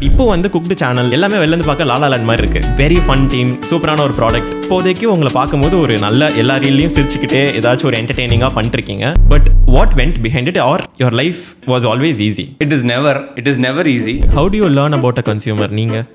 இப்போ வந்து cooked channel எல்லாமே வெளில இருந்து பார்க்க லாலா லேண்ட் மாதிரி இருக்கு. வெரி ஃபன் டீம், சூப்பரான ஒரு ப்ராடக்ட். இப்போதைக்கு உங்களை பார்க்கும்போது ஒரு நல்ல எல்லா ரீல்லையும் சிரிச்சுக்கிட்டே ஏதாச்சும் ஒரு என்டர்டெய்னிங்காக பண்ணிருக்கீங்க. But what went behind it are your life was always easy? It is never easy. How to you learn about a consumer? நீங்கள்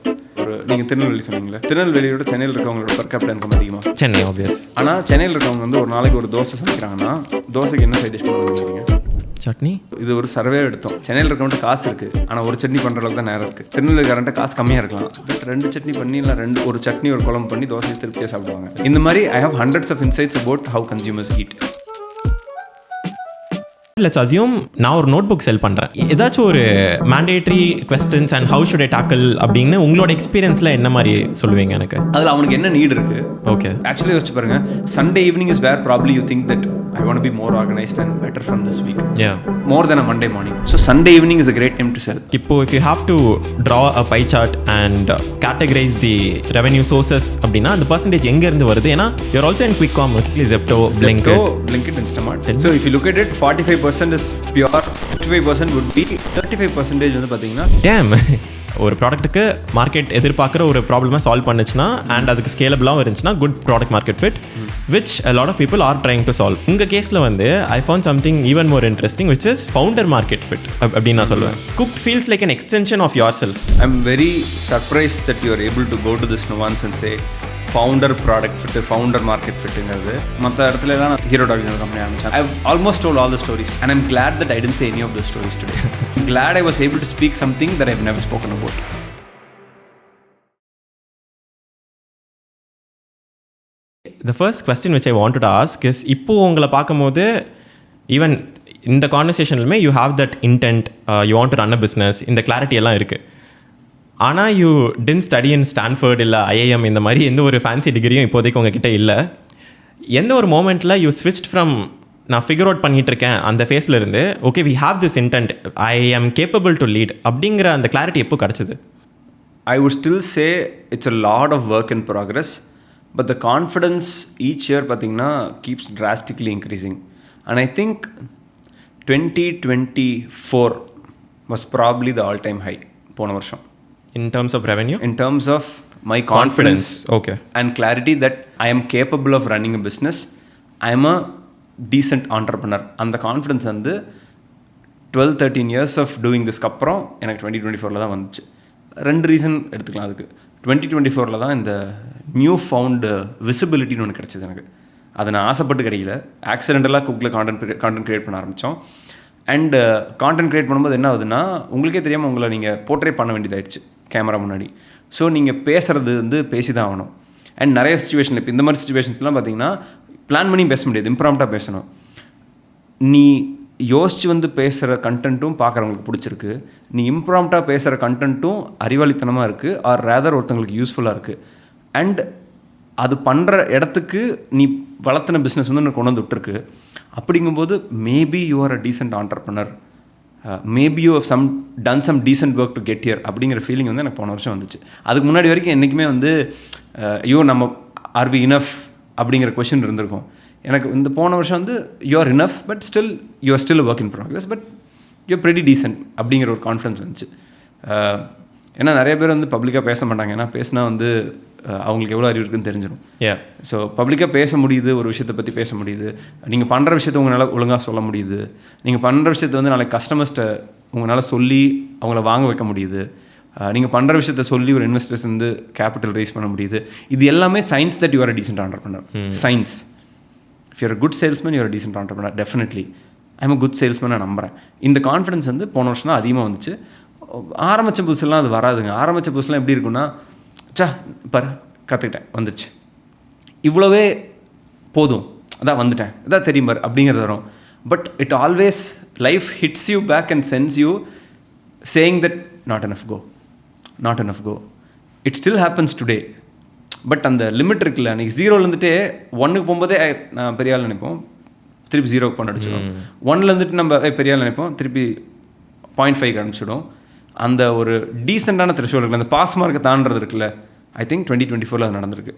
திருநெல்வேலி சொன்னீங்களே, திருநெல்வேலியோட சென்னையில் இருக்கவங்களோட பர் கேபிட்டல் இன்கம் அதிகமாக. சென்னை ஆப்வியஸ். ஆனால் சென்னையில் இருக்கவங்க வந்து ஒரு நாளைக்கு ஒரு தோசை சமைக்கிறாங்கன்னா தோசைக்கு என்ன சைட் டிஷ் பண்ணுவாங்க? சட்னி. இது ஒரு சர்வே எடுத்தோம். சென்னையில் இருக்கவன்ட்டு காசு இருக்குது, ஆனால் ஒரு சட்னி பண்ணுற அளவுக்கு தான் நேரம் இருக்குது. திருநெல்வேலிக்காரன்ட்ட காசு கம்மியாக இருக்கலாம், பட் 2 சட்னி பண்ணி இல்லை ஒரு சட்னி ஒரு குழம்பு பண்ணி தோசையை திருப்தியாக சாப்பிடுவாங்க. இந்த மாதிரி I have hundreds of insights about how consumers eat. Let's assume நான் ஒரு நோட் புக் செல் பண்ணுறேன். ஏதாச்சும் ஒரு mandatory questions and how should I tackle அப்படின்னு உங்களோட எக்ஸ்பீரியன்ஸில் என்ன மாதிரி சொல்லுவீங்க எனக்கு? அதில் அவனுக்கு என்ன நீட் இருக்குது? ஓகே, ஆக்சுவலி யோசிச்சு பாருங்க. Sunday evening is where probably you think that I want to be more organized and better from this week. Yeah. More than a Monday morning. So Sunday evening is a great time to sell. இப்போ if you have to draw a pie chart and categorize the revenue sources அப்படின்னா அந்த percentage எங்க இருந்து வருது? ஏன்னா you're also in quick commerce, Zepto, Blinkit, Instamart. So if you look at it, 45% is pure, 55% would be 35% வந்து பாத்தீங்கன்னா damn. ஒரு ப்ராடக்ட்டுக்கு market எதிர்பார்க்குற ஒரு ப்ராப்ளமாக சால்வ் பண்ணுச்சுன்னா அண்ட் அதுக்கு ஸ்கேலபிளாகவும் இருந்துச்சுன்னா good product market fit which a lot of people are trying to solve. உங்கள் கேஸில் வந்து I found something even more interesting which is founder market fit அப்படின்னு நான் சொல்லுவேன். Cook feels like an extension of yourself. I'm very surprised that you are able to go to this nuance and say founder product fit, founder market ஃபிட்டுங்கிறது. மற்ற இடத்துலலாம் நான் Hero Talks company ஆரம்பிச்சேன். I almost told all the stories and I'm glad that I didn't say any of the stories today. Glad I was able to speak something that I have never spoken about. The first question which I wanted to ask is, இப்போ உங்களை பார்க்கும்போது even இந்த கான்வர்சேஷன்லுமே you have that intent, you want to run a business, இந்த clarity எல்லாம் இருக்குது. ஆனால் you didn't study in Stanford இல்லை ஐஐஎம், இந்த மாதிரி எந்த ஒரு ஃபேன்சி டிகிரியும் இப்போதைக்கு உங்ககிட்ட இல்லை. எந்த ஒரு மோமெண்ட்டில் யூ ஸ்விட்ச் ஃப்ரம் நான் ஃபிகர் அவுட் பண்ணிகிட்டு இருக்கேன் அந்த ஃபேஸில் இருந்து okay we have this intent, I am capable to lead அப்படிங்கிற அந்த கிளாரிட்டி எப்போ கிடச்சிது? I would still say it's a lot of work in progress, but the confidence each year பார்த்தீங்கன்னா keeps drastically increasing. And I think 2024 was probably the all-time high போன வருஷம். In terms of revenue? In terms of my confidence okay, and clarity that I am capable of running a business, I am a decent entrepreneur. அந்த confidence வந்து 12-13 years of doing this அப்புறம் எனக்கு 2024 தான் வந்துச்சு. 2 reason எடுத்துக்கலாம் அதுக்கு. 2024 தான் இந்த நியூ ஃபவுண்ட் விசிபிலிட்டின்னு ஒன்று கிடச்சிது எனக்கு. அதை நான் ஆசைப்பட்டு கிடைக்கல, ஆக்சிடென்டலாக குக்கில் கான்டென்ட் க்ரியேட் பண்ண ஆரம்பித்தோம். அண்டு கான்டென்ட் க்ரியேட் பண்ணும்போது என்ன ஆகுதுன்னா உங்களுக்கே தெரியாமல் உங்களை நீங்கள் போர்ட்ரேட் பண்ண வேண்டியதாகிடுச்சு கேமரா முன்னாடி. ஸோ நீங்கள் பேசுகிறது வந்து பேசி தான் ஆகணும். அண்ட் நிறைய சுச்சுவேஷன், இப்போ இந்த மாதிரி சுச்சுவேஷன்ஸ்லாம் பார்த்தீங்கன்னா பிளான் பண்ணி பேச முடியாது, இம்ப்ராம்ப்டாக பேசணும். நீ யோசித்து வந்து பேசுகிற கண்டென்ட்டும் பார்க்குறவங்களுக்கு பிடிச்சிருக்கு, நீ இம்ப்ராம்ப்டாக பேசுகிற கண்டென்ட்டும் அறிவாளித்தனமாக இருக்குது ஆர் ரேதர் ஒருத்தவங்களுக்கு யூஸ்ஃபுல்லாக இருக்குது. அண்ட் அது பண்ணுற இடத்துக்கு நீ வளர்த்தின பிஸ்னஸ் வந்து எனக்கு கொண்டு வந்து விட்டுருக்கு. அப்படிங்கும்போது maybe you are a decent entrepreneur, maybe you have done some decent work to get here அப்படிங்கிற ஃபீலிங் வந்து எனக்கு போன வருஷம் வந்துச்சு. அதுக்கு முன்னாடி வரைக்கும் என்றைக்குமே வந்து ஐயோ நம்ம ஆர் வி இனஃப் அப்படிங்கிற கொஷின் இருந்திருக்கும் எனக்கு. இந்த போன வருஷம் வந்து you R enough but still you are still work in progress, but you are pretty decent அப்படிங்கிற ஒரு கான்ஃபிடன்ஸ் இருந்துச்சு. ஏன்னா நிறைய பேர் வந்து பப்ளிக்காக பேச மாட்டாங்க, ஏன்னா பேசினா வந்து அவங்களுக்கு எவ்வளோ அறிவு இருக்குன்னு தெரிஞ்சிடும். ஸோ பப்ளிக்காக பேச முடியுது, ஒரு விஷயத்தை பற்றி பேச முடியுது, நீங்கள் பண்ணுற விஷயத்தை உங்களால் ஒழுங்காக சொல்ல முடியுது, நீங்கள் பண்ணுற விஷயத்தை வந்து நாளைக்கு கஸ்டமர்ஸ்ட்டை உங்களால் சொல்லி அவங்கள வாங்க வைக்க முடியுது, நீங்கள் பண்ணுற விஷயத்த சொல்லி ஒரு இன்வெஸ்டர்ஸ் வந்து கேபிட்டல் ரைஸ் பண்ண முடியுது. இது எல்லாமே science that you are a decent entrepreneur. Science. If you're a good salesman you are a decent entrepreneur. Definitely I am a good salesman நான் நம்புகிறேன். இந்த கான்ஃபிடன்ஸ் வந்து போன வருஷம் தான் அதிகமாக வந்துச்சு. ஆரம்பித்த புதுசுலாம் அது வராதுங்க. ஆரம்பித்த புதுசுலாம் எப்படி இருக்குன்னா பாரு கற்றுக்கிட்டேன் வந்துடுச்சு, இவ்வளோவே போதும், அதான் வந்துட்டேன், அதான் தெரியும் பாரு அப்படிங்கிறது வரும். But it always life hits you back and sense you saying that not enough go. It still happens today. பட் அந்த லிமிட் இருக்குல்ல, அன்றைக்கி 0லேருந்துட்டே 1க்கு போகும்போதே நான் பெரிய ஆள் நினைப்போம், திருப்பி 0க்கு பண்ண அடிச்சிடும். 1லேருந்துட்டு நம்ம பெரிய ஆள் நினைப்போம், திருப்பி 0.5க்கு அனுப்பிச்சிடும். அந்த ஒரு டீசெண்டான த்ரெஷோல்டு இருக்குல்ல, அந்த பாஸ் மார்க்கை தாண்டது இருக்குல்ல, ஐ திங்க் 2024 அது நடந்திருக்கு.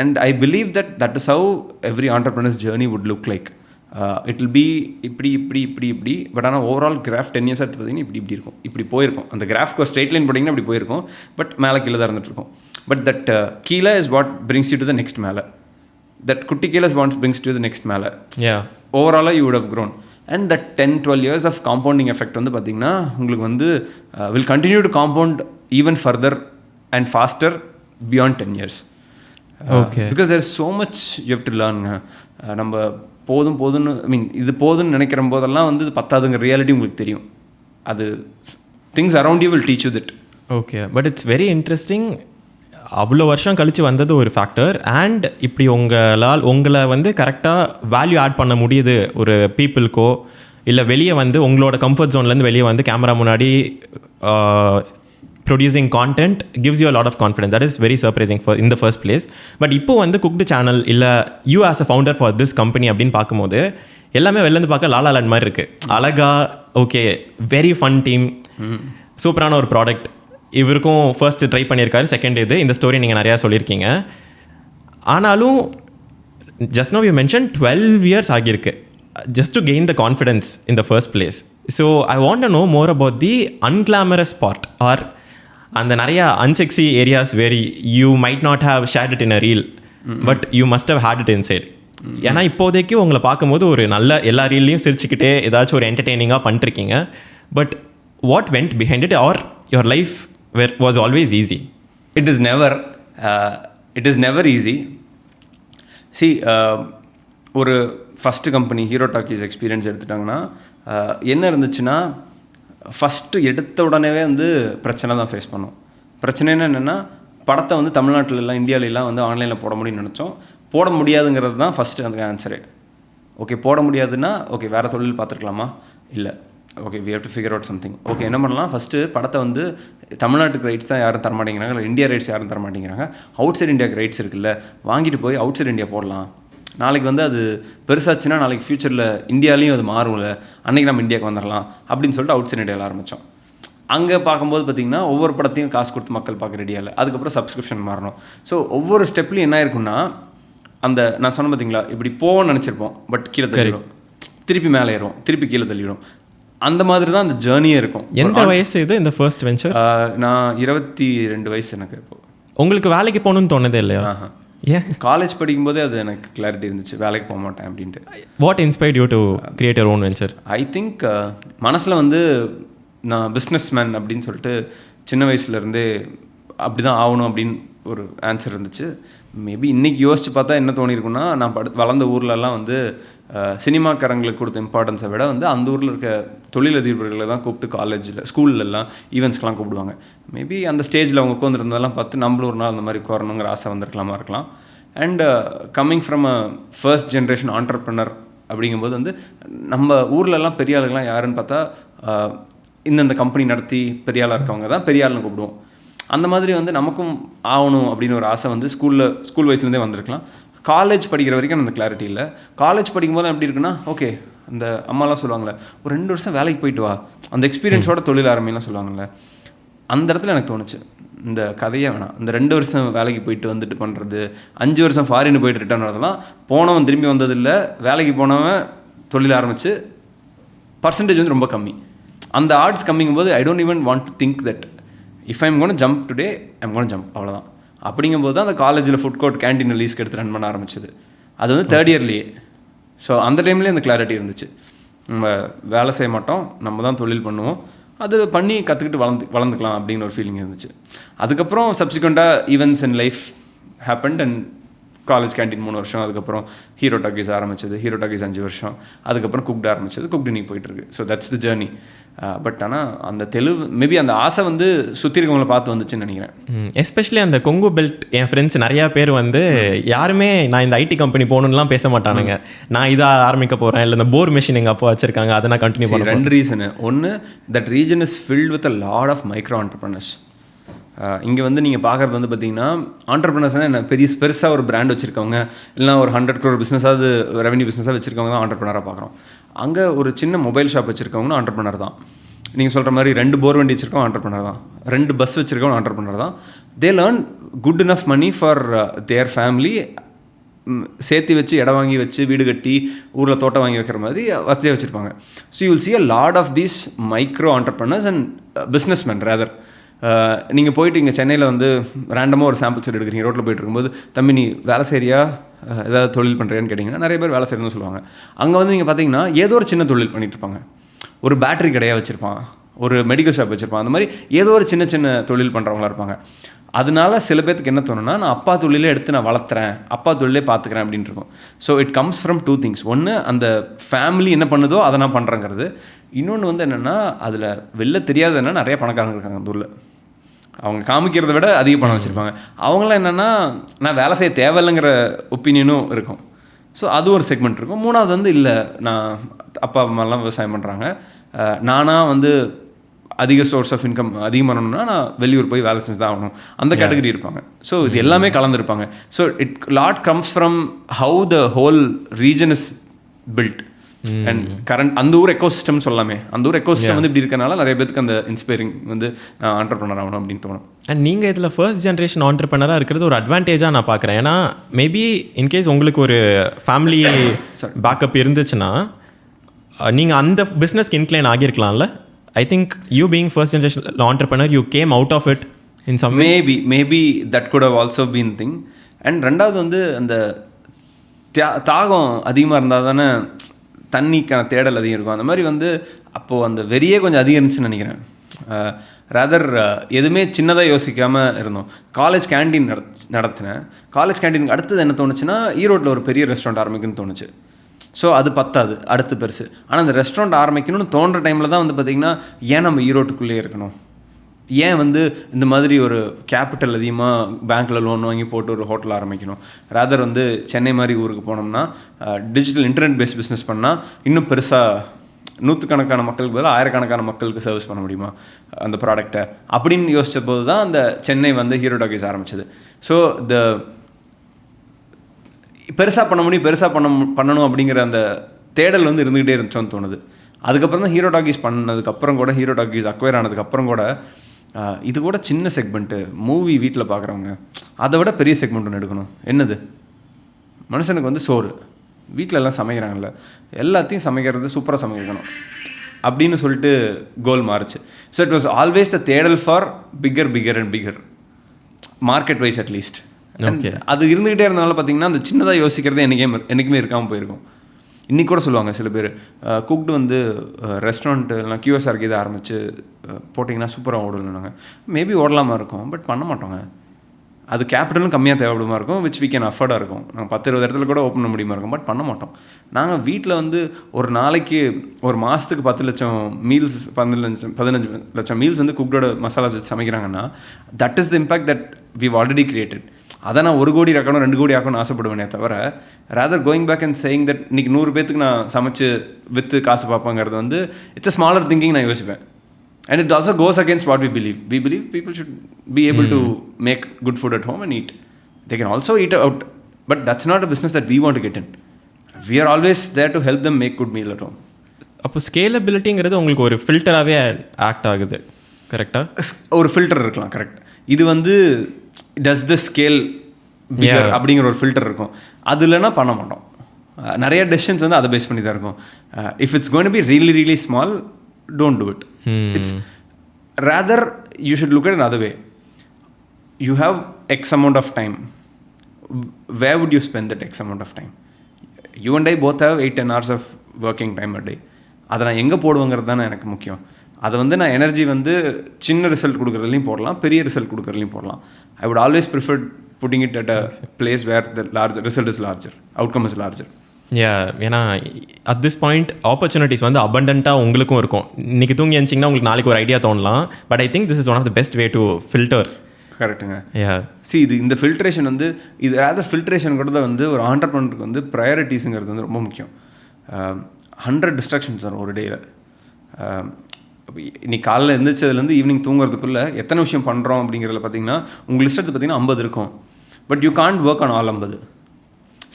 And I believe that is how every entrepreneurs journey would look like. It will B இப்படி பட் ஆனால் ஓவரால் கிராஃப் 10 years எடுத்து பார்த்தீங்கன்னா இப்படி இருக்கும், இப்படி போயிருக்கும். அந்த கிராஃப்க்கு ஸ்ட்ரெயிட் லைன் போட்டிங்கன்னா இப்படி போயிருக்கும், பட் மேலே கீழே தான் இருந்துகிட்ருக்கும். பட் தட் கீழே is what brings you to the next மேலே. தட் குட்டி கீழே is what brings to the next மேலே. ஓவராலாக you would have grown. And that 10-12 years of compounding effect வந்து பார்த்திங்கன்னா உங்களுக்கு வந்து will continue to compound even further and faster beyond 10 years. Because there is so much you have to லேர்னுங்க. நம்ம போதும்னு இது போதுன்னு நினைக்கிற போதெல்லாம் வந்து இது பத்தாதுங்கிற ரியாலிட்டி உங்களுக்கு தெரியும். அது things around you will teach you that. Okay, but it's very interesting. அவ்வளோ வருஷம் கழித்து வந்தது ஒரு ஃபேக்டர். அண்ட் இப்படி உங்களை வந்து கரெக்டாக வேல்யூ ஆட் பண்ண முடியுது ஒரு பீப்புளுக்கோ, இல்லை வெளியே வந்து உங்களோட கம்ஃபர்ட் ஜோன்லேருந்து வெளியே வந்து கேமரா முன்னாடி producing content gives you a lot of confidence. That is very surprising in the first place. But இப்போ வந்து குக்டு சேனல் இல்லை you as a founder for this company அப்படின்னு பார்க்கும்போது எல்லாமே வெளிலேருந்து பார்க்க லாலாலண்ட் மாதிரி இருக்குது. அழகா, ஓகே, வெரி ஃபன் டீம், சூப்பரான ஒரு ப்ராடக்ட். இவருக்கும் ஃபர்ஸ்ட் ட்ரை பண்ணியிருக்காரு, செகண்ட் இந்த ஸ்டோரி நீங்கள் நிறையா சொல்லியிருக்கீங்க. ஆனாலும் just now you mentioned 12 years ஆகியிருக்கு just to gain the confidence in the first place. So I want to know more about the unglamorous part, or அந்த நிறையா unsexy areas where you might not have shared it in a reel, but you must have had it inside. ஏன்னா இப்போதைக்கு உங்களை பார்க்கும்போது ஒரு நல்ல எல்லா ரீல்லையும் சிரிச்சுக்கிட்டே ஏதாச்சும் ஒரு என்டர்டெய்னிங்காக பண்ணிருக்கீங்க. But what went behind it, are your life was always easy? It is never easy. See, ஒரு first company Hero Talkies experience எடுத்துட்டாங்கன்னா என்ன இருந்துச்சுன்னா, ஃபஸ்ட்டு எடுத்த உடனேவே வந்து பிரச்சனை தான் ஃபேஸ் பண்ணோம். பிரச்சனைன்னு என்னென்னா, படத்தை வந்து தமிழ்நாட்டிலலாம் இந்தியாவிலலாம் வந்து ஆன்லைனில் போட முடியும்னு நினச்சோம். போட முடியாதுங்கிறது தான் ஃபஸ்ட்டு அந்த ஆன்சரே. ஓகே, போட முடியாதுன்னா ஓகே வேறு தொழில் பார்த்துருக்கலாமா? இல்லை, okay we have to figure out something. Okay, என்ன பண்ணலாம், ஃபஸ்ட்டு படத்தை வந்து தமிழ்நாட்டுக்கு ரைட்ஸ் தான் யாரும் தரமாட்டேங்கிறாங்க, இல்லை இந்தியா ரைட்ஸ் யாரும் தரமாட்டேங்கிறாங்க. அவுட் சைட் இந்தியாவுக்கு ரைட்ஸ் இருக்குல்ல, வாங்கிட்டு போய் அவுட் சைட் இந்தியா போடலாம். நாளைக்கு வந்து அது பெருசாச்சுன்னா நாளைக்கு ஃப்யூச்சரில் இந்தியாலையும் அது மாறும்ல, அன்றைக்கி நம்ம இந்தியாவுக்கு வந்துடலாம் அப்படின்னு சொல்லிட்டு அவுட் சைட் இந்தியாவில் ஆரம்பித்தோம். அங்கே பார்க்கும்போது பார்த்திங்கன்னா ஒவ்வொரு படத்தையும் காசு கொடுத்து மக்கள் பார்க்க ரெடியாக இல்லை. அதுக்கப்புறம் சப்ஸ்கிரிப்ஷன் மாறணும். ஸோ ஒவ்வொரு ஸ்டெப்லையும் என்ன இருக்குன்னா, அந்த நான் சொன்ன பார்த்தீங்களா, இப்படி போவோன்னு நினச்சிருப்போம், பட் கீழே தள்ளிடும், திருப்பி மேலே ஏறும், திருப்பி கீழே தள்ளிடும். அந்த மாதிரி தான் அந்த ஜேர்னியே இருக்கும். எந்த வயசு இது இந்த ஃபர்ஸ்ட் வெஞ்சர்? நான் 22 வயசு எனக்கு. இப்போ உங்களுக்கு வேலைக்கு போகணுன்னு தோணுதே இல்லையா? ஏன் காலேஜ் படிக்கும்போதே அது எனக்கு கிளாரிட்டி இருந்துச்சு, வேலைக்கு போக மாட்டேன் அப்படின்ட்டு. What inspired you to create your own venture? I think மனசில் வந்து நான் பிஸ்னஸ் மேன் அப்படின்னு சொல்லிட்டு சின்ன வயசுலேருந்தே அப்படி தான் ஆகணும் அப்படின்னு ஒரு ஆன்சர் இருந்துச்சு. மேபி இன்றைக்கி யோசித்து பார்த்தா என்ன தோணியிருக்குன்னா, நான் வளர்ந்த ஊர்லலாம் வந்து சினிமாக்காரங்களுக்கு கொடுத்த இம்பார்ட்டன்ஸை விட வந்து அந்த ஊரில் இருக்க தொழிலதிபர்களை தான் கூப்பிட்டு காலேஜில் ஸ்கூல்லலாம் ஈவெண்ட்ஸ்க்கெலாம் கூப்பிடுவாங்க. மேபி அந்த ஸ்டேஜில் அவங்க உட்காந்துருந்ததெல்லாம் பார்த்து நம்மளும் ஒரு நாள் அந்த மாதிரி உட்காரணுங்கிற ஆசை வந்திருக்கலாமா இருக்கலாம். And coming from a first generation entrepreneur அப்படிங்கும்போது வந்து நம்ம ஊர்லலாம் பெரிய ஆளுங்களாம் யாருன்னு பார்த்தா இந்தந்த கம்பெனி நடத்தி பெரிய ஆளாக இருக்கவங்க தான் பெரிய ஆளுன்னு கூப்பிடுவோம். அந்த மாதிரி வந்து நமக்கும் ஆகணும் அப்படின்னு ஒரு ஆசை வந்து ஸ்கூல் வயசுலேருந்தே வந்திருக்கலாம். காலேஜ் படிக்கிற வரைக்கும் அந்த கிளாரிட்டி இல்லை. காலேஜ் படிக்கும்போது எப்படி இருக்குன்னா, ஓகே அந்த அம்மாலாம் சொல்லுவாங்களே, ஒரு 2 வருஷம் வேலைக்கு போயிட்டு வா, அந்த எக்ஸ்பீரியன்ஸோட தொழில் ஆரம்பிலாம் சொல்லுவாங்கள்ல, அந்த இடத்துல எனக்கு தோணுச்சு இந்த கதையே வேணாம். இந்த 2 வருஷம் வேலைக்கு போயிட்டு வந்துட்டு பண்ணுறது, 5 வருஷம் ஃபாரின் போயிட்டு ரிட்டர்ன் வரதெல்லாம், போனவன் திரும்பி வந்ததில்லை, வேலைக்கு போனவன் தொழில் ஆரம்பித்து பர்சன்டேஜ் வந்து ரொம்ப கம்மி. அந்த ஆர்ட்ஸ் கம்மிங்கும்போது I don't even want to think that if I'm gonna jump today I'm gonna jump, அவ்வளோதான். அப்படிங்கும்போது தான் அந்த காலேஜில் ஃபுட் கோர்ட் கேன்டீன் லீஸ்க்கு எடுத்து ரன் பண்ண ஆரம்பிச்சது. அது வந்து 3rd இயர்லேயே. ஸோ அந்த டைம்லேயே அந்த கிளாரிட்டி இருந்துச்சு, நம்ம வேலை செய்ய மாட்டோம், நம்ம தான் தொழில் பண்ணுவோம், அது பண்ணி கற்றுக்கிட்டு வளர்ந்துக்கலாம் அப்படிங்கிற ஒரு ஃபீலிங் இருந்துச்சு. அதுக்கப்புறம் சப்சிக்வெண்ட்டாக events in life happened and college canteen 3 வருஷம், அதுக்கப்புறம் ஹீரோ டாக்கீஸ் ஆரம்பிச்சது, ஹீரோ டாக்கீஸ் 5 வருஷம், அதுக்கப்புறம் குக்டு ஆரம்பிச்சது, குக்டு இன்னைக்கு போயிட்டுருக்கு. So that's the journey. But ஆனால் அந்த மேபி அந்த ஆசை வந்து சுற்றி இருக்கவங்களை பார்த்து வந்துச்சுன்னு நினைக்கிறேன். எஸ்பெஷலி அந்த கொங்கு பெல்ட் என் ஃப்ரெண்ட்ஸ் நிறையா பேர் வந்து யாருமே நான் இந்த ஐடி கம்பெனி போகணுன்னுலாம் பேச மாட்டானுங்க. நான் இதாக ஆரம்பிக்க போகிறேன், இல்லை இந்த போர் மிஷின் எங்கள் அப்போ வச்சுருக்காங்க, அதை நான் கண்டினியூ பண்ண. 2 ரீசனு. ஒன்று, that region is filled with a lot of micro entrepreneurs. இங்கே வந்து நீங்கள் பார்க்குறது வந்து பார்த்தீங்கன்னா, ஆண்டர்ப்ரனர்ஸ்னால் என்ன, பெருசாக ஒரு பிராண்ட் வச்சுருக்கவங்க, இல்லைனா ஒரு 100 crore பிஸ்னஸாவது ரெவன்யூ பிஸ்னஸாக வச்சுருக்கவங்க தான் ஆண்டர்ப்ரனராக பார்க்குறோம். அங்கே ஒரு சின்ன மொபைல் ஷாப் வச்சுருக்கவங்களும் ஆண்டர்ப்ரனர் தான். நீங்கள் சொல்கிற மாதிரி 2 போர் வண்டி வச்சுருக்கவங்க ஆண்டர்ப்ரனர் தான், 2 பஸ் வச்சுருக்கவங்க ஆண்டர்ப்ரனர் தான். They learn good enough money for their family சேர்த்து வச்சு இடம் வாங்கி வச்சு வீடு கட்டி ஊரில் தோட்டம் வாங்கி வைக்கிற மாதிரி வசதியாக வச்சுருப்பாங்க. So you will see a lot of these micro entrepreneurs and businessmen rather. நீங்கள் போயிட்டு இங்கே சென்னையில் வந்து ரேண்டமாக ஒரு சாம்பிள் செட் எடுக்கிறீங்க, ரோட்டில் போயிட்டு இருக்கும்போது தம்பி நீ வேலை செய்றியா ஏதாவது தொழில் பண்ணுறியான்னு கேட்டிங்கன்னா நிறைய பேர் வேலை செய்யணும்னு சொல்லுவாங்க. அங்கே வந்து நீங்கள் பார்த்தீங்கன்னா ஏதோ ஒரு சின்ன தொழில் பண்ணிகிட்டு இருப்பாங்க. ஒரு பேட்டரி கடையாக வச்சுருப்பான், ஒரு மெடிக்கல் ஷாப் வச்சுருப்பான், அந்த மாதிரி ஏதோ ஒரு சின்ன சின்ன தொழில் பண்ணுறவங்களா இருப்பாங்க. அதனால சில பேருக்கு என்ன தோணுன்னா, நான் அப்பா தொழிலே எடுத்து நான் வளர்த்துறேன், அப்பா தொழிலே பார்த்துக்கிறேன் அப்படின்னு இருக்கும். So it comes from 2 things. ஒன்று அந்த ஃபேமிலி என்ன பண்ணுதோ அதை நான் பண்ணுறேங்கிறது. இன்னொன்று வந்து என்னென்னா அதில் வெளில தெரியாதுன்னா நிறைய பணக்காரங்க இருக்காங்க அந்த ஊரில். அவங்க காமிக்கிறத விட அதிக பணம் வச்சுருப்பாங்க. அவங்களாம் என்னென்னா நான் வேலை செய்ய தேவையில்லைங்கிற ஒப்பீனியனும் இருக்கும். ஸோ அது ஒரு செக்மெண்ட் இருக்கும். மூணாவது வந்து இல்லை நான் அப்பா அம்மாலாம் விவசாயம் பண்ணுறாங்க, நானாக வந்து அதிக சோர்ஸ் ஆஃப் இன்கம் அதிகம் பண்ணணும்னா நான் வெளியூர் போய் வேலை செஞ்சு தான் ஆகணும், அந்த கேட்டகரி இருப்பாங்க. ஸோ இது எல்லாமே கலந்துருப்பாங்க. So it lot comes from how the whole region is built and current அந்த ஊர் எக்கோசிஸ்டம் சொல்லாமே, அந்த ஊர் எக்கோசிஸ்டம் வந்து இப்படி இருக்கனால நிறைய பேருக்கு அந்த இன்ஸ்பைரிங் வந்து நான் ஆண்டர்ப்ரனர் ஆகணும் அப்படின்னு தோணும். அண்ட் நீங்கள் இதில் ஃபர்ஸ்ட் ஜென்ரேஷன் ஆண்டர்ப்ரனராக இருக்கிறது ஒரு அட்வான்டேஜாக நான் பார்க்குறேன். ஏன்னா மேபி இன்கேஸ் உங்களுக்கு ஒரு ஃபேமிலி பேக்கப் இருந்துச்சுன்னா நீங்கள் அந்த பிஸ்னஸ்க்கு incline ஆகியிருக்கலாம்ல. I think you being first generation entrepreneur, you came out of it in some way. Maybe that could have also been thing. And ரெண்டாவது வந்து அந்த தாகம் அதிகமாக இருந்தால் தானே தண்ணிக்கான தேடல் அதிகம் இருக்கும். அந்த மாதிரி வந்து அப்போது அந்த வெறியே கொஞ்சம் அதிகம் இருந்துச்சுன்னு நினைக்கிறேன். ரேதர் எதுவுமே சின்னதாக யோசிக்காமல் இருந்தோம். காலேஜ் கேண்டீன் நடத்தினேன். காலேஜ் கேண்டீனுக்கு அடுத்தது என்ன தோணுச்சுன்னா ஈரோட்டில் ஒரு பெரிய ரெஸ்டாரண்ட் ஆரம்பிக்குன்னு தோணுச்சு. ஸோ அது பத்தாது, அடுத்து பெருசு. ஆனால் அந்த ரெஸ்டாரண்ட் ஆரம்பிக்கணும்னு தோன்ற டைமில் தான் வந்து பார்த்திங்கன்னா ஏன் நம்ம ஈரோட்டுக்குள்ளே இருக்கணும், ஏன் வந்து இந்த மாதிரி ஒரு கேபிட்டல் அதிகமாக பேங்க்கில் லோன் வாங்கி போட்டு ஒரு ஹோட்டல் ஆரம்பிக்கணும். ரேதர் வந்து சென்னை மாதிரி ஊருக்கு போனோம்னா டிஜிட்டல் இன்டர்நெட் பேஸ்ட் பிஸ்னஸ் பண்ணால் இன்னும் பெருசாக நூற்றுக்கணக்கான மக்களுக்கு பதிலாக ஆயிரக்கணக்கான மக்களுக்கு சர்வீஸ் பண்ண முடியுமா அந்த ப்ராடக்டை அப்படின்னு யோசித்த போது தான் அந்த சென்னை வந்து ஹீரோ டாக்கீஸ் ஆரம்பிச்சது. ஸோ பெருசாக பண்ண முடியும், பெருசாக பண்ணணும் அப்படிங்கிற அந்த தேடல் வந்து இருந்துகிட்டே இருந்துச்சோன்னு தோணுது. அதுக்கப்புறம் தான் ஹீரோ டாக்கீஸ் பண்ணதுக்கப்புறம் கூட, ஹீரோ டாக்கீஸ் அக்வயர் ஆனதுக்கப்புறம் கூட இது கூட சின்ன செக்மெண்ட்டு மூவி வீட்டில் பார்க்குறவங்க அதை விட பெரிய செக்மெண்ட் ஒன்று எடுக்கணும். என்னது, மனுஷனுக்கு வந்து சோறு, வீட்டில் எல்லாம் சமைக்கிறாங்கல்ல, எல்லாத்தையும் சமைக்கிறது சூப்பராக சமைக்கணும் அப்படின்னு சொல்லிட்டு கோல் மாறுச்சு. So it was always the தேடல் for bigger and bigger market wise at least. அது இருந்துகிட்டே இருந்தனால பார்த்தீங்கன்னா அந்த சின்னதாக யோசிக்கிறதே என்றைக்குமே இருக்காமல் போயிருக்கும். இன்றைக்கி கூட சொல்லுவாங்க சில பேர், குக்டு வந்து ரெஸ்டாரண்ட்டு இல்லைனா கியூஎஸ்ஆருக்கு இதை ஆரம்பித்து போட்டிங்கன்னா சூப்பராக ஓடணுன்னாங்க. மேபி ஓடலாமா இருக்கும், பட் பண்ண மாட்டோங்க. அது கேபிட்டலும் கம்மியாக தேவைப்படுமா இருக்கும், விச் வீ கேன் அஃபோர்டாக இருக்கும். நாங்கள் 10-20 இடத்துல கூட ஓப்பன் பண்ண முடியுமா இருக்கும், பட் பண்ண மாட்டோம். நாங்கள் வீட்டில் வந்து ஒரு நாளைக்கு ஒரு மாதத்துக்கு 10 லட்சம் மீல்ஸ் 15 லட்சம் மீல்ஸ் வந்து குக்டோட மசாலாஸ் வச்சு சமைக்கிறாங்கன்னா that is the impact that we've already created. அதை நான் 1 கோடி ஆக்கணும் 2 கோடி ஆக்கணும்னு ஆசைப்படுவேனே தவிர rather going back and saying that இன்றைக்கி 100 பேத்துக்கு நான் சமைச்சு விற்று காசு பார்ப்பேங்கிறது வந்து இட்ஸ் அ ஸ்மாலர் திங்கிங் நான் யோசிப்பேன். And it also goes against what we believe. We believe people should be able to make good food at home and eat. They can also eat out, but that's not a business that we want to get in. We are always there to help them make good meal at home. அப்போ ஸ்கேலபிலிட்டிங்கிறது உங்களுக்கு ஒரு ஃபில்டராகவே act ஆகுது, கரெக்டாக? ஒரு filter இருக்கலாம், correct. இது வந்து டஸ் த scale figure அப்படிங்கிற ஒரு ஃபில்டர் இருக்கும். அது இல்லைன்னா பண்ண மாட்டோம். நிறைய டெசிஷன்ஸ் வந்து அதை பேஸ் பண்ணி தான் இருக்கும். If it's going to be really really small, don't do it. It's rather you should look at it another way. You have X amount of time. Where would you spend that X amount of time? You and I both have 8-10 hours of working time a day. அதை நான் எங்கே போடுவேங்கிறது தானே எனக்கு முக்கியம். அதை வந்து நான் energy வந்து சின்ன ரிசல்ட் கொடுக்குறதுலையும் போடலாம், பெரிய ரிசல்ட் கொடுக்குறதுலையும் போடலாம். I would always prefer putting it at a place where the larger result is larger, outcome is larger. ஏன்னா அட் திஸ் பாயிண்ட் ஆப்பர்ச்சுனிட்டிஸ் வந்து அபண்டண்ட்டாக உங்களுக்கும் இருக்கும். இன்றைக்கி தூங்கி எழுந்திங்கன்னா உங்களுக்கு நாளைக்கு ஒரு ஐடியா தோணலாம், but I think this is one of the best way to filter. கரெக்டுங்க. இந்த ஃபில்ட்ரேஷன் வந்து இது அதாவது ஃபில்ட்ரேஷன் கூட தான் வந்து ஒரு ஆண்டர்ப்ரனருக்கு வந்து ப்ரையாரிட்டிஸுங்கிறது வந்து ரொம்ப முக்கியம். 100 டிஸ்ட்ராக்ஷன்ஸ் வரும் ஒரு டேயில். இன்னைக்கு காலையில் எழுந்திரிச்சதுலேருந்து ஈவினிங் தூங்குறதுக்குள்ளே எத்தனை விஷயம் பண்ணுறோம் அப்படிங்கிறத பார்த்தீங்கன்னா உங்கள் லிஸ்ட் எடுத்து பார்த்தீங்கன்னா 50 இருக்கும். But you can't work on all 50.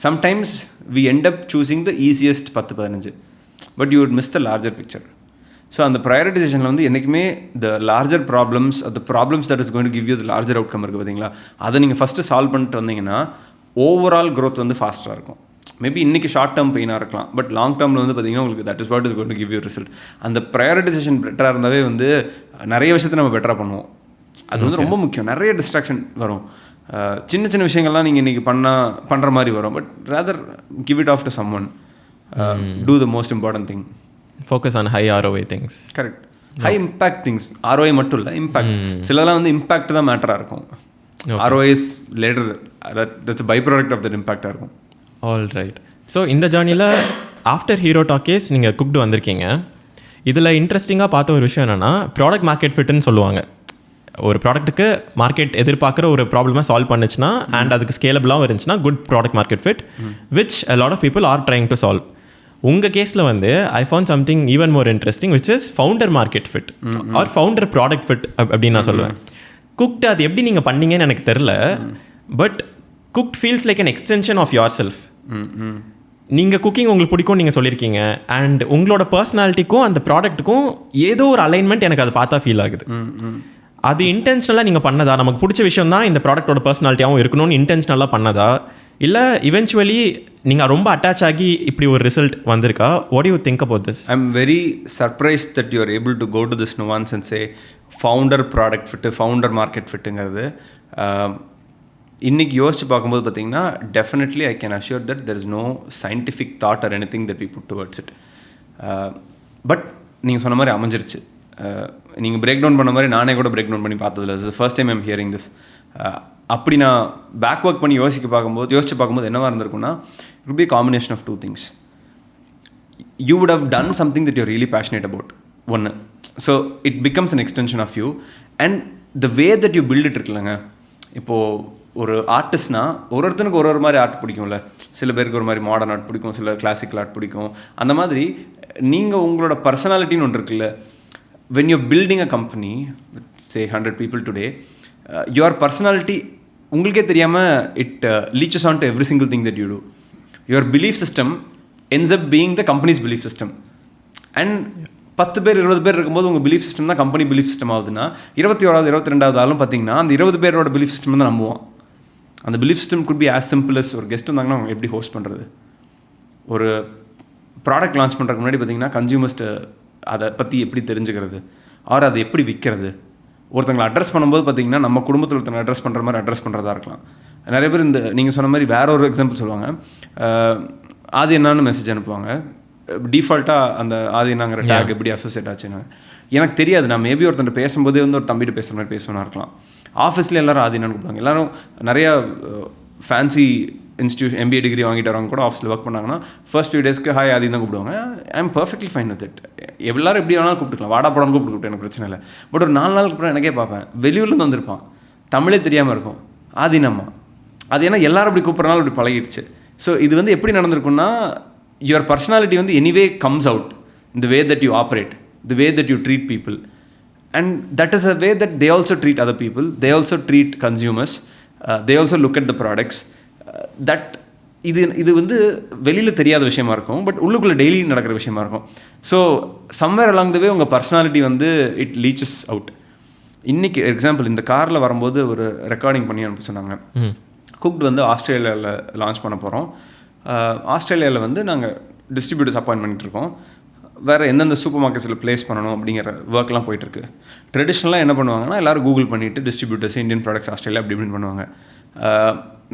Sometimes we end up choosing the easiest 10-15, but you would miss the larger picture. So அந்த prioritization வந்து என்றைக்குமே the larger problems or the problems that is going to give you the larger outcome இருக்குது பார்த்தீங்களா, அதை நீங்கள் first solve பண்ணிட்டு வந்தீங்கன்னா overall growth வந்து ஃபாஸ்ட்டாக இருக்கும். மேபி இன்றைக்கி ஷார்ட் டேர்ம் பெயினாக இருக்கலாம், பட் லாங் டேர்மில் வந்து பார்த்திங்கன்னா உங்களுக்கு that is what is going to give you result. அந்த ப்ரையாரிட்டைசேஷன் பெட்டராக இருந்தாவே வந்து நிறைய விஷயத்தை நம்ம பெட்டராக பண்ணுவோம். அது வந்து ரொம்ப முக்கியம். நிறைய டிஸ்ட்ராக்ஷன் வரும், சின்ன சின்ன விஷயங்கள்லாம் நீங்கள் இன்றைக்கி பண்ணுற மாதிரி வரும். But rather give it off to someone, do the most important thing. Focus on high ROI things. Correct. High impact things. ROI மட்டும் இல்லை, இம்பேக்ட். சிலலாம் வந்து இம்பேக்ட் தான் மேட்டராக இருக்கும். ROI is later, that's byproduct of that இம்பேக்டாக இருக்கும். All right. So இந்த ஜேர்னியில் ஆஃப்டர் ஹீரோ டாக்கேஸ் நீங்கள் குக்டு வந்திருக்கீங்க. இதில் இன்ட்ரெஸ்டிங்காக பார்த்த ஒரு விஷயம் என்னென்னா ப்ராடக்ட் மார்க்கெட் ஃபிட்டுன்னு சொல்லுவாங்க. ஒரு ப்ராடக்ட்டுக்கு மார்க்கெட் எதிர்பார்க்குற ஒரு ப்ராப்ளமாக சால்வ் பண்ணுச்சுன்னா அண்ட் அதுக்கு ஸ்கேலபிளாகவும் இருந்துச்சுன்னா good product market fit, which a lot of people are trying to solve. உங்கள் கேஸில் வந்து I found something even more interesting which is founder market fit R founder product fit அப்படின்னு நான் சொல்லுவேன். குக்டு அது எப்படி நீங்கள் பண்ணீங்கன்னு எனக்கு தெரில, but cooked feels like an extension of yourself. நீங்கள் குக்கிங் உங்களுக்கு பிடிக்கும் நீங்கள் சொல்லியிருக்கீங்க, அண்ட் உங்களோட பர்சனாலிட்டிக்கும் அந்த ப்ராடக்ட்டுக்கும் ஏதோ ஒரு அலைன்மெண்ட் எனக்கு அதை பார்த்தா ஃபீல் ஆகுது. அது இன்டென்ஷனலாக நீங்கள் பண்ணதா? நமக்கு பிடிச்ச விஷயம் தான் இந்த ப்ராடக்டோட பர்சனாலிட்டியாகவும் இருக்கணும்னு இன்டென்ஷனலாக பண்ணதா, இல்லை இவென்ச்சுவலி நீங்கள் ரொம்ப அட்டாச் ஆகி இப்படி ஒரு ரிசல்ட் வந்திருக்கா? What you think about this? I am very surprised that you are able to go to this nuance and say founder product fit, founder market ஃபிட்டுங்கிறது. இன்றைக்கி யோசிச்சு பார்க்கும்போது பார்த்தீங்கன்னா definitely I can assure that there is no scientific thought or anything that we put towards it. But நீங்கள் சொன்ன மாதிரி அமைஞ்சிருச்சு. நீங்கள் break down பண்ண மாதிரி நானே கூட பிரேக் டவுன் பண்ணி பார்த்ததில்ல. இது first time I'm hearing this. அப்படி நான் பேக் ஒர்க் பண்ணி யோசிச்சு பார்க்கும்போது என்னவாக இருந்திருக்குன்னா, it be combination of two things. You would have done something that you're really passionate about ஒன்று. So it becomes an extension of you and the way that you built it இருக்குல்லங்க. இப்போது ஒரு ஆர்டிஸ்ட்னா ஒருத்தனுக்கு ஒரு மாதிரி ஆர்ட் பிடிக்கும்ல. சில பேருக்கு ஒரு மாதிரி மாடர்ன் ஆர்ட் பிடிக்கும், சில கிளாசிக்கல் ஆர்ட் பிடிக்கும். அந்த மாதிரி நீங்கள் உங்களோட பர்சனாலிட்டின்னு ஒன்று இருக்குல்ல. when you're building a company with say 100 people today, your personality உங்களுக்கே தெரியாமல் it leaches on to every single thing that you do. Your belief system ends up being the company's belief system. And 10 பேர் 20 பேர் இருக்கும்போது உங்கள் belief system தான் company belief system ஆகுதுன்னா 21வது 22வது ஆளும் பார்த்தீங்கன்னா அந்த 20 பேரோட பிலீஃப் சிஸ்டம் தான் நம்புவான். அந்த belief system could be as simple as ஒரு கெஸ்ட் வந்தாங்கன்னா அவங்க எப்படி ஹோஸ்ட் பண்ணுறது, ஒரு ப்ராடக்ட் லான்ச் பண்ணுறதுக்கு முன்னாடி பார்த்தீங்கன்னா கன்சியூமர்ஸ்ட்டு அதை பற்றி எப்படி தெரிஞ்சுக்கிறது, ஆர் அதை எப்படி விற்கிறது. ஒருத்தங்களை அட்ரஸ் பண்ணும்போது பார்த்தீங்கன்னா நம்ம குடும்பத்தில் ஒருத்தங்களை அட்ரஸ் பண்ணுற மாதிரி அட்ரஸ் பண்ணுறதா இருக்கலாம். நிறைய பேர் இந்த நீங்கள் சொன்ன மாதிரி வேற ஒரு எக்ஸாம்பிள் சொல்லுவாங்க. அது என்னன்னு மெசேஜ் அனுப்புவாங்க. டிஃபால்ட்டாக அந்த ஆதினாங்கிற டேக் எப்படி அசோசியேட் ஆச்சுன்னா எனக்கு தெரியாது. நான் மேபி ஒருத்தன் பேசும்போதே வந்து ஒரு தம்பிட்டு பேசுகிற மாதிரி பேசுவேனா இருக்கலாம். ஆஃபீஸில் எல்லோரும் ஆதினான்னு கூப்பிடுவாங்க. எல்லோரும் நிறையா ஃபேன்சி இன்ஸ்டியூஷன் MBA டிகிரி வாங்கிட்டு வரவங்க கூட ஆஃபீஸில் ஒர்க் பண்ணாங்கன்னா ஃபர்ஸ்ட் ஃபியூ டேஸ்க்கு ஹாய் ஆதி தான் கூப்பிடுவாங்க. I am perfectly fine with it. எல்லோரும் எப்படி வேணாலும் கூப்பிட்டுக்கலாம், வாடா படம் கூப்பிட்டு எனக்கு பிரச்சனை இல்லை. பட் ஒரு 4 நாளுக்கு அப்புறம் எனக்கே பார்ப்பேன், வெளியூர்லேருந்து வந்திருப்பான், தமிழே தெரியாமல் இருக்கும், ஆதினம்மா. அது ஏன்னா எல்லோரும் அப்படி கூப்பிட்றனால அப்படி பழகிடுச்சு. ஸோ இது வந்து எப்படி நடந்திருக்குன்னா, யுவர் பர்சனாலிட்டி வந்து எனிவே கம்ஸ் அவுட் இந்த வே that you operate, the way that you treat people, and that is a way that they also treat other people, they also treat consumers, they also look at the products. That இது வந்து வெளியில் தெரியாத விஷயமா இருக்கும், but உள்ளுக்குள்ளே daily நடக்கிற விஷயமா இருக்கும். ஸோ சம்வேர் அலாங் த வே உங்கள் பர்சனாலிட்டி வந்து இட் லீச்சஸ் அவுட். இன்றைக்கி எக்ஸாம்பிள் இந்த காரில் வரும்போது ஒரு ரெக்கார்டிங் பண்ணி அனுப்ப சொன்னாங்க. குக்டு வந்து ஆஸ்திரேலியாவில் லான்ச் பண்ண போகிறோம். ஆஸ்திரேலியாவில் வந்து நாங்கள் டிஸ்ட்ரிபியூட்டர்ஸ் அப்பாயின்ட் பண்ணிகிட்ருக்கோம். வேறு எந்தெந்த சூப்பர் மார்க்கெட்ஸில் ப்ளேஸ் பண்ணணும் அப்படிங்கிற ஒர்க்லாம் போயிட்டுருக்கு. ட்ரெடிஷ்னலாக என்ன பண்ணுவாங்கன்னா எல்லோரும் கூகுள் பண்ணிவிட்டு டிஸ்ட்ரிபியூட்டர்ஸ் இந்தியன் ப்ராடக்ட்ஸ் ஆஸ்திரேலியா அப்படி இப்படின்னு பண்ணுவாங்க.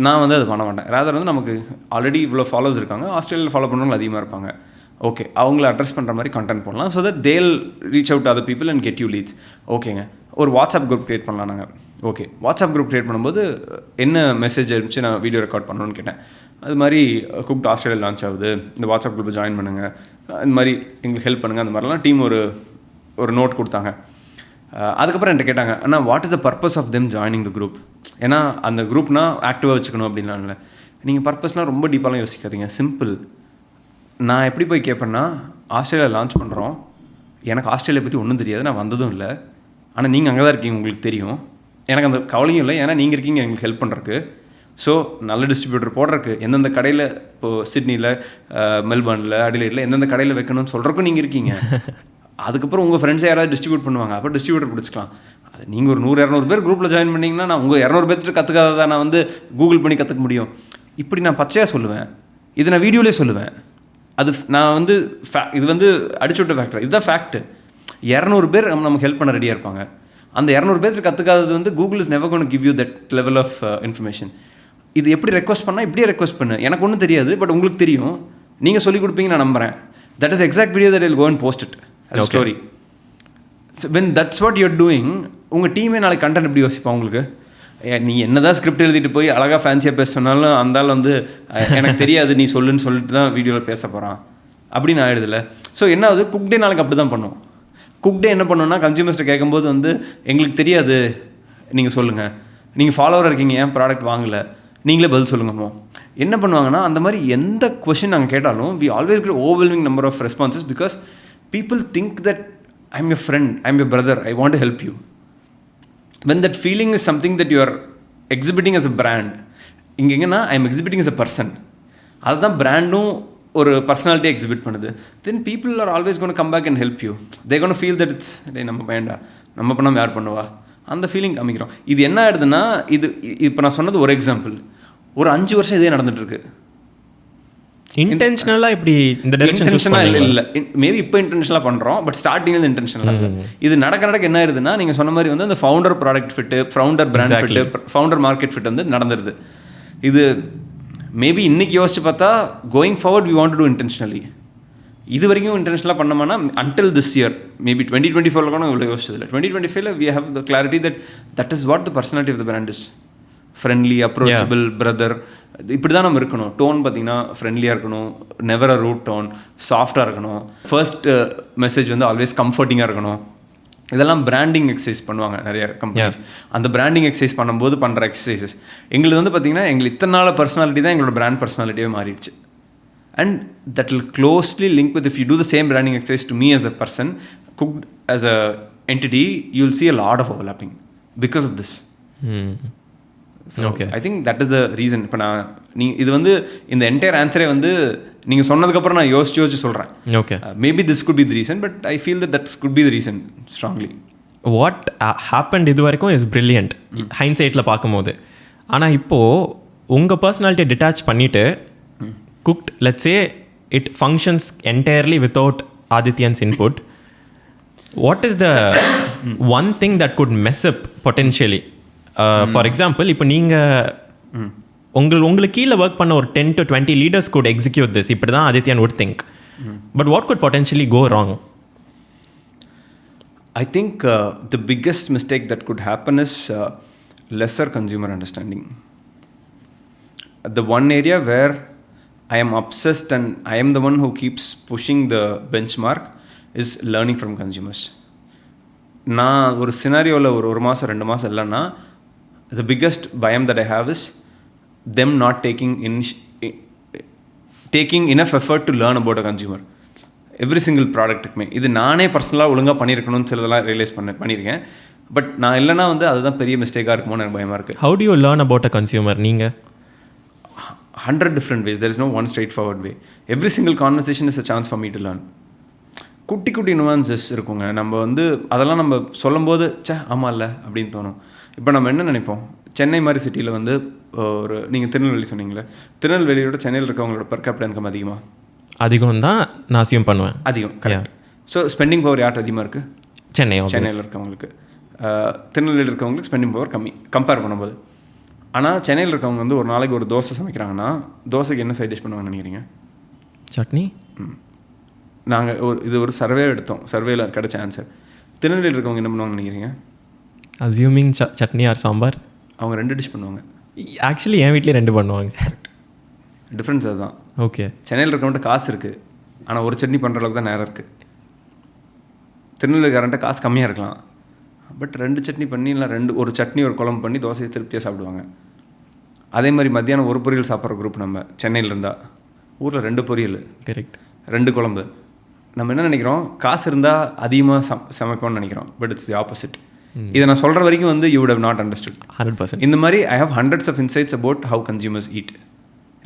நான் வந்து அது பண்ண மாட்டேன். ரேதர் வந்து நமக்கு ஆல்ரெடி இவ்வளோ ஃபாலோவர்ஸ் இருக்காங்க, ஆஸ்திரேலியாவில் ஃபாலோ பண்ணுறவங்க அதிகமாக இருப்பாங்க. ஓகே, அவங்கள அட்ரஸ் பண்ணுற மாதிரி கண்டென்ட் போடலாம். So that they'll reach out other people and get you leads. ஓகேங்க, ஒரு வாட்ஸ்அப் குரூப் க்ரியேட் பண்ணலாம் நாங்கள். ஓகே, வாட்ஸ்அப் குரூப் க்ரியேட் பண்ணும்போது என்ன மெசேஜ் இருந்துச்சு நான் வீடியோ ரெக்கார்ட் பண்ணணும்னு கேட்டேன். அது மாதிரி கூப்பிட்டு ஆஸ்திரேலியா லான்ச் ஆகுது, இந்த வாட்ஸ்அப் குரூப்பை ஜாயின் பண்ணுங்கள், இந்த மாதிரி எங்களுக்கு ஹெல்ப் பண்ணுங்கள், அந்த மாதிரிலாம் டீம் ஒரு நோட் கொடுத்தாங்க. அதுக்கப்புறம் என்கிட்ட கேட்டாங்க, அண்ணா what is the purpose of them joining the group? ஏன்னா அந்த குரூப்னால் ஆக்டிவாக வச்சுக்கணும் அப்படின்லாம் இல்லை. நீங்கள் பர்பஸ்லாம் ரொம்ப டீப்பாலாம் யோசிக்காதீங்க, சிம்பிள். நான் எப்படி போய் கேட்பேன்னா, ஆஸ்திரேலியா லான்ச் பண்ணுறோம், எனக்கு ஆஸ்திரேலியா பற்றி ஒன்றும் தெரியாது, நான் வந்ததும் இல்லை, ஆனால் நீங்கள் அங்கே தான் இருக்கீங்க, உங்களுக்கு தெரியும், எனக்கு அந்த கவலையும் இல்லை, ஏன்னா நீங்கள் இருக்கீங்க எங்களுக்கு ஹெல்ப் பண்ணுறக்கு. ஸோ நல்ல டிஸ்ட்ரிபியூட்டர் போடுறக்கு எந்தெந்த கடையில் இப்போது சிட்னியில், மெல்பர்னில், அடிலைடில் எந்தெந்த கடையில் வைக்கணும்னு சொல்கிறக்கும் நீங்கள் இருக்கீங்க. அதுக்கப்புறம் உங்கள் ஃப்ரெண்ட்ஸை யாராவது டிஸ்ட்ரிபியூட் பண்ணுவாங்க, அப்போ டிஸ்ட்ரிபியூட்டர் பிடிச்சிக்கலாம். அது நீங்கள் ஒரு 100-200 பேர் குரூப்பில் ஜாயின் பண்ணிங்கன்னா நான் உங்கள் 200 பேர்த்து கற்றுக்காத நான் வந்து கூகுள் பண்ணி கற்றுக்க முடியும். இப்படி நான் பச்சையாக சொல்லுவேன், இது நான் வீடியோலேயே சொல்லுவேன். அது நான் வந்து இது வந்து அடிச்சு விட்ட ஃபேக்டர், இதுதான் ஃபேக்ட்டு. 200 பேர் நமக்கு ஹெல்ப் பண்ண ரெடியாக இருப்பாங்க. அந்த 200 பேர் கற்றுக்காதது வந்து Google is never gonna give you that level of information. இது எப்படி ரெக்வஸ்ட் பண்ணால் இப்படியே ரெக்வஸ்ட் பண்ணு, எனக்கு ஒன்றும் தெரியாது, பட் உங்களுக்கு தெரியும், நீங்கள் சொல்லிக் கொடுப்பீங்க, நான் நம்புகிறேன். That is exact video that I'll go and post it as story. When that's what you're doing, உங்கள் டீமே நாளைக்கு கண்டென்ட் எப்படி யோசிப்பா உங்களுக்கு? நீ என்ன தான் ஸ்கிரிப்ட் எழுதிட்டு போய் அழகாக ஃபேன்சியாக பேச சொன்னாலும் அந்த ஆள் வந்து எனக்கு தெரியாது நீ சொல்லுன்னு சொல்லிட்டு தான் வீடியோவில் பேச போகிறான் அப்படின்னு ஆகிடுதில்ல. ஸோ என்ன ஆகுது, குக்டே நாளைக்கு அப்படி தான் பண்ணுவோம். குக்டே என்ன பண்ணோன்னா, கன்சியூமர்ஸ்ட்டை கேட்கும்போது வந்து எங்களுக்கு தெரியாது, நீங்கள் சொல்லுங்கள், நீங்கள் ஃபாலோவர் இருக்கீங்க, ஏன் ப்ராடக்ட் வாங்கலை, நீங்களே பதில் சொல்லுங்கமோ. என்ன பண்ணுவாங்கன்னா, அந்த மாதிரி எந்த கொஷின் நாங்கள் கேட்டாலும் we always get overwhelming number of responses because people think that I am your friend, I am your brother, I want to help you. when that feeling is something that you are exhibiting as a brand, இங்கே எங்கன்னா I am exhibiting as a person, அதுதான் பிராண்டும் ஒரு பர்சனாலிட்டியை exhibit பண்ணுது. Then people are always gonna come back and help you. They gonna feel that it's டே நம்ம பையன்டா, நம்ம பண்ணாமல் யார் பண்ணுவா, அந்த ஃபீலிங் காமிக்கிறோம். இது என்ன ஆயிடுதுன்னா, இது இப்போ நான் சொன்னது ஒரு எக்ஸாம்பிள், ஒரு 5 வருஷம் இதே நடந்துட்டுருக்கு. இன்டென்ஷனலாக இப்படி இந்த இன்டென்ஷனாக இல்லை, மேபி இப்போ இன்டென்ஷனலாக பண்ணுறோம், பட் ஸ்டார்டிங்கில் இன்டென்ஷனலாக இல்லை. இது நடக்க என்ன ஆயிருதுன்னா, நீங்கள் சொன்ன மாதிரி வந்து அந்த founder product fit, founder brand fit, founder market fit வந்து நடந்துருது. இது மேபி இன்னைக்கு யோசிச்சு பார்த்தா going forward we want to do intentionally. இது வரைக்கும் இன்டென்ஷனலாக பண்ணோம்னா அன்டில் திஸ் இயர், மேபி 2024 கூட இவ்வளோ யோசிச்சதில்லை. 2025 we have the clarity that is what the personality of the brand is. Friendly, approachable, brother, இப்படி தான் நம்ம இருக்கணும். டோன் பார்த்திங்கன்னா ஃப்ரெண்ட்லியாக இருக்கணும், நெவர் அ ரூட் டோன், சாஃப்டாக இருக்கணும், ஃபர்ஸ்ட் மெசேஜ் வந்து ஆல்வேஸ் கம்ஃபர்டிங்காக இருக்கணும். இதெல்லாம் பிராண்டிங் எக்ஸசைஸ் பண்ணுவாங்க நிறைய கம்பெனிஸ். அந்த பிராண்டிங் எக்ஸசைஸ் பண்ணும்போது பண்ணுற எக்ஸசைசஸ் எங்களுக்கு வந்து பார்த்திங்கன்னா எங்களுக்கு இத்தனை நாள் பர்சனாலிட்டி தான் எங்களோட பிராண்ட் பர்சனாலிட்டியே மாறிடுச்சு. And that will closely link with if you do the same branding exercise to me as a person, cooked as a entity, you will see a lot of overlapping because of this. So, okay. I think that is the reason. இப்போ இது வந்து இந்த entire ஆன்சரே வந்து நீங்கள் சொன்னதுக்கப்புறம் நான் யோசிச்சு சொல்கிறேன். Okay, maybe this could be the reason, but I feel that could be the reason strongly. What happened இது வரைக்கும் இஸ் பிரில்லியன்ட் ஹைண்ட்சைட்டில் பார்க்கும்போது. ஆனால் இப்போது உங்கள் பர்சனாலிட்டியை டிட்டாச் பண்ணிவிட்டு Cookd, let's say it functions entirely without Adithyan's input, what is the one thing that could mess up potentially? For example, இப்போ நீங்கள் உங்களுக்கு கீழே ஒர்க் பண்ண ஒரு 10 to 20 leaders could execute this, இப்படி தான் Adityan would think, but what could potentially go wrong? I think the biggest mistake that could happen is lesser consumer understanding. The one area where I am obsessed and I am the one who keeps pushing the benchmark is learning from consumers. நான் ஒரு சினாரியோவில் ஒரு மாதம் 2 மாதம் இல்லைன்னா, the biggest bayam that I have is them not taking enough effort to learn about a consumer. Every single ப்ராடக்ட்டுக்குமே இது நானே பர்சனலாக ஒழுங்காக பண்ணியிருக்கணும்னு சிலதெல்லாம் ரியலைஸ் பண்ணியிருக்கேன். பட் நான் இல்லைனா வந்து அதுதான் பெரிய மிஸ்டேக்காக இருக்குமோன்னு எனக்கு பயமாக இருக்குது. How do you learn about a consumer? நீங்கள் 100 different ways. There is no one straightforward way. Every single conversation is a chance for me to learn. குட்டி நுவான்சஸ் இருக்குங்க. நம்ம வந்து அதெல்லாம் நம்ம சொல்லும்போது ஆமாம் இல்லை அப்படின்னு தோணும். இப்போ நம்ம என்ன நினைப்போம், சென்னை மாதிரி சிட்டியில் வந்து ஒரு நீங்கள் திருநெல்வேலி சொன்னீங்களே, திருநெல்வேலியோட சென்னையில் இருக்கவங்களோட பெர் கேபிட்டல் இன்கம் அதிகம் தான் நான் அசியூம் பண்ணுவேன். அதிகம், correct. So spending power yard அதிகமாக இருக்குது? சென்னையில் இருக்கவங்களுக்கு. திருநெல்வேலியில் இருக்கவங்களுக்கு ஸ்பெண்டிங் பவர் கம்மி கம்பேர் பண்ணும்போது. ஆனால் சென்னையில் இருக்கவங்க வந்து ஒரு நாளைக்கு ஒரு தோசை சமைக்கிறாங்கன்னா தோசைக்கு என்ன சைட் டிஷ் பண்ணுவாங்கன்னு நினைக்கிறீங்க? சட்னி. நாங்கள் ஒரு சர்வே எடுத்தோம், சர்வேல கிடைச்ச ஆன்சர். திருநெல்வேலியில் இருக்கவங்க என்ன பண்ணுவாங்கன்னு நினைக்கிறீங்க? Assuming chutney or sambar. அவங்க 2 டிஷ் பண்ணுவாங்க. ஆக்சுவலி என் வீட்லேயே 2 பண்ணுவாங்க. டிஃப்ரென்ஸ் அதுதான். ஓகே, சென்னையில் இருக்கவன்ட்ட காசு இருக்குது, ஆனால் ஒரு சட்னி பண்ணுற அளவுக்கு தான் நேரம் இருக்குது. திருநெல்வேலிக்காரன்ட்ட காசு கம்மியாக இருக்கலாம், பட் 2 சட்னி பண்ணி இல்லை ஒரு சட்னி ஒரு குழம்பு பண்ணி தோசையை திருப்தியாக சாப்பிடுவாங்க. அதே மாதிரி மத்தியானம் ஒரு பொரியல் சாப்பிட்ற குரூப் நம்ம சென்னையில் இருந்தால், ஊரில் 2 பொரியல், கரெக்ட், 2 குழம்பு. நம்ம என்ன நினைக்கிறோம், காசு இருந்தால் அதிகமாக சமைப்போம்னு நினைக்கிறோம், பட் இட்ஸ் தி ஆப்போசிட். இதை நான் சொல்கிற வரைக்கும் வந்து you would have not understood 100%. இந்த மாதிரி I have hundreds of insights about how consumers eat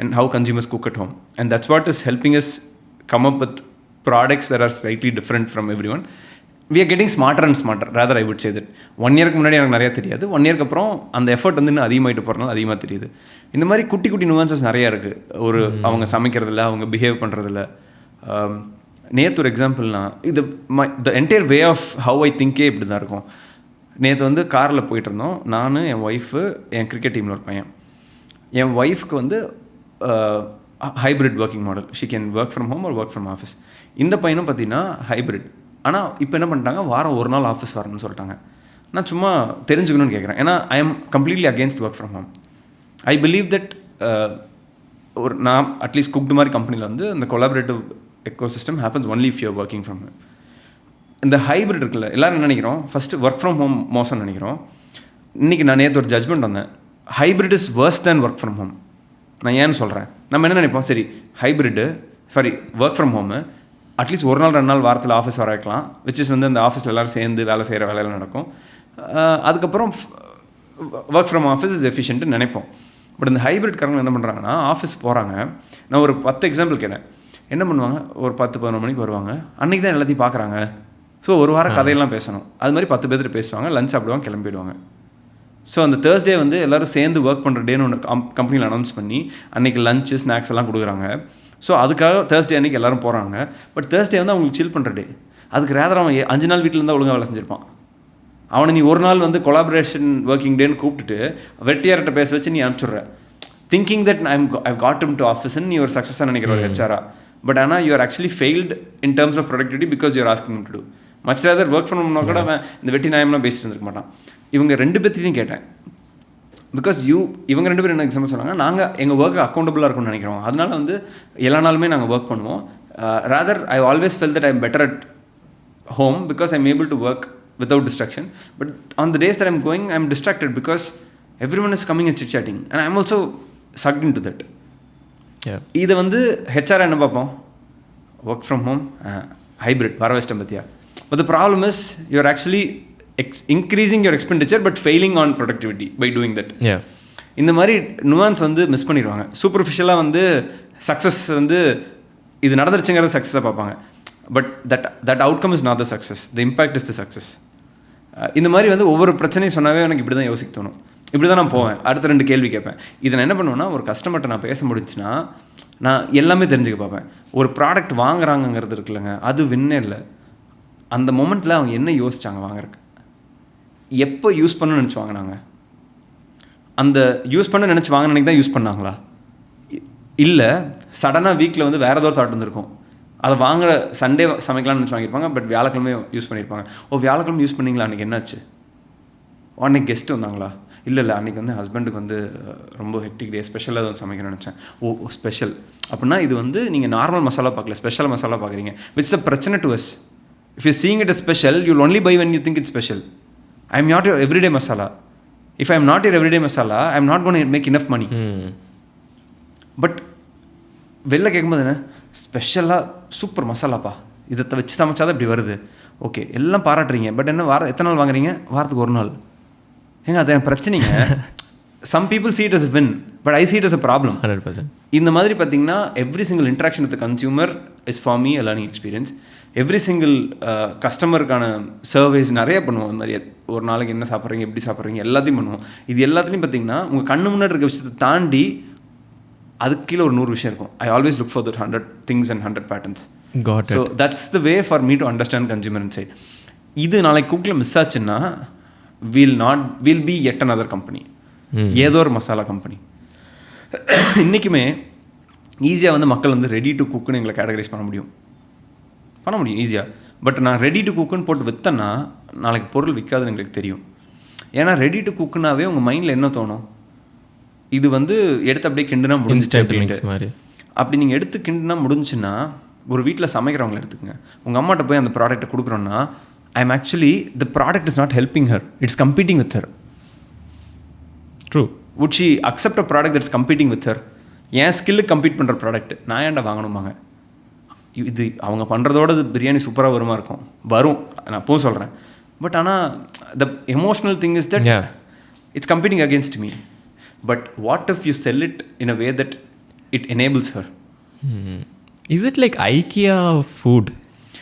and how consumers cook at home, and that's what is helping us come up with products that are slightly different from everyone. we are getting smarter and smarter, rather I would say that. 1 year முன்னாடி எனக்கு நிறையா தெரியாது, 1 year அப்புறம் அந்த effort வந்து இன்னும் அதிகமாகிட்டு போகிறனால அதிகமாக தெரியுது. இந்த மாதிரி குட்டி குட்டி நுவான்சஸ் நிறையா இருக்குது. ஒரு அவங்க சமைக்கிறதில்ல, அவங்க பிஹேவ் பண்ணுறதில்ல. நேற்று ஒரு எக்ஸாம்பிள்னா, இது the entire way of how I think இப்படி தான் இருக்கும். நேற்று வந்து காரில் போயிட்டு இருந்தோம், நான், என் ஒய்ஃபு, என் கிரிக்கெட் டீமில் ஒரு பையன். என் ஒய்ஃப்க்கு வந்து hybrid working model, she can work from home or work from office. இந்த பையனும் பார்த்தீங்கன்னா ஹைப்ரிட். ஆனால் இப்போ என்ன பண்ணிட்டாங்க, வாரம் ஒரு நாள் ஆஃபீஸ் வரணும்னு சொல்லிட்டாங்க. நான் சும்மா தெரிஞ்சுக்கணும்னு கேட்குறேன், ஏன்னா I am completely against work from home. I believe that ஒரு நான் அட்லீஸ்ட் குக்டு மாதிரி கம்பெனியில் வந்து இந்த collaborative ecosystem happens only if you working from home. இந்த ஹைப்ரிட் இருக்குல்ல, எல்லோரும் என்ன நினைக்கிறோம், ஃபஸ்ட்டு ஒர்க் ஃப்ரம் ஹோம் மோசம்னு நினைக்கிறோம். இன்றைக்கி நான் நேற்று ஒரு ஜட்மெண்ட் வந்தேன், hybrid is worse than work from home. நான் ஏன்னு சொல்கிறேன், நம்ம என்ன நினைப்போம், சரி hybrid work from home at least ஒரு நாள் 2 நாள் வாரத்தில் ஆஃபீஸ் வர வைக்கலாம், விச் இஸ் வந்து அந்த ஆஃபீஸில் எல்லோரும் சேர்ந்து வேலை செய்கிற வேலையில் நடக்கும். அதுக்கப்புறம் work from office is efficient நினைப்போம். பட் இந்த ஹைப்ரிட்காரங்க என்ன பண்ணுறாங்கன்னா, ஆஃபீஸ் போகிறாங்க. நான் ஒரு 10 எக்ஸாம்பிள் கேட்டேன். என்ன பண்ணுவாங்க, ஒரு 10-11 மணிக்கு வருவாங்க, அன்றைக்கி தான் எல்லாத்தையும் பார்க்குறாங்க. ஸோ ஒரு வாரம் கதையெல்லாம் பேசணும், அது மாதிரி 10 பேர்த்து பேசுவாங்க, லஞ்ச் சாப்பிடுவாங்க, கிளம்பிடுவாங்க. ஸோ அந்த தேர்ஸ்டே வந்து எல்லோரும் சேர்ந்து ஒர்க் பண்ணுற டேன்னு ஒன்று கம்பெனியில் அனௌன்ஸ் பண்ணி அன்றைக்கி லஞ்சு ஸ்நாக்ஸ் எல்லாம் கொடுக்குறாங்க. ஸோ அதுக்காக தேர்ஸ்டே அன்றைக்கி எல்லோரும் போகிறாங்க. பட் தேர்ஸ்டே வந்து அவங்களுக்கு சில் பண்ணுற டே. அதுக்கு ரேதர் அவன் 5 நாள் வீட்டில் இருந்தால் ஒழுங்காக வேலை செஞ்சுருப்பான். அவனை நீ ஒரு நாள் வந்து கொலாபரேஷன் ஒர்க்கிங் டேன்னு கூப்பிட்டுட்டு வெட்டியார்கிட்ட பேச வச்சு நீ அனுப்பிச்சுட்ற, thinking that I got him to ஆஃபீஸ்ன்னு நீ ஒரு சக்ஸஸாக நினைக்கிற ஒரு ஹெச்ஆரா. பட் ஆனால் you are actually failed in terms of productivity because you are asking to do much rather work from ஹோம்னா கூட அவன் இந்த வெட்டி நியாயம்லாம் பேசிட்டு இருந்திருக்க மாட்டான். இவங்க 2 பேர்த்தையும் கேட்டேன், பிகாஸ் இவங்க 2 பேரும் என்ன எக்ஸாம்பிள் சொன்னாங்க, நாங்கள் எங்கள் ஒர்க்கு அக்கௌண்டபுளாக இருக்கும்னு நினைக்கிறோம், அதனால வந்து எல்லா நாளுமே நாங்கள் ஒர்க் பண்ணுவோம். Rather I always feel that I am better at home because I am able to work without distraction, but on the days that I'm going I'm distracted because everyone is coming and chit chatting and I'm also sucked into that. இது வந்து HR என்ன பார்ப்போம், work from home hybrid வர வச்சிட்டேன் பற்றியா. But the problem is you are actually increasing your expenditure but failing on productivity by doing that. இந்த மாதிரி nuance வந்து மிஸ் பண்ணிடுவாங்க. சூப்பர்ஃபிஷியலாக வந்து சக்ஸஸ் வந்து இது நடந்துருச்சுங்கிறத சக்ஸஸாக பார்ப்பாங்க. But that outcome is not the success, the impact is the success. இந்த மாதிரி வந்து ஒவ்வொரு பிரச்சனையும் சொன்னாவே எனக்கு இப்படி தான் யோசிக்க தோணும், இப்படி தான் நான் போவேன். அடுத்த 2 கேள்வி கேட்பேன். இதை நான் என்ன பண்ணுவேன்னா, ஒரு கஸ்டமர்கிட்ட நான் பேச முடிஞ்சுன்னா நான் எல்லாமே தெரிஞ்சுக்க பார்ப்பேன். ஒரு ப்ராடக்ட் வாங்குறாங்கங்கிறது இருக்குல்லங்க, அது வின்னே இல்லை. அந்த மொமெண்ட்டில் அவங்க என்ன யோசிச்சாங்க வாங்குறதுக்கு, எப்போ யூஸ் பண்ணணும்னு நினச்சி வாங்கினாங்க, அந்த யூஸ் பண்ண நினச்சி வாங்கின அன்றைக்கி தான் யூஸ் பண்ணாங்களா, இல்லை சடனாக வீக்கில் வந்து வேறு ஏதோ ஒரு தாட் இருந்திருக்கும், அதை வாங்குற சண்டே சமைக்கலாம்னு நினச்சி வாங்கியிருப்பாங்க, பட் வியாழக்கிழமை யூஸ் பண்ணியிருப்பாங்க. வியாழக்கிழமை யூஸ் பண்ணிங்களா, அன்றைக்கி என்னாச்சு, அன்றைக்கி கெஸ்ட்டு வந்தாங்களா, இல்லை அன்றைக்கி வந்து ஹஸ்பண்டுக்கு வந்து ரொம்ப ஹெக்டிக் டே, ஸ்பெஷலாக வந்து சமைக்கணும்னு நினச்சேன். ஸ்பெஷல் அப்படின்னா இது வந்து நீங்கள் நார்மல் மசாலா பார்க்கல, ஸ்பெஷல் மசாலா பார்க்குறீங்க, விட்ஸ் அ பிரச்சனை to us. If you seeing it a special you will only buy when you think it's special. I am not your everyday masala. If I am not your everyday masala I am not gonna make enough money. But வெளில கேட்கும்போது என்ன, ஸ்பெஷலாக super மசாலாப்பா, இதை வச்சு சமைச்சாதான் இப்படி வருது, okay எல்லாம் பாராட்டுறீங்க, but என்ன எத்தனை நாள் வாங்குறீங்க, வாரத்துக்கு 1 நாள். ஏங்க அது என் பிரச்சனைங்க. Some people see it as a win, but I see it as a problem. 100%. இந்த மாதிரி பார்த்தீங்கன்னா every single interaction with consumer is for me a learning experience. Every single கஸ்டமருக்கான சர்வீஸ் நிறைய பண்ணுவோம். இந்த மாதிரி ஒரு நாளைக்கு என்ன சாப்பிட்றீங்க, எப்படி சாப்பிட்றீங்க, எல்லாத்தையும் பண்ணுவோம். இது எல்லாத்துலேயும் பார்த்தீங்கன்னா உங்கள் கண்ணு முன்னாடி இருக்க விஷயத்தை தாண்டி அதுக்கு கீழே ஒரு 100 விஷயம் இருக்கும். I always look for that 100 things and 100 patterns. So that's the way for me to understand consumer inside. இது நாளைக்கு குக்கில் மிஸ் ஆச்சுன்னா will be yet another company, ஏதோ ஒரு மசாலா கம்பெனி. இன்றைக்குமே ஈஸியாக வந்து மக்கள் வந்து ரெடி டு குக்குன்னு எங்களை கேட்டகரைஸ் பண்ண முடியும் ஈஸியாக. பட் நான் ரெடி டு குக்குன்னு போட்டு விற்றேன்னா நாளைக்கு பொருள் விற்காதுன்னு எங்களுக்கு தெரியும். ஏன்னா ரெடி டு குக்குனாவே உங்கள் மைண்டில் என்ன தோணும், இது வந்து எடுத்து அப்படியே கிண்டுனா முடிஞ்சிச்சு மாதிரி. அப்படி நீங்கள் எடுத்து கிண்டுனா முடிஞ்சுன்னா ஒரு வீட்டில் சமைக்கிறவங்களை எடுத்துக்கங்க. உங்கள் அம்மாட்ட போய் அந்த ப்ராடக்ட்டை கொடுக்குறோன்னா I am actually the product is not helping her, it's competing with her. True. Would she accept a product that's competing with her? என் ஸ்கில்லுக்கு கம்பீட் பண்ணுற ப்ராடக்ட் நான் ஏன்டா வாங்கணுமாங்க? இது அவங்க பண்ணுறதோட பிரியாணி சூப்பராக வரும் நான் அப்பவும் சொல்கிறேன். பட் ஆனால் the emotional thing is that it's competing against me. But what if you sell it in a way that it enables her? Is it like IKEA food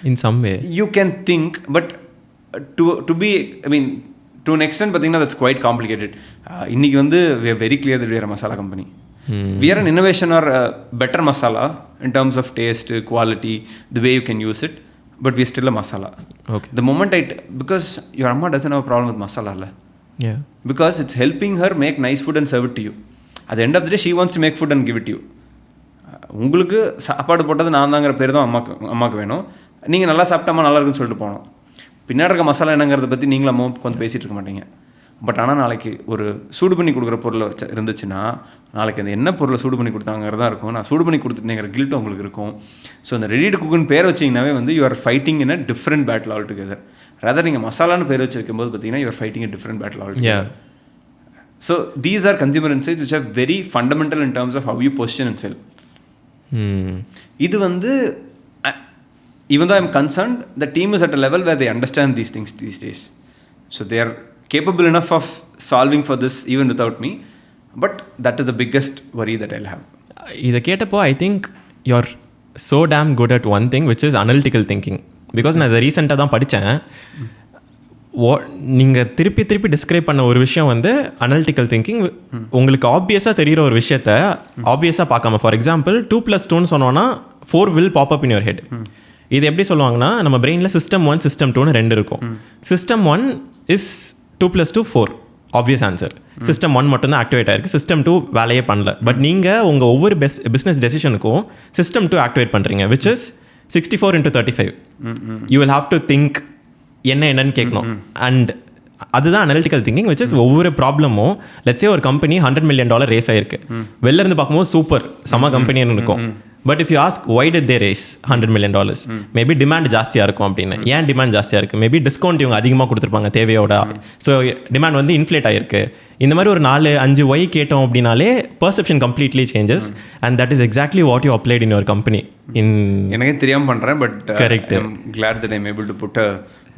in some way? You can think, but to be, I mean, to an extent பார்த்தீங்கன்னா that's quite complicated. இன்னைக்கு வந்து we are very clear that we are a masala company. We are an innovation or a better masala in terms of taste, quality, the way you can use it, but we are still a masala. Okay. The moment because your amma doesn't have a problem with masala alla. Yeah. Because it's helping her make nice food and serve it to you. At the end of the day she wants to make food and give it to you. உங்களுக்கு சாப்பாடு போட்டது நான் தாங்கிற பேர் தான் அம்மாவுக்கு வேணும். நீங்கள் நல்லா சாப்பிட்டாமா நல்லா இருக்குன்னு சொல்லிட்டு போகணும். பின்னாடி இருக்க மசாலா என்னங்கிறத பற்றி நீங்களும் அம்மா கொஞ்சம் பேசிகிட்டு இருக்க மாட்டீங்க. பட் ஆனால் நாளைக்கு ஒரு சூடு பண்ணி கொடுக்குற பொருளை இருந்துச்சுன்னா நாளைக்கு அந்த என்ன பொருளை சூடு பண்ணி கொடுத்தாங்கிறது தான் இருக்கும். நான் சூடு பண்ணி கொடுத்துட்டேங்கிற கில்ட் உங்களுக்கு இருக்கும். ஸோ அந்த ரெடி டு குக்குன்னு பேர் வச்சிங்கனாவே வந்து you are fighting in a different battle altogether. Rather நீங்கள் மசாலான்னு பேர் வச்சு வைக்கும்போது பார்த்தீங்கன்னா you are fighting a different battle altogether. So these are consumer insights which are very fundamental in terms of how you position and sell. இது வந்து even though I'm concerned, the team is at a level where they understand these things these days. So they are capable enough of solving for this even without me. But that is the biggest worry that I'll have. இதை கேட்டப்போ I think you're so damn good at one thing, which is analytical thinking. Because நான் இதை ரீசெண்டாக தான் படித்தேன். நீங்கள் திருப்பி describe பண்ண ஒரு விஷயம் வந்து அனலிட்டிக்கல் திங்கிங். உங்களுக்கு ஆப்வியஸாக தெரிகிற ஒரு விஷயத்த ஆப்வியஸாக பார்க்காம, ஃபார் எக்ஸாம்பிள் 2+2 சொன்னோன்னா 4 will pop up in your head. இது எப்படி சொல்லுவாங்கன்னா, நம்ம பிரெயினில் System 1 System 2 2 இருக்கும். System 1 is 2+2 4 obvious answer. System 1 மட்டும்தான் ஆக்டிவேட் ஆயிருக்கு, System 2 வேலையே பண்ணல. பட் நீங்கள் உங்கள் ஒவ்வொரு பிஸ்னஸ் டெசிஷனுக்கும் System 2 ஆக்டிவேட் பண்ணுறீங்க, which is 64/35. You will have to think என்னன்னு கேட்கணும். அண்ட் அதுதான் அனலிட்டிக்கல் திங்கிங், விச் இஸ் ஒவ்வொரு ப்ராப்ளமும் லெட்ஸே ஒரு கம்பெனி $100 million ரேஸ் ஆயிருக்கு, வெளில இருந்து பார்க்கும்போது சூப்பர் செம்ம கம்பெனின்னு இருக்கும். But if you ask why did they race $100 million, maybe demand ஜாஸ்தியாக இருக்கும் அப்படின்னு. ஏன் டிமாண்ட் ஜாஸ்தியாக இருக்குது? மேபி டிஸ்கவுண்ட் இவங்க அதிகமாக கொடுத்துருப்பாங்க தேவையோட. ஸோ டிமாண்ட் வந்து இன்ஃப்ளேட் ஆகிருக்கு. இந்த மாதிரி ஒரு 4-5 ஒய் கேட்டோம் அப்படின்னாலே perception completely changes. And that is exactly what you applied in your company. எனக்கே தெரியாமல் பண்ணுறேன், but correct. I am glad that I am able to put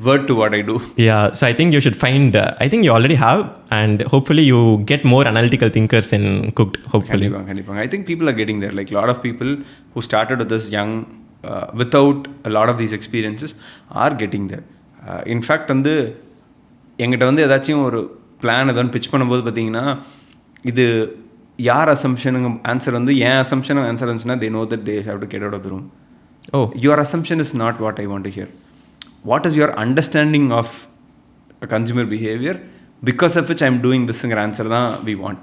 a word to what I do. Yeah, so I think you should find, I think you already have, and hopefully you get more analytical thinkers in Cooked, hopefully. Kandipa. I think people are getting there. Like a lot of people who started with this young, without a lot of these experiences are getting there. In fact, வந்து எங்கிட்ட வந்து ஏதாச்சும் ஒரு plan எதாவது pitch பண்ணும்போது பார்த்தீங்கன்னா, இது யார் அசம்ஷனுங்க ஆன்சர் வந்து என் அசம்ஷன் ஆன்சர் இருந்துச்சுன்னா they know that they have to get out of the room. Oh, your assumption is not what I want to hear. What is your understanding of a consumer behavior because of which I am doing this answer தான் we want.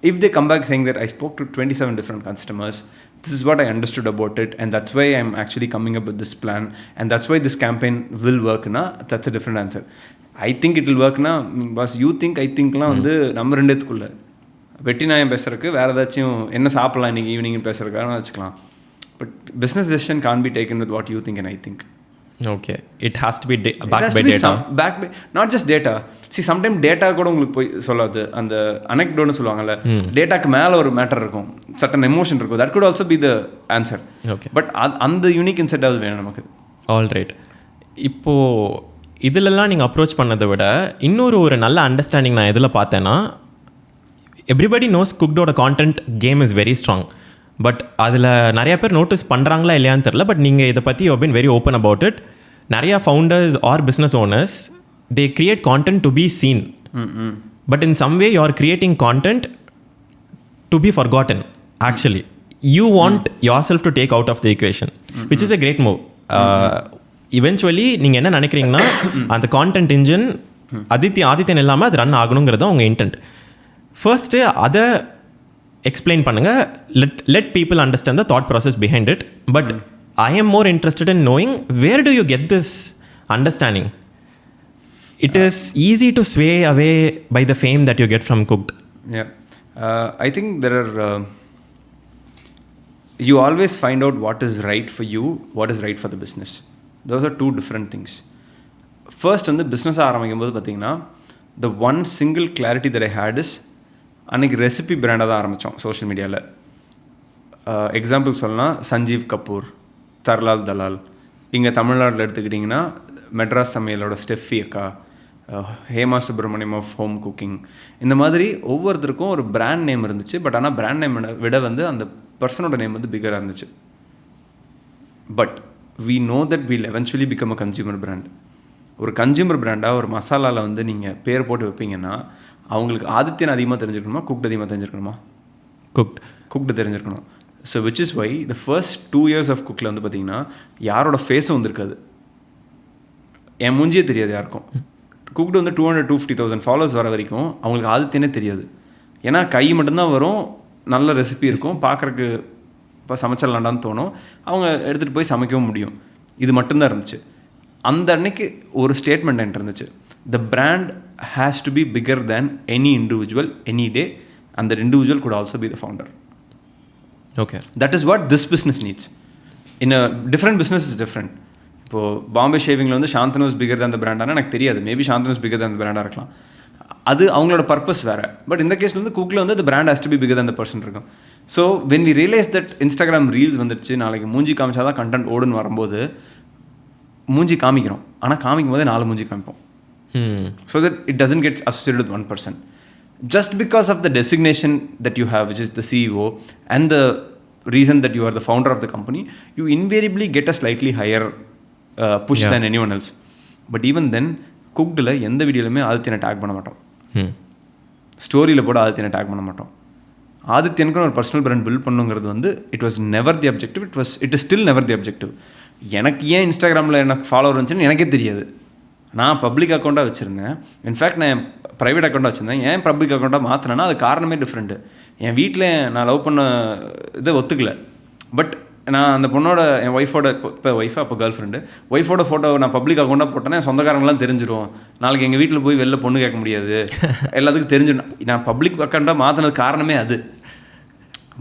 If they come back saying that I spoke to 27 different customers, this is what I understood about it, and that's why I'm actually coming up with this plan, and that's why this campaign will work na, that's a different answer. I think it will work na, boss you think I think லாம் வந்து நம்ம ரெண்டுத்துக்குள்ள வெட்டி நாயம் பேசுறதுக்கு வேறு ஏதாச்சும் என்ன சாப்பிடலாம் இன்றைக்கி ஈவினிங் பேசுறதுக்காக வச்சுக்கலாம். But business decision can't be taken with what you think and I think. Okay, it has to be backed by data. Backed by not just data. See, sometimes data கூட உங்களுக்கு போய் சொல்லாது. அந்த anecdote சொல்லுவாங்கல்ல, டேட்டாக்கு மேலே ஒரு மேட்டர் இருக்கும், சட்டன் எமோஷன் இருக்கும். that could also be the answer. Okay, but அந்த யூனிக் இன்சைட் அது வேணும் நமக்கு. All right. இப்போது இதிலெல்லாம் நீங்கள் அப்ரோச் பண்ணதை விட இன்னொரு நல்ல அண்டர்ஸ்டாண்டிங் நான் எதில் பார்த்தேன்னா, எவ்ரிபடி நோஸ் குக்டோட content game is very strong. But அதில் நிறையா பேர் நோட்டீஸ் பண்ணுறாங்களா இல்லையான்னு தெரில. பட் நீங்கள் இதை பற்றி you been very open about it. நிறையா founders are business owners they create content to be seen, but in some way you are creating content to be forgotten. Actually you want yourself to take out of the equation, which is a great move. Eventually நீங்கள் என்ன நினைக்கிறீங்கன்னா, அந்த content engine Adityan இல்லாமல் அது run ஆகணுங்கிறது தான் உங்கள் intend. First அதை explain பண்ணுங்கள். let people understand the thought process behind it. But I am more interested in knowing, where do you get this understanding? It is easy to sway away by the fame that you get from Cooked. Yeah, I think there are you always find out what is right for you, what is right for the business. Those are two different things. First, on the business ஆரம்பிக்கும் போது பார்த்தீங்கன்னா, the one single clarity that I had is, அன்றைக்கி recipe பிராண்டாக தான் ஆரம்பித்தோம் social மீடியாவில். Example சொல்லலாம், சஞ்சீவ் கபூர், தர்லால் தலால். இங்கே தமிழ்நாட்டில் எடுத்துக்கிட்டிங்கன்னா மெட்ராஸ் சமையலோட ஸ்டெஃபி அக்கா, Hema Subramaniam of home cooking. இந்த மாதிரி ஒவ்வொருத்தருக்கும் ஒரு பிராண்ட் நேம் இருந்துச்சு. பட் ஆனால் பிராண்ட் நேம் விட வந்து அந்த பர்சனோட நேம் வந்து பிகராக இருந்துச்சு. But we know that we'll eventually become a consumer brand. ஒரு கன்சியூமர் பிராண்டாக ஒரு மசாலாவில் வந்து நீங்கள் பேர் போட்டு வைப்பீங்கன்னா அவங்களுக்கு ஆதித்யன் அதிகமாக தெரிஞ்சிருக்கணுமா குக்டு அதிகமாக தெரிஞ்சிருக்கணுமா? குக்டு தெரிஞ்சிருக்கணும். So which is why the first 2 years of குக்கில் வந்து பார்த்தீங்கன்னா யாரோட ஃபேஸும் வந்திருக்காது, என் மூஞ்சியே தெரியாது யாருக்கும். குக்டு வந்து 200,000-250,000 ஃபாலோவர்ஸ் வர வரைக்கும் அவங்களுக்கு ஆதித்யனே தெரியாது. ஏன்னா கை மட்டும்தான் வரும், நல்ல ரெசிபி இருக்கும், பார்க்குறக்கு இப்போ சமைச்சிடலாண்டான்னு தோணும், அவங்க எடுத்துகிட்டு போய் சமைக்கவும் முடியும். இது மட்டும்தான் இருந்துச்சு. அந்த அன்னைக்கு ஒரு ஸ்டேட்மெண்ட் என்கிட்ட இருந்துச்சு, the brand has to B figure than any individual any day, and that individual could also be the founder. Okay. That is what this business needs. In a different business is different. இப்போது பாம்பே ஷேவிங்கில் வந்து Shantanu is bigger than the பிராண்டானா எனக்கு தெரியாது, maybe Shantanu is bigger than the பிராண்டாக இருக்கலாம், அது அவங்களோட பர்பஸ் வேறு. பட் இந்த கேஸில் வந்து குக்கில் வந்து the brand has to be bigger than the person இருக்கும். So when we realize that Instagram reels வந்துடுச்சு, நாளைக்கு மூஞ்சி காமிச்சா தான் கண்டென்ட் ஓடுன்னு வரும்போது மூஞ்சி காமிக்கிறோம், ஆனால் காமிக்கும் போதே 4 மூஞ்சி காமிப்போம். So that it doesn't get associated with one person. Just because of the designation that you have, which is the CEO, and the reason that you are the founder of the company, you invariably get a slightly higher push than anyone else. But even then, cooked-ல எந்த வீடியோலையுமே ஆதித்யனை take பண்ண மாட்டோம், ஸ்டோரியில் போட ஆதித்யனை take பண்ண மாட்டோம். ஆதித்யனுக்கு ஒரு personal brand build பண்ணுங்கிறது வந்து it was never the objective, it is still never the objective. எனக்கு ஏன் இன்ஸ்டாகிராமில் எனக்கு ஃபாலோவர் இருந்துச்சுன்னு எனக்கே தெரியாது. நான் பப்ளிக் அக்கௌண்ட்டாக வச்சுருந்தேன், இன்ஃபேக்ட் நான் ப்ரைவேட் அக்கௌண்ட்டாக வச்சுருந்தேன். ஏன் பப்ளிக் அக்கௌண்ட்டாக மாற்றினேன்னா அது காரணமே டிஃப்ரெண்ட்டு. என் வீட்டில் நான் லவ் பண்ண இதை ஒத்துக்கல, பட் நான் அந்த பொண்ணோட என் ஒய்ஃபோட இப்போ ஒய்ஃபா அப்போ கேர்ள் ஃப்ரெண்டு ஒய்ஃபோட ஃபோட்டோ நான் பப்ளிக் அக்கௌண்ட்டாக போட்டேன்னா சொந்தக்காரங்களாம் தெரிஞ்சிடும், நாளைக்கு எங்கள் வீட்டில் போய் வெளில பொண்ணு கேட்க முடியாது, எல்லாத்துக்கும் தெரிஞ்சிடும். நான் பப்ளிக் அக்கௌண்ட்டாக மாற்றினது காரணமே அது.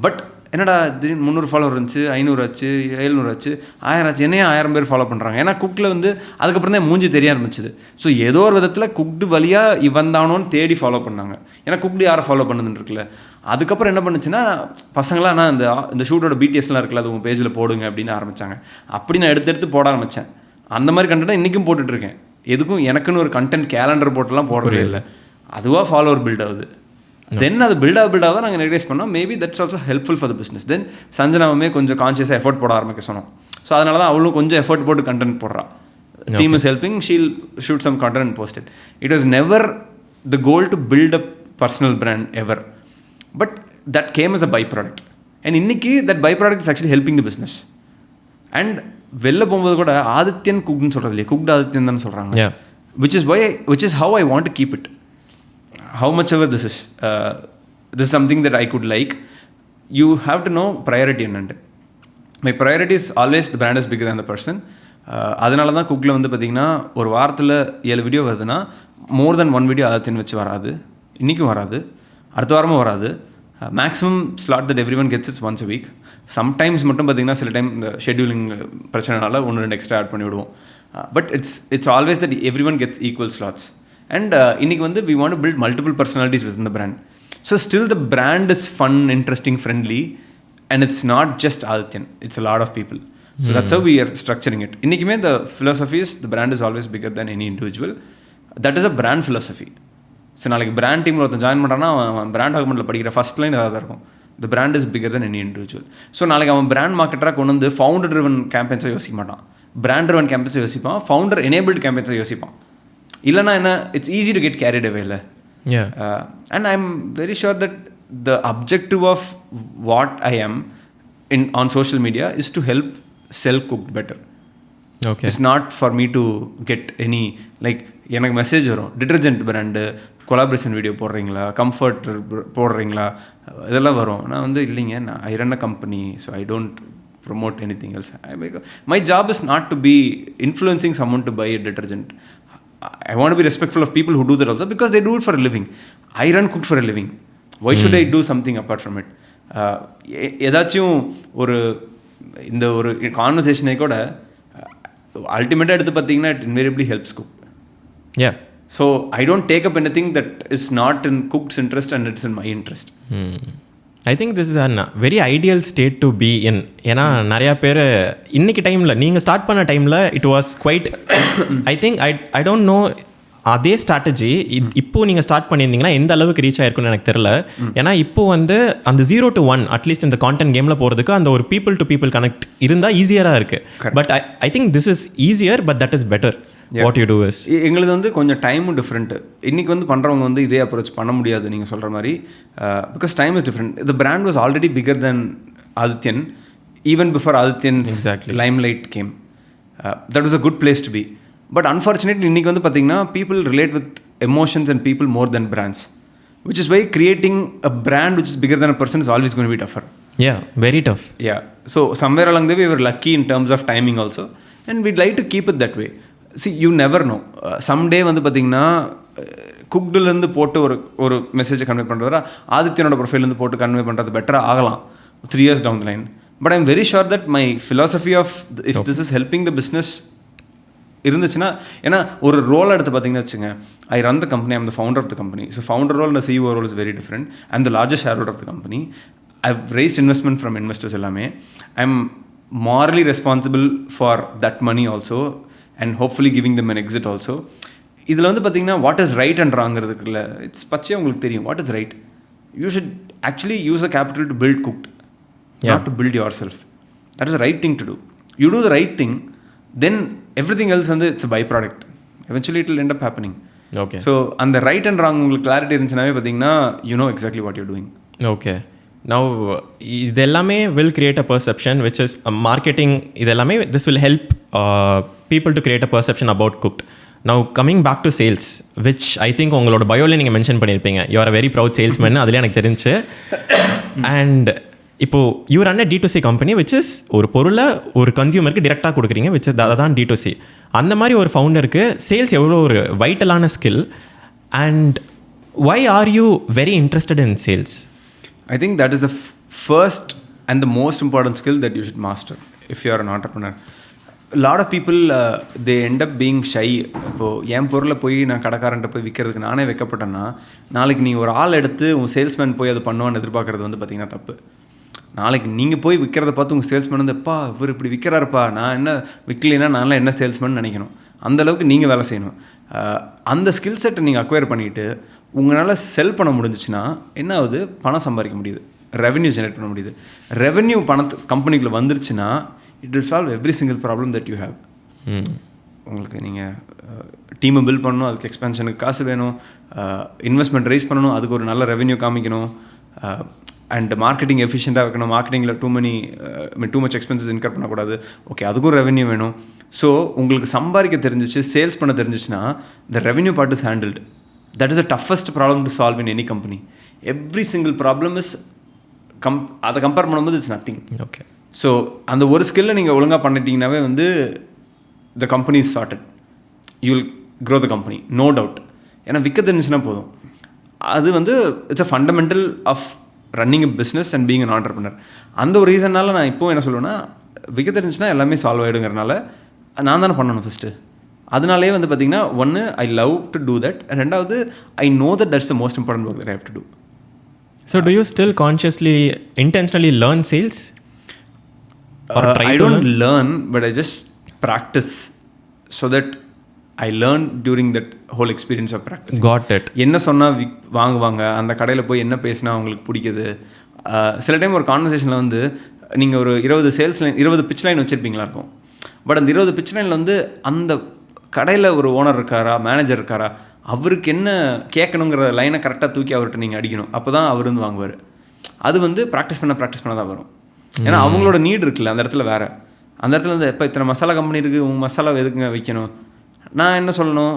பட் என்னடா திடீர்னு 300 ஃபாலோவர் இருந்துச்சு, 500 ஆச்சு, 700 ஆச்சு, 1000 ஆச்சு, என்னையே 1000 பேர் ஃபாலோ பண்ணுறாங்க. ஏன்னா குக்கில் வந்து அதுக்கப்புறம் தான் மூஞ்சி தெரிய ஆரம்பிச்சிது. ஸோ ஏதோ ஒரு விதத்தில் குக்டு வழியாக வந்தானோன்னு தேடி ஃபாலோ பண்ணாங்க. ஏன்னா குக்டு யாரை ஃபாலோ பண்ணுதுன்னு இருக்குல்ல. அதுக்கப்புறம் என்ன பண்ணுச்சுன்னா பசங்களாம் நான் இந்த ஷூட்டோட பிடிஎஸ்லாம் இருக்குல்ல, அது உங்கள் பேஜில் போடுங்க அப்படின்னு ஆரம்பித்தாங்க. அப்படி நான் எடுத்து போட ஆரம்பித்தேன். அந்த மாதிரி கண்டென்ட் இன்றைக்கும் போட்டுட்ருக்கேன். எதுக்கும் எனக்குன்னு ஒரு கண்டென்ட் கேலண்டர் போட்டுலாம் போடுறதே இல்லை, அதுவாக ஃபாலோவர் பில்ட் ஆகுது. தென் அது பில்டாக தான் நாங்கள் ரெக்ரைஸ் பண்ணோம். Maybe that's also helpful for the business. Then சஞ்சனாவுமே கொஞ்சம் கான்ஷியஸாக எஃபர்ட் போட ஆரம்பிக்க சொன்னோம். ஸோ அதனால தான் அவளும் கொஞ்சம் எஃபர்ட் போட்டு கண்டென்ட் போடுறா. Team is helping, she'll shoot some content and post it. It was never the goal to build a personal brand ever, but that came as a byproduct. And இன்னைக்கு that byproduct is actually helping the business. And வெளில போகும்போது கூட ஆதித்யன் குக்னு சொல்கிறது இல்லையா, cooked Adityan தான் சொல்கிறாங்க. which is how I want to keep it. How much ever this is something that I could like, you have to know priority என்னண்டு. My priority is always the brand is bigger than the person. அதனால தான் குக்கில் வந்து பார்த்திங்கன்னா ஒரு வாரத்தில் 7 video வருதுன்னா மோர் தென் 1 video Adityan வச்சு வராது, இன்றைக்கும் வராது, அடுத்த வாரமும் வராது. Maximum slot that every one gets it's once a week. Sometimes மட்டும் பார்த்திங்கன்னா சில டைம் இந்த ஷெட்யூலிங் பிரச்சனைனால 1-2 எக்ஸ்ட்ரா ஆட் பண்ணி விடுவோம். But it's always that every one gets equal slots. And இன்னைக்கு வந்து we want to build multiple personalities within the brand. So still the brand is fun, interesting, friendly, and it's not just Aathithiyan, it's a lot of people. So that's how we are structuring it. இன்னைக்குமே the philosophy is the brand is always bigger than any individual. That is a brand philosophy. So நாளைக்கு brand டீமில் ஒருத்தன் join பண்ணுறான்னா அவன் brand டாக்குமெண்ட்டில் படிக்கிற first line அதாக இருக்கும், the brand is bigger than any individual. So நாளைக்கு அவன் பிராண்ட் மார்க்கெட்டராக கொண்டு வந்து ஃபவுண்டர் ட்ரிவன் கேம்பெயின்ஸை யோசிக்க மாட்டான், பிராண்ட் ட்ரிவன் கேம்பெயின்ஸை யோசிப்பான், ஃபவுண்டர் எனேபிள்டு கேம்பெயின்ஸை யோசிப்பான். இல்லைனா என்ன, it's easy to get carried away இல்லை. And I am very sure that the objective of what I am on social media is to help sell cook better. Okay, it's not for me to get any like எனக்கு message வரும், detergent brand collaboration video போடுறீங்களா, Comfort போடுறீங்களா, இதெல்லாம் வரும். நான் வந்து இல்லைங்க, நான் I run a company, so I don't promote anything else. My job is not to be influencing someone to buy a detergent. I want to be respectful of people who do that also because they do it for a living. I run cook for a living. Why should I do something apart from it? ஏதாச்சும் இந்த ஒரு கான்வர்சேஷனை கூட அல்டிமேட்டாக எடுத்து பார்த்தீங்கன்னா it invariably helps cook. Yeah. So I don't take up anything that is not in cook's interest and it's in my interest. I think this is an very ideal state to be in. ஏன்னா நிறையா பேர் இன்றைக்கி டைமில் நீங்கள் start பண்ண டைமில் it was quite, I think I don't know அதே strategy இப்போது நீங்கள் ஸ்டார்ட் பண்ணியிருந்தீங்கன்னா எந்த அளவுக்கு ரீச் ஆகிருக்குன்னு எனக்கு தெரில. ஏன்னா இப்போது வந்து அந்த 0 to 1 அட்லீஸ்ட் இந்த கான்டென்ட் கேமில் போகிறதுக்கு அந்த ஒரு பீப்புள் டு பீப்புள் கனெக்ட் இருந்தால் ஈஸியராக இருக்குது. But I think this is easier, but that is better. What you do is எங்களுக்கு வந்து கொஞ்சம் டைமும் டிஃப்ரெண்ட்டு. இன்றைக்கி வந்து பண்ணுறவங்க வந்து இதே அப்ரோச் பண்ண முடியாது நீங்கள் சொல்கிற மாதிரி. Because time is different. The brand was already bigger than Adithyan even before Adithyan's limelight came. That was a good place to be. But unfortunately இன்றைக்கி வந்து பார்த்திங்கன்னா people relate with emotions and people more than brands, which is why creating a brand which is bigger than a person is always going to be tougher. Yeah, very tough. Yeah. So somewhere along the way we were lucky in terms of timing also, and we'd like to keep it that way. See, you never know. Someday வந்து பார்த்தீங்கன்னா குக்டுலேருந்து போட்டு ஒரு மெசேஜை convey பண்ணுறதா ஆதித்யனோட ப்ரொஃபைல்லேருந்து போட்டு convey பண்ணுறது பெட்டராக ஆகலாம் 3 years down the line. But I'm very sure that my philosophy of if this is helping the business இருந்துச்சுன்னா, ஏன்னா ஒரு ரோல் எடுத்து பார்த்தீங்கன்னா வச்சுங்க, I run the company, I'm the founder of the company. So founder role and CEO role is very different. I'm the largest shareholder of the company. I've raised investment from investors எல்லாமே. I'm morally responsible for that money also and hopefully giving them an exit also. இதில் வந்து பார்த்தீங்கன்னா what is right and ராங்கிறதுக்குள்ள it's பச்சையாக உங்களுக்கு தெரியும். What is right? You should actually use a capital to build Cookd, not to build yourself. That is the right thing to do. You do the right thing, then everything else வந்து it's a byproduct. Eventually it will end up happening. Okay. So அந்த right and wrong உங்களுக்கு clarity இருந்துச்சுனாவே பார்த்தீங்கன்னா you know exactly what you're doing. Okay. Now இது எல்லாமே will create a perception which is marketing. இது எல்லாமே this will help people to create a perception about cooked. Now coming back to sales, which I think உங்களோட பயோவில் நீங்கள் mention பண்ணியிருப்பீங்க, you are a very proud salesman. அதிலே எனக்கு தெரிஞ்சு. And இப்போது you run D2C company which is ஒரு பொருளை ஒரு கன்சியூமருக்கு டிரெக்டாக கொடுக்குறீங்க, விச் இஸ் அதான் D2C. அந்த மாதிரி ஒரு ஃபவுண்டருக்கு சேல்ஸ் எவ்வளோ ஒரு வைட்டலான skill. And why are you very interested in sales? I think that is the first and the most important skill that you should master if you are an entrepreneur. A lot of people they end up being shy. இப்போது என் பொருளை போய் நான் கடைக்காரன்ட்ட போய் விற்கிறதுக்கு நானே வைக்கப்பட்டேன்னா, நாளைக்கு நீ ஒரு ஆள் எடுத்து உன் சேல்ஸ்மேன் போய் அதை பண்ணுவான்னு எதிர்பார்க்குறது வந்து பார்த்திங்கன்னா தப்பு. நாளைக்கு நீங்கள் போய் விற்கிறத பார்த்து உங்கள் சேல்ஸ்மேன் வந்து எப்பா இவர் இப்படி விற்கிறாருப்பா, நான் என்ன விற்கலைன்னா நான்லாம் என்ன சேல்ஸ்மேன் நினைக்கணும். அந்தளவுக்கு நீங்கள் வேலை செய்யணும். அந்த ஸ்கில் செட்டை நீங்கள் அக்வயர் பண்ணிவிட்டு உங்களால் செல் பண்ண முடிஞ்சிச்சுன்னா என்ன ஆகுது? பணம் சம்பாதிக்க முடியுது, ரெவென்யூ ஜென்ரேட் பண்ண முடியுது. ரெவென்யூ பணத்துக்குள்ளே வந்துருச்சுன்னா it will solve every single problem that you have. உங்களுக்கு நீங்கள் டீமை பில்ட் பண்ணணும், அதுக்கு எக்ஸ்பென்ஷனுக்கு காசு வேணும், இன்வெஸ்ட்மெண்ட் ரைஸ் பண்ணணும், அதுக்கு ஒரு நல்ல ரெவென்யூ காமிக்கணும், அண்ட் மார்க்கெட்டிங் எஃபிஷியண்ட்டாக வைக்கணும். மார்க்கெட்டிங்கில் டூ மச் எக்ஸ்பென்சஸ் இன்கர் பண்ணக்கூடாது. ஓகே, அதுக்கும் ரெவென்யூ வேணும். ஸோ உங்களுக்கு சம்பாதிக்க தெரிஞ்சிச்சு, சேல்ஸ் பண்ண தெரிஞ்சிச்சுன்னா the revenue part is handled. That is the toughest problem to solve in any company. Every single problem is அதை கம்பேர் பண்ணும்போது இட்ஸ் நத்திங். ஓகே. ஸோ அந்த ஒரு ஸ்கில்லை நீங்கள் ஒழுங்காக பண்ணிட்டீங்கன்னாவே வந்து the company is sorted. You will grow the company, no doubt. ஏன்னா விற்க தெரிஞ்சுன்னா போதும். அது வந்து it's a fundamental of running a business and being an entrepreneur. அந்த ஒரு ரீசன்னால நான் இப்போது என்ன சொல்லுவேன்னா, விற்க தெரிஞ்சுன்னா எல்லாமே சால்வ் ஆகிடுங்கிறனால நான் தானே பண்ணணும் ஃபஸ்ட்டு. அதனாலே வந்து பார்த்திங்கன்னா ஒன்று I love to do that, ரெண்டாவது I know that that's the most important work that I have to do. So do you still consciously intentionally learn sales? I don't learn, but I just practice so that I learned during that whole experience of practice. Got it. என்ன சொன்னால் வாங்குவாங்க, அந்த கடையில் போய் என்ன பேசினா அவங்களுக்கு பிடிக்குது. சில டைம் ஒரு கான்வர்சேஷனில் வந்து நீங்கள் ஒரு 20 சேல்ஸ் லைன் 20 பிச் லைன் வச்சுருப்பீங்களா இருக்கும். பட் அந்த 20 பிச் லைனில் வந்து அந்த கடையில் ஒரு ஓனர் இருக்காரா, மேனேஜர் இருக்காரா, அவருக்கு என்ன கேட்கணுங்கிற லைனை கரெக்டாக தூக்கி அவர்கிட்ட நீங்கள் அடிக்கணும். அப்போ தான் அவர் வந்து வாங்குவார். அது வந்து ப்ராக்டிஸ் பண்ண தான் வரும். ஏன்னா அவங்களோட நீட் இருக்குல்ல அந்த இடத்துல வேறு. அந்த இடத்துல வந்து இப்போ இத்தனை மசாலா கம்பெனி இருக்குது, உங்கள் மசாலா எதுக்குங்க வைக்கணும்? நான் என்ன சொல்லணும்,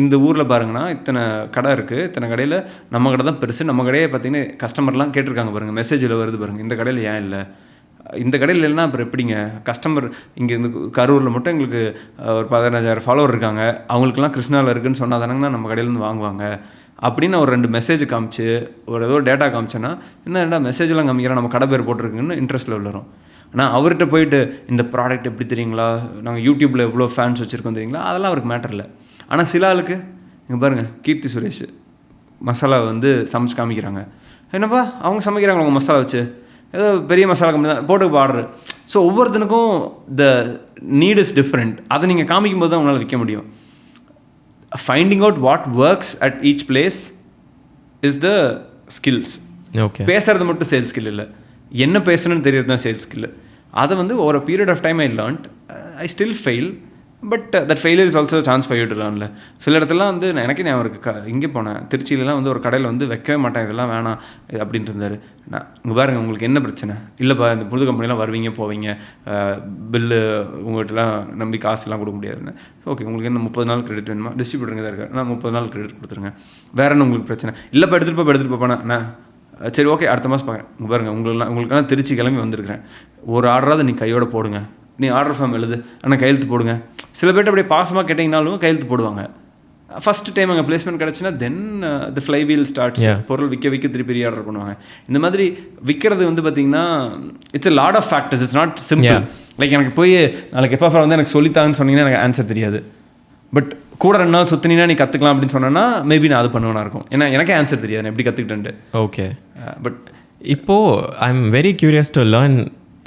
இந்த ஊரில் பாருங்கன்னா இத்தனை கடை இருக்குது, இத்தனை கடையில் நம்ம கடை தான் பெருசு, நம்ம கடையை பார்த்தீங்கன்னா கஸ்டமர்லாம் கேட்டிருக்காங்க பாருங்கள், மெசேஜில் வருது பாருங்கள், இந்த கடையில் ஏன் இல்லை, இந்த கடையில் இல்லைன்னா அப்புறம் எப்படிங்க கஸ்டமர் இங்கே இந்த கரூரில் மட்டும் எங்களுக்கு ஒரு 15,000 ஃபாலோவர் இருக்காங்க, அவங்களுக்குலாம் கிருஷ்ணாவில் இருக்குதுன்னு சொன்னால் தானங்கன்னா நம்ம கடையிலேருந்து வாங்குவாங்க அப்படின்னு ஒரு 2 மெசேஜ் காமிச்சு ஒரு ஏதோ டேட்டா காமிச்சேன்னா என்ன மெசேஜெலாம் காமிக்கிறோம், நம்ம கடை பேர் போட்டிருக்குன்னு இன்ட்ரெஸ்ட்டில் வரும். ஆனால் அவர்கிட்ட போயிட்டு இந்த ப்ராடக்ட் எப்படி தெரியுங்களா, நாங்கள் யூடியூப்பில் எவ்வளோ ஃபேன்ஸ் வச்சுருக்கோம் தெரியுங்களா, அதெல்லாம் அவருக்கு மேட்டர் இல்லை. ஆனால் சில ஆளுக்கு இங்கே பாருங்கள், கீர்த்தி சுரேஷ் மசாலா வந்து சமைச்சு காமிக்கிறாங்க, என்னப்பா அவங்க சமைக்கிறாங்க அவங்க மசாலா வச்சு, ஏதோ பெரிய மசாலா கம்பெனி தான் போட்டு ஆர்டரு. ஸோ ஒவ்வொருத்தனுக்கும் த நீட் இஸ் டிஃப்ரெண்ட். அதை நீங்கள் காமிக்கும் போது தான் உங்களால் விற்க முடியும். Finding out what works at each place is the skills. Okay, பேசுறது மட்டும் சேல்ஸ் ஸ்கில் இல்லை, என்ன பேசணும்னு தெரியறது தான் சேல்ஸ் ஸ்கில். அதை வந்து ஒரு period of time I learned. I still fail, but that failure is also chance for you to லேர்ன்ல. சில இடத்துலாம் வந்து எனக்கே ஞாபகம் இருக்குது, இங்கே போனேன் திருச்சியிலலாம் வந்து ஒரு கடையில் வந்து வைக்கவே மாட்டேன், இதெல்லாம் வேணாம் அப்படின்ட்டு இருந்தார். நான் இங்கே பாருங்கள் உங்களுக்கு என்ன பிரச்சனை, இல்லைப்பா இந்த புது கம்பெனிலாம் வருவீங்க போவீங்க, பில்லு உங்கள்கிட்டலாம் நம்பி காசுலாம் கொடுக்க முடியாதுன்னு. ஓகே உங்களுக்கு என்ன 30 நாள் கிரெடிட் வேணுமா, டிஸ்ட்ரிபியூட்டருங்க தான் இருக்காரு, நான் 30 நாள் கிரெடிட் கொடுத்துருங்க. வேறு என்ன உங்களுக்கு பிரச்சனை, இல்லைப்பா எடுத்துகிட்டு போப்பா நான் சரி ஓகே அடுத்த மாதம் பார்க்குறேன். இங்கே பாருங்கள் உங்களுக்கெல்லாம் திருச்சி கிளம்பி வந்திருக்கிறேன், ஒரு ஆர்டராவது நீ கையோட போடுங்க, நீ ஆர்டர் ஃபார்ம் எழுது ஆனால் கையெழுத்து போடுங்க. சில பேர்ட்டு அப்படியே பாசமாக கேட்டிங்கனாலும் கையெழுத்து போடுவாங்க. ஃபஸ்ட் டைம் அங்கே பிளேஸ்மெண்ட் கிடச்சுன்னா then the flywheel starts. பொருள் விற்க திருப்பி ஆர்டர் பண்ணுவாங்க. இந்த மாதிரி விற்கிறது வந்து பார்த்திங்கன்னா it's a lot of factors, it's not simple. Like எனக்கு போய் நாளைக்கு Epaphra வந்து எனக்கு சொல்லித்தாங்கன்னு சொன்னீங்கன்னா எனக்கு ஆன்சர் தெரியாது. பட் கூட 2 நாள் சுற்றினா நீ கற்றுக்கலாம் அப்படின்னு சொன்னேன்னா மேபி நான் அது பண்ணுவேனா இருக்கும். ஏன்னா எனக்கே ஆன்சர் தெரியாது நான் எப்படி கற்றுக்கிட்டேன்ட்டு. ஓகே, பட் இப்போது ஐ am very curious to learn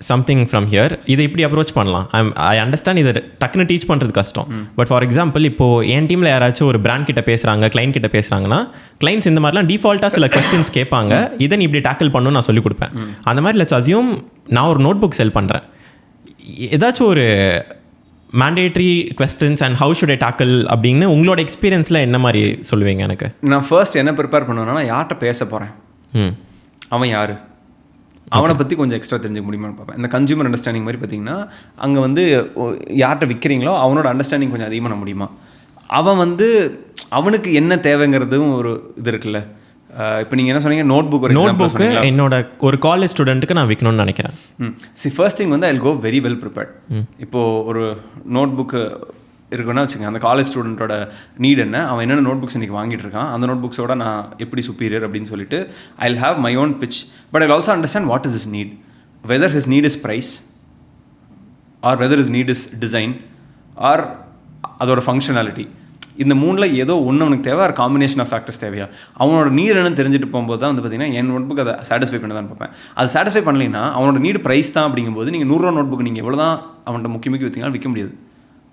something from here. இதை இப்படி அப்ரோச் பண்ணலாம். ஐ அண்டர்ஸ்டாண்ட் இதை டக்குன்னு டீச் பண்ணுறது கஷ்டம். பட் ஃபார் எக்ஸாம்பிள் இப்போது என் டீமில் யாராச்சும் ஒரு பிராண்ட் கிட்ட பேசுகிறாங்க, கிளைண்ட் கிட்ட பேசுகிறாங்கன்னா, கிளைண்ட்ஸ் இந்த மாதிரிலாம் டிஃபால்ட்டாக சில கொஸ்டின்ஸ் கேட்பாங்க, இதை நீ இப்படி டேக்கிள் பண்ணணும்னு நான் சொல்லிக் கொடுப்பேன். அந்த மாதிரி லெட்ஸ் அஸ்யூம் நான் ஒரு நோட் புக் செல் பண்ணுறேன், ஏதாச்சும் ஒரு mandatory questions and how should I tackle அப்படின்னு உங்களோட எக்ஸ்பீரியன்ஸில் என்ன மாதிரி சொல்லுவீங்க? எனக்கு நான் ஃபர்ஸ்ட் என்ன ப்ரிப்பேர் பண்ணுவேன்னா, யார்கிட்ட பேச போகிறேன், அவன் யார், அவனை பற்றி கொஞ்சம் எக்ஸ்ட்ரா தெரிஞ்சுக்க முடியுமான்னு பார்ப்பேன். இந்த கன்சியூமர் அண்டர்ஸ்டாண்டிங் மாதிரி பார்த்திங்கன்னா, அங்கே வந்து யார்கிட்ட விற்கிறீங்களோ அவனோட அண்டர்ஸ்டாண்டிங் கொஞ்சம் அதிகமாக பண்ண முடியுமா, அவன் வந்து அவனுக்கு என்ன தேவைங்கிறதும் ஒரு இது இருக்குல்ல. இப்போ நீங்கள் என்ன சொன்னீங்க, நோட் புக்கு என்னோட ஒரு காலேஜ் ஸ்டூடெண்ட்டுக்கு நான் விற்கணும்னு நினைக்கிறேன். ஃபர்ஸ்ட் திங் வந்து I will go very well prepared. இப்போது ஒரு நோட் புக்கு இருக்குன்னா வச்சுங்க, அந்த காலேஜ் ஸ்டூடெண்ட்டோட நீட் என்ன, அவன் என்னென்ன நோட் புக்ஸ் இன்றைக்கி வாங்கிட்டு இருக்கான், அந்த நோட் புக்ஸோட நான் எப்படி சுப்பீரியர் அப்படின்னு சொல்லிட்டு I will have my own pitch. But I also understand what is his need, whether his need is price or whether his need is design or அதோட ஃபங்க்ஷனாலிட்டி. இந்த 3ல் ஏதோ ஒன்று அவனுக்கு தேவை, ஆர் காம்பினேஷன் ஆஃப் ஃபேக்டர்ஸ் தேவையா. அவனோட NEET என்னன்னு தெரிஞ்சுட்டு போகும்போது தான் வந்து பார்த்திங்கன்னா என் நோட் புக் அதை சாட்டிஸ்ஃபை பண்ண தான் பார்ப்பேன். அது சாட்டிஸ்ஃபை பண்ணலைன்னா அவனோட நீட் ப்ரைஸ் தான் அப்படிங்கும்போது நீங்கள் 100 ரூபா நோட் புக் நீங்கள் எவ்வளோ தான் அவன்கிட்ட முக்கிய விற்றீங்கன்னா விற்க முடியாது.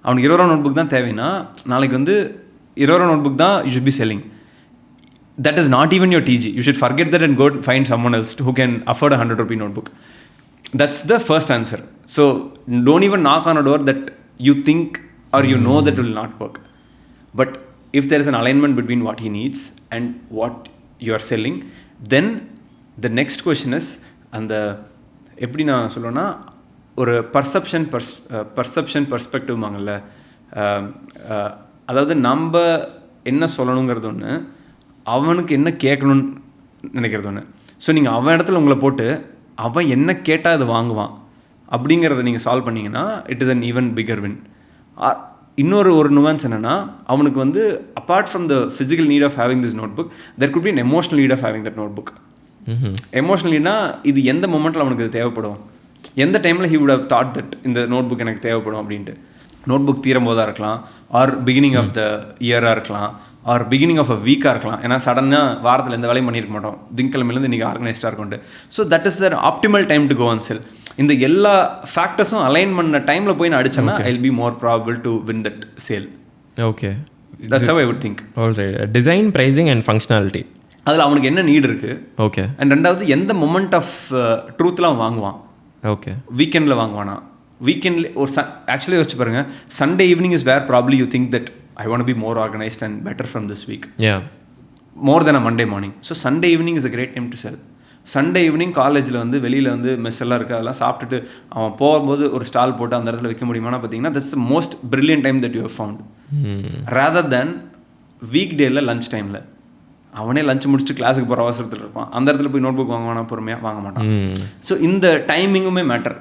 அவனுக்கு 20 ரூபா நோட் புக் தான் தேவைன்னா நாளைக்கு வந்து 20 ரூபா நோட் புக் தான் you should be selling. That is not even your TG. You should forget that and go find someone else who can afford 100 rupee notebook. That's the first answer. So don't even knock on a door that you think or you know that will not work. But if there is an alignment between what he needs and what you are selling, then the next question is, அந்த எப்படி நான் சொல்லுவேன்னா, ஒரு perception perspective வாங்கல்ல. அதாவது நம்ம என்ன சொல்லணுங்கிறது ஒன்று, அவனுக்கு என்ன கேட்கணும்னு நினைக்கிறது ஒன்று. ஸோ நீங்கள் அவன் இடத்துல உங்களை போட்டு அவன் என்ன கேட்டால் அது வாங்குவான் அப்படிங்கிறத நீங்கள் சால்வ் பண்ணிங்கன்னா it is an even bigger win. இன்னொரு நுவான்ஸ் என்னென்னா, அவனுக்கு வந்து apart from the physical need of having this notebook, there could be an emotional need of having that notebook. எமோஷனலினா இது எந்த மொமெண்ட்டில் அவனுக்கு இது தேவைப்படும், எந்த டைமில் he would have thought that இந்த நோட் புக் எனக்கு தேவைப்படும் அப்படின்ட்டு. நோட் புக் தீரும் போதாக இருக்கலாம், ஆர் பிகினிங் ஆஃப் த இயராக இருக்கலாம், ஆர் பிகினிங் ஆஃப் அ வீக்காக இருக்கலாம். ஏன்னா சடனாக வாரத்தில் எந்த வேலையும் பண்ணியிருக்க மாட்டோம், திங்கக்கிழமையிலேருந்து இன்றைக்கி ஆர்கனைஸ்டாக இருக்கும்ட்டு. So that is the optimal time to go and sell. இந்த எல்லா ஃபேக்டர்ஸும் அலைன் பண்ண டைமில் போய் நான் அடிச்சேன்னா I will be more probable to win that sale. Okay, that's how I would think. Alright. Design, pricing and functionality, அதில் அவனுக்கு என்ன நீட் இருக்குது. ஓகே. அண்ட் ரெண்டாவது எந்த மொமெண்ட் ஆஃப் ட்ரூத்லாம் வாங்குவான். ஓகே. வீக்கெண்டில் வாங்குவானா, வீக்கெண்டில் ஒரு ஆக்சுவலி யோசிச்சு பாருங்கள், Sunday evening is where probably you think that I want to be more organized and better from this week. Yeah. More than a Monday morning. So Sunday evening is a great time to sell. Sunday evening காலேஜில் வந்து வெளியில் வந்து mess எல்லாம் இருக்குது, அதெல்லாம் சாப்பிட்டுட்டு அவன் போகும்போது ஒரு ஸ்டால் போட்டு அந்த இடத்துல வைக்க முடியுமானா பார்த்தீங்கன்னா that's the most brilliant time that you have found. Rather than week டேயில் லஞ்ச் டைமில் அவனே லஞ்ச் முடிச்சுட்டு கிளாஸுக்கு போகிற அவசரத்தில் இருப்பான், அந்த இடத்துல போய் நோட் புக் வாங்குவானா, பொறுமையாக வாங்க மாட்டான். ஸோ இந்த டைமிங்குமே மேட்டர்.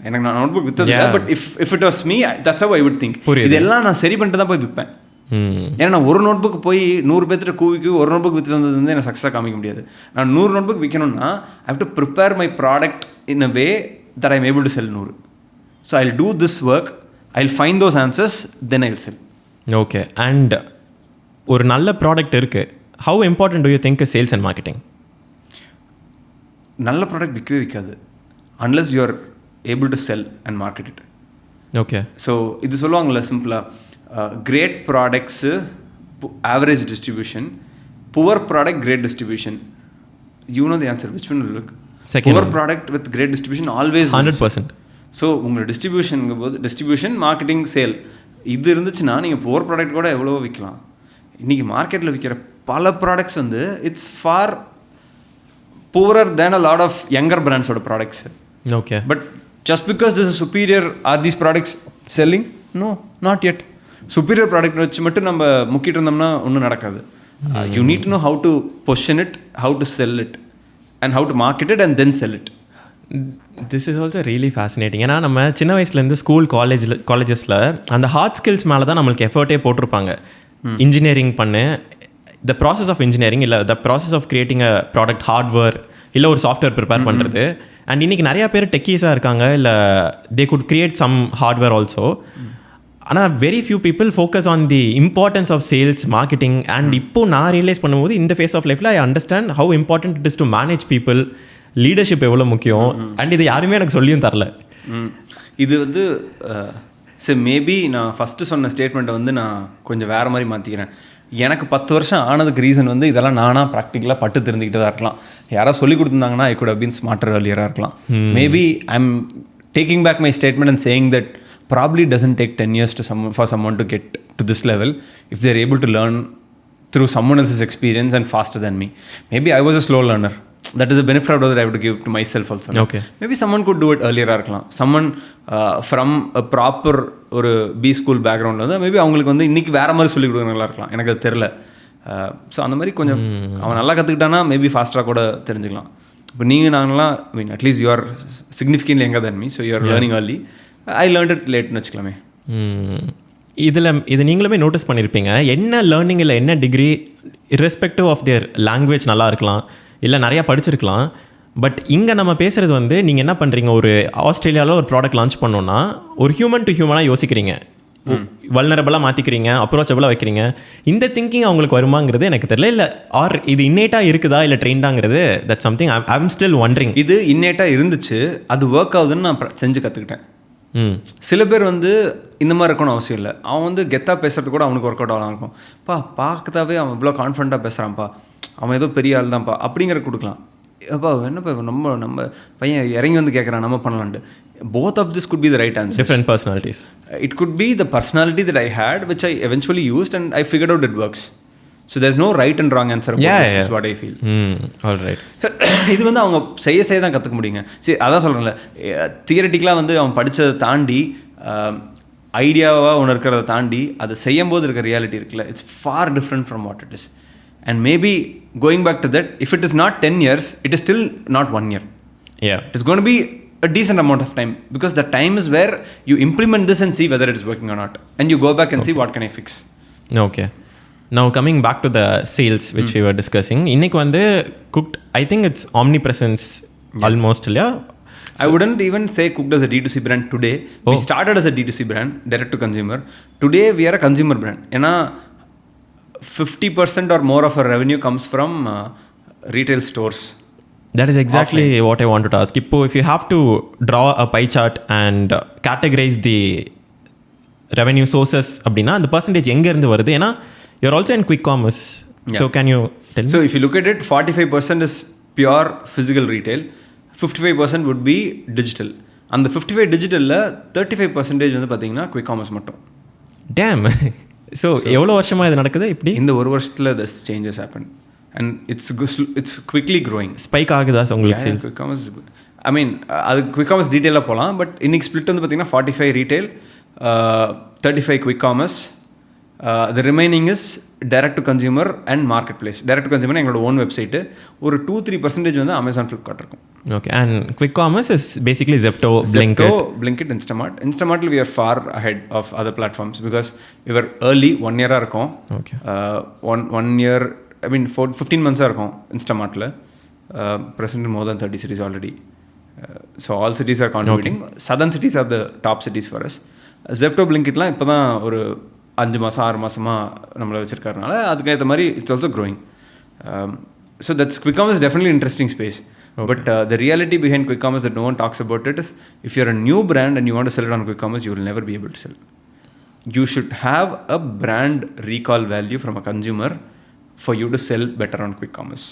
எனக்கு நான் நோட் புக் வித்தது, but if it was me that's how I would think. இதெல்லாம் நான் சரி பண்ணிட்டு தான் போய் விற்பேன். ஏன்னா நான் ஒரு நோட் புக் போய் 100 பேர்கிட்ட கூவிக்கு ஒரு நோட் புக் விற்று வந்தது வந்து எனக்கு சக்ஸஸாக காமிக்க முடியாது. நான் 100 நோட் புக் விற்கணும்னா I have to prepare my product in a way that I am able to sell 100. So I will do this work, I will find those answers, then I will sell. Okay. And ஒரு நல்ல product இருக்குது, how important to you think sales and marketing? நல்ல product விற்கவே விற்காது unless you are able to sell and market it. Okay. So இது சொல்லுவாங்கல்ல சிம்பிளாக, great products average distribution, poor product great distribution. You know the answer, which one will look? Second poor one. Product with great distribution always 100%. So உங்களோட distribution marketing sale இது இருந்துச்சுன்னா நீங்கள் போர் product கூட எவ்வளவோ விற்கலாம். இன்றைக்கி மார்க்கெட்டில் விற்கிற பல ப்ராடக்ட்ஸ் வந்து it's for poorer than a lot of younger பிராண்ட்ஸோட products. Okay, but just because this is superior, are these products selling? No, not yet. superior product வச்சு மட்டும் நம்ம முக்கிட்டு இருந்தோம்னா ஒன்றும் நடக்காது. You need to know how to position it, how to sell it and how to market it and then sell it. This is also really fascinating. ஏன்னா நம்ம சின்ன வயசுலேருந்து ஸ்கூல் காலேஜஸில் அந்த ஹார்ட் ஸ்கில்ஸ் மேலே தான் நம்மளுக்கு எஃபர்ட்டே போட்டிருப்பாங்க. இன்ஜினியரிங் பண்ணு, த ப்ராசஸ் ஆஃப் இன்ஜினியரிங் இல்லை the process of creating a product, hardware இல்லை ஒரு சாஃப்ட்வேர் ப்ரிப்பேர் பண்ணுறது. அண்ட் இன்றைக்கி நிறையா பேர் டெக்கீஸாக இருக்காங்க, இல்லை they could create some hardware also. ஆனால் very few people focus on the importance of sales, marketing. And இப்போ நான் ரியலைஸ் பண்ணும்போது இந்த ஃபேஸ் ஆஃப் லைஃப்பில் I understand how important it is to manage people, leadership எவ்வளோ முக்கியம். அண்ட் இது யாருமே எனக்கு சொல்லியும் தரல. இது வந்து சரி, மேபி நான் ஃபஸ்ட்டு சொன்ன ஸ்டேட்மெண்ட்டை வந்து நான் கொஞ்சம் வேறு மாதிரி மாற்றிக்கிறேன். எனக்கு 10 வருஷம் ஆனதுக்கு ரீசன் வந்து இதெல்லாம் நானாக ப்ராக்டிக்கலாக பட்டு தெரிஞ்சுக்கிட்டு தான் இருக்கலாம். யாராவது சொல்லி கொடுத்துருந்தாங்கன்னா I could have been smarter earlier-ஆ இருக்கலாம். Maybe I am taking back my statement and saying that probably doesn't take 10 years for someone to get to this level if they're able to learn through someone else's experience and faster than me. Maybe I was a slow learner. That is a benefit that I have to give to myself also. Okay. Maybe someone could do it earlier-ஆ இருக்கலாம். Someone from a proper ஒரு B school background வந்து maybe அவங்களுக்கு வந்து இன்றைக்கி வேறு மாதிரி சொல்லிக் கொடுக்குறவங்களா இருக்கலாம், எனக்கு அது தெரில. ஸோ அந்த மாதிரி கொஞ்சம் அவன் நல்லா கற்றுக்கிட்டானா மேபி ஃபாஸ்ட்டாக கூட தெரிஞ்சுக்கலாம். இப்போ நீங்கள் நாங்களாம் மீன் at least you are significantly younger than me, so you are learning early. I learnt it லேட்னு வச்சுக்கலாமே. இது நீங்களுமே நோட்டீஸ் பண்ணியிருப்பீங்க. என்ன லேர்னிங் இல்லை என்ன degree, irrespective of their language நல்லா இருக்கலாம், இல்லை நிறையா படிச்சிருக்கலாம். பட் இங்கே நம்ம பேசுகிறது வந்து நீங்கள் என்ன பண்ணுறீங்க, ஒரு ஆஸ்திரேலியாவில் ஒரு ப்ராடக்ட் லான்ச் பண்ணோன்னா ஒரு ஹியூமன் டு ஹியூமனாக யோசிக்கிறீங்க, வல்னரபிளாக மாற்றிக்கிறீங்க, அப்ரோச்சபிளாக வைக்கிறீங்க. இந்த திங்கிங் அவங்களுக்கு வருமாங்கிறது எனக்கு தெரியல. இல்லை ஆர் இது இன்னேட்டாக இருக்குதா இல்லை ட்ரெயின்டாங்கிறது, that something I am still wondering. இது இன்னேட்டாக இருந்துச்சு, அது ஒர்க் ஆகுதுன்னு நான் செஞ்சு கற்றுக்கிட்டேன். சில பேர் வந்து இந்த மாதிரி இருக்கணும் அவசியம் இல்லை. அவன் வந்து கெத்தாக பேசுறது கூட அவனுக்கு ஒர்க் அவுட் ஆகலாம் இருக்கும். பார்க்கத்தாவே அவன் இவ்வளோ கான்ஃபிடண்ட்டாக பேசுகிறான்ப்பா, அவன் ஏதோ பெரிய ஆள் தான்ப்பா அப்படிங்கிற கொடுக்கலாம். அப்பா என்னப்பா நம்ம பையன் இறங்கி வந்து கேட்குறான், நம்ம பண்ணலான்ட்டு. Both of this could be the right answer. Different personalities. It could be the personality that I had, which I eventually used and I figured out it works. So there's no right and wrong answer about this, is what I feel. All right. இது வந்து அவங்க செய்ய தான் கற்றுக்க முடியுங்க. சரி, அதான் சொல்கிறேன்ல, தியரட்டிக்கலாக வந்து அவன் படித்ததை தாண்டி ஐடியாவாக ஒன்று இருக்கிறத தாண்டி அதை செய்யும் போது இருக்கிற ரியாலிட்டி இருக்குல்ல, it's far different from what it is. And maybe going back to that, if it is not 10 years, it is still not 1 year. Yeah. It is going to be a decent amount of time, because the time is where you implement this and see whether it is working or not, and you go back and see what can I fix. Okay. Now coming back to the sales which we were discussing, இன்னைக்கு வந்து cooked, I think it's omnipresence almost, yeah. I wouldn't even say cooked as a D2C brand today. We started as a D2C brand, direct to consumer. Today we are a consumer brand. ஏன்னா 50% or more of our revenue comes from retail stores. That is exactly offline. What I wanted to ask. இப்போ if you have to draw a pie chart and categorize the revenue sources அப்படின்னா அந்த percentage எங்கேருந்து வருது? ஏன்னா you're also in quick commerce. So can you tell me? So if you look at it, 45% is pure physical retail, 55% would be digital. அந்த 55 டிஜிட்டலில் 35% வந்து பார்த்தீங்கன்னா quick commerce மட்டும். Damn. So எவ்வளோ வருஷமாக இது நடக்குது இப்படி? இந்த ஒரு வருஷத்தில் this changes happen and it's quickly growing. Spike ஆகுதா உங்களுக்கு? quick commerce is good. I mean அது quick commerce டீட்டெயிலாக போகலாம், பட் இன்னைக்கு ஸ்பிளிட் வந்து பார்த்தீங்கன்னா 45 retail, 35 quick commerce. The remaining is direct to consumer and marketplace. Direct to consumer எங்களோட own website, ஒரு 2-3% வந்து Amazon, Flipkart இருக்கும். Okay, and quick commerce is basically Zepto, Blinkit, Instamart. Instamartல we are far ahead of other platforms because we were early, 1 year-ஆ இருக்கும். Okay. One year, I mean 15 months-ஆ இருக்கும் Instamartல. Present in more than 30 cities already. So all cities are contributing. Okay. Southern cities are the top cities for us. Zepto, Blinkitலாம் இப்போ தான் ஒரு 5 மாதம் 6 மாதமாக நம்மளை வச்சுருக்கறனால அதுக்கேற்ற மாதிரி it's also growing. So that's quick commerce definitely interesting space. But the reality behind quick commerce that no one talks about it is, if you're a new brand and you want to sell it on quick commerce, you will never be able to sell. You should have a brand recall value from a consumer for you to sell better on quick commerce.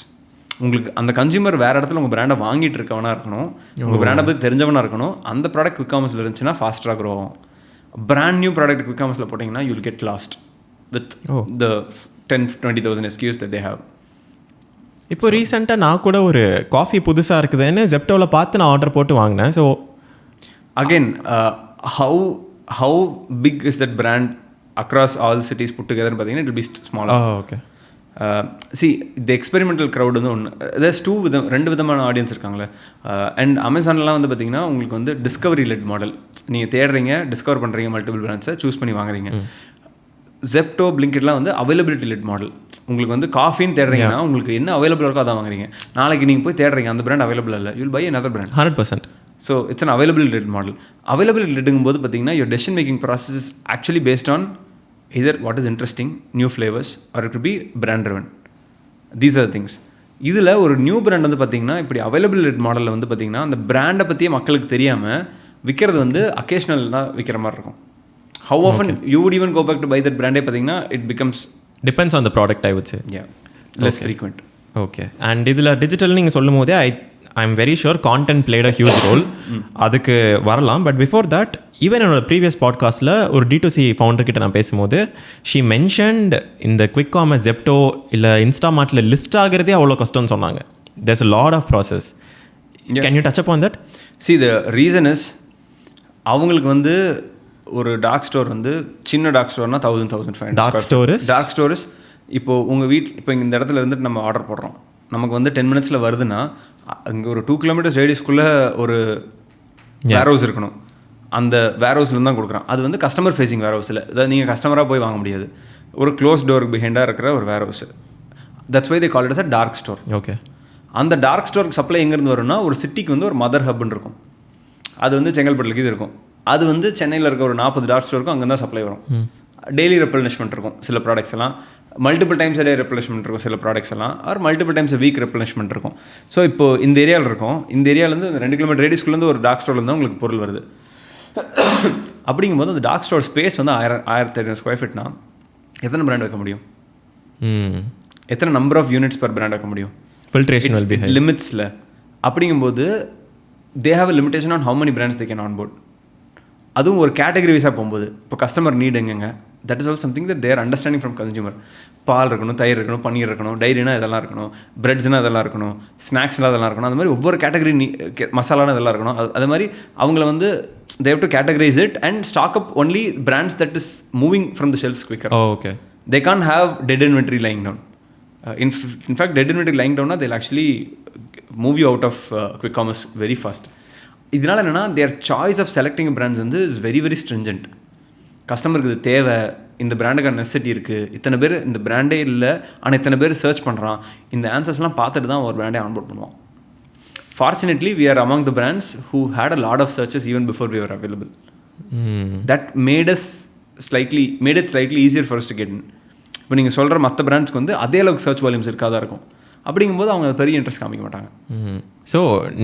உங்களுக்கு அந்த consumer வேறு இடத்துல உங்கள் பிராண்டை வாங்கிட்டு இருக்கவனா இருக்கணும், உங்கள் பிராண்டை பற்றி தெரிஞ்சவனாக இருக்கணும். அந்த ப்ராடக்ட் குவிக் காமர்ஸில் இருந்துச்சுன்னா ஃபாஸ்ட்டாக க்ரோ ஆகும். பிராண்ட் நியூ ப்ராடக்ட் குவிக் காமர்ஸில் போட்டிங்கன்னா you'll get lost with the 10,000-20,000 SKUs that they have. இப்போ ரீசெண்டாக நான் கூட ஒரு காஃபி புதுசாக இருக்குதுன்னு ஜெப்டோவில் பார்த்து நான் ஆர்டர் போட்டு வாங்கினேன். So again how big is that brand across all cities put டுகெதர்னு பார்த்தீங்கன்னா it will be small. Okay. See the experimental crowd வந்து ஒன்று, தேர்ஸ் ரெண்டு விதமான ஆடியன்ஸ் இருக்காங்களே. அண்ட் அமேசான்லாம் வந்து பார்த்தீங்கன்னா உங்களுக்கு வந்து டிஸ்கவரி லெட் மாடல். நீங்கள் தேடுறீங்க, டிஸ்கவர் பண்ணுறீங்க, மல்டிபிள் பிராண்ட்ஸை சூஸ் பண்ணி வாங்குறீங்க. ஜெப்டோ பிளிங்கெட்லாம் வந்து அவைலபிலிட்டி லெட் மாடல். உங்களுக்கு வந்து காஃபின்னு தேடுறீங்கன்னா உங்களுக்கு என்ன அவைலபிள் இருக்கோ அதான் வாங்குறீங்க. நாளைக்கு நீங்கள் போய் தேடுறீங்க அந்த பிராண்ட் அவைலபிள் இல்லை, you'll buy another brand 100%. So it's an availability led model. Availability லெட்டுங்கும் போது பார்த்தீங்கன்னா your decision making process is actually based on either what is interesting, new flavors, or it could be brand driven. These are the things. இதில் ஒரு new brand வந்து பார்த்தீங்கன்னா இப்படி available let மாடலில் வந்து பார்த்தீங்கன்னா அந்த பிராண்டை பற்றியே மக்களுக்கு தெரியாமல் விற்கிறது வந்து அக்கேஷ்னலாக விற்கிற மாதிரி இருக்கும். How often you would even go back to buy that brand? It becomes depends on the product, I would say. Yeah, less frequent. Okay. And இதில் டிஜிட்டல் நீங்கள் சொல்லும் போதே I am very sure content played a huge role. அதுக்கு வரலாம். But before that even என்னோட previous பாட்காஸ்ட்டில் ஒரு D2C ஃபவுண்டர்கிட்ட நான் பேசும்போது ஷீ மென்ஷன்ட் இந்த குவிக் காமர்ஸ் ஜெப்டோ இல்லை இன்ஸ்டாமார்ட்டில் லிஸ்ட் ஆகிறதே அவ்வளோ கஷ்டம்னு சொன்னாங்க. There's a lot of process. Can you touch up on that? See, the reason is அவங்களுக்கு வந்து ஒரு டார்க் ஸ்டோர் வந்து சின்ன டார்க் ஸ்டோர்னா 1,500. டார்க் ஸ்டோர்ஸ் இப்போது உங்கள் இப்போ இந்த இடத்துல இருந்துட்டு நம்ம ஆர்டர் போடுறோம், நமக்கு வந்து 10 minutesல வருதுன்னா அங்கே ஒரு 2 kilometers ரேடியஸ்குள்ளே ஒரு வேர்ஹவுஸ் இருக்கணும். அந்த வேர்ஹவுஸ்லேருந்து தான் கொடுக்குறான். அது வந்து கஸ்டமர் ஃபேஸிங் வேர்ஹவுஸில், அதாவது நீங்கள் கஸ்டமராக போய் வாங்க முடியாது. ஒரு க்ளோஸ் டோருக்கு பிஹைண்டாக இருக்கிற ஒரு warehouse. That's why they call it as a dark store. Okay. அந்த டார்க் ஸ்டோருக்கு சப்ளை எங்கேருந்து வரும்னா ஒரு சிட்டிக்கு வந்து ஒரு மதர் ஹப்னு இருக்கும். அது வந்து செங்கல்பட்டுக்கு இது இருக்கும். அது வந்து சென்னையில் இருக்க ஒரு 40 டார்க் ஸ்டோருக்கும் அங்கே தான் சப்ளை வரும். டெய்லி ரெப்ளனிஷ்மெண்ட் இருக்கும் சில ப்ராடக்ட்ஸ் எல்லாம், மல்டிபிள் டைம்ஸ் டே ரெப்ளனிஷ்மெண்ட் இருக்கும் சில ப்ராடக்ட்ஸ் எல்லாம், or multiple times week replenishment இருக்கும். ஸோ இப்போ இந்த ஏரியாவில் இருக்கும், இந்த ஏரியாவிலேருந்து 2 kilometer ரேடியஸ்குள்ளேருந்து ஒரு டார்க் ஸ்டோர்லேருந்து தான் உங்களுக்கு பொருள் வருது. அப்படிங்கும்போது அந்த டார்க் ஸ்டோர் ஸ்பேஸ் வந்து 1,500 square feetனா எத்தனை பிராண்ட் வைக்க முடியும்? எத்தனை number of units per brand வைக்க முடியும்? ஃபில்ட்ரேஷன் வில் பி ஹை லிமிட்ஸில். அப்படிங்கும்போது they have a limitation on how many brands they can onboard. அதுவும் ஒரு கேட்டகரி வைஸாக போகும்போது இப்போ கஸ்டமர் நீட் எங்கங்க, that is all something that their understanding from consumer. பால் இருக்கணும், தயிர் இருக்கணும், பன்னீர் இருக்கணும், டைரினா இதெல்லாம் இருக்கணும், பிரெட்ஸ்னால் இதெல்லாம் இருக்கணும், ஸ்நாக்ஸ்லாம் இதெல்லாம் இருக்கணும். அந்த மாதிரி ஒவ்வொரு கேட்டகரி மசாலானா இதெல்லாம் இருக்கணும். அது மாதிரி அவங்கள வந்து they have to categorise it and stock up only brands that is moving from the shelves quicker. Okay. They can't have dead inventory lying down. In fact dead inventory lying டவுன்னா they'll actually move you out of quick commerce very fast. இதனால் என்னென்னா their choice of selecting brands வந்து is very very stringent. கஸ்டமருக்கு இது தேவை, இந்த பிராண்டுக்கான necessity இருக்குது, இத்தனை பேர் இந்த பிராண்டே இல்லை ஆனால் இத்தனை பேர் சர்ச் பண்ணுறான், இந்த ஆன்சர்ஸ்லாம் பார்த்துட்டு தான் ஒரு பிராண்டே ஆன்போர்ட் பண்ணுவான். Fortunately we are among the brands who had a lot of searches even before we are available. That made it slightly easier for us to get in. இப்போ நீங்கள் சொல்கிற மற்ற பிராண்ட்ஸ்க்கு வந்து அதே அளவுக்கு சர்ச் வால்யூம்ஸ் இருக்காதான் இருக்கும். அப்படிங்கும்போது அவங்க பெரிய இன்ட்ரெஸ்ட் காமிக்க மாட்டாங்க. ஸோ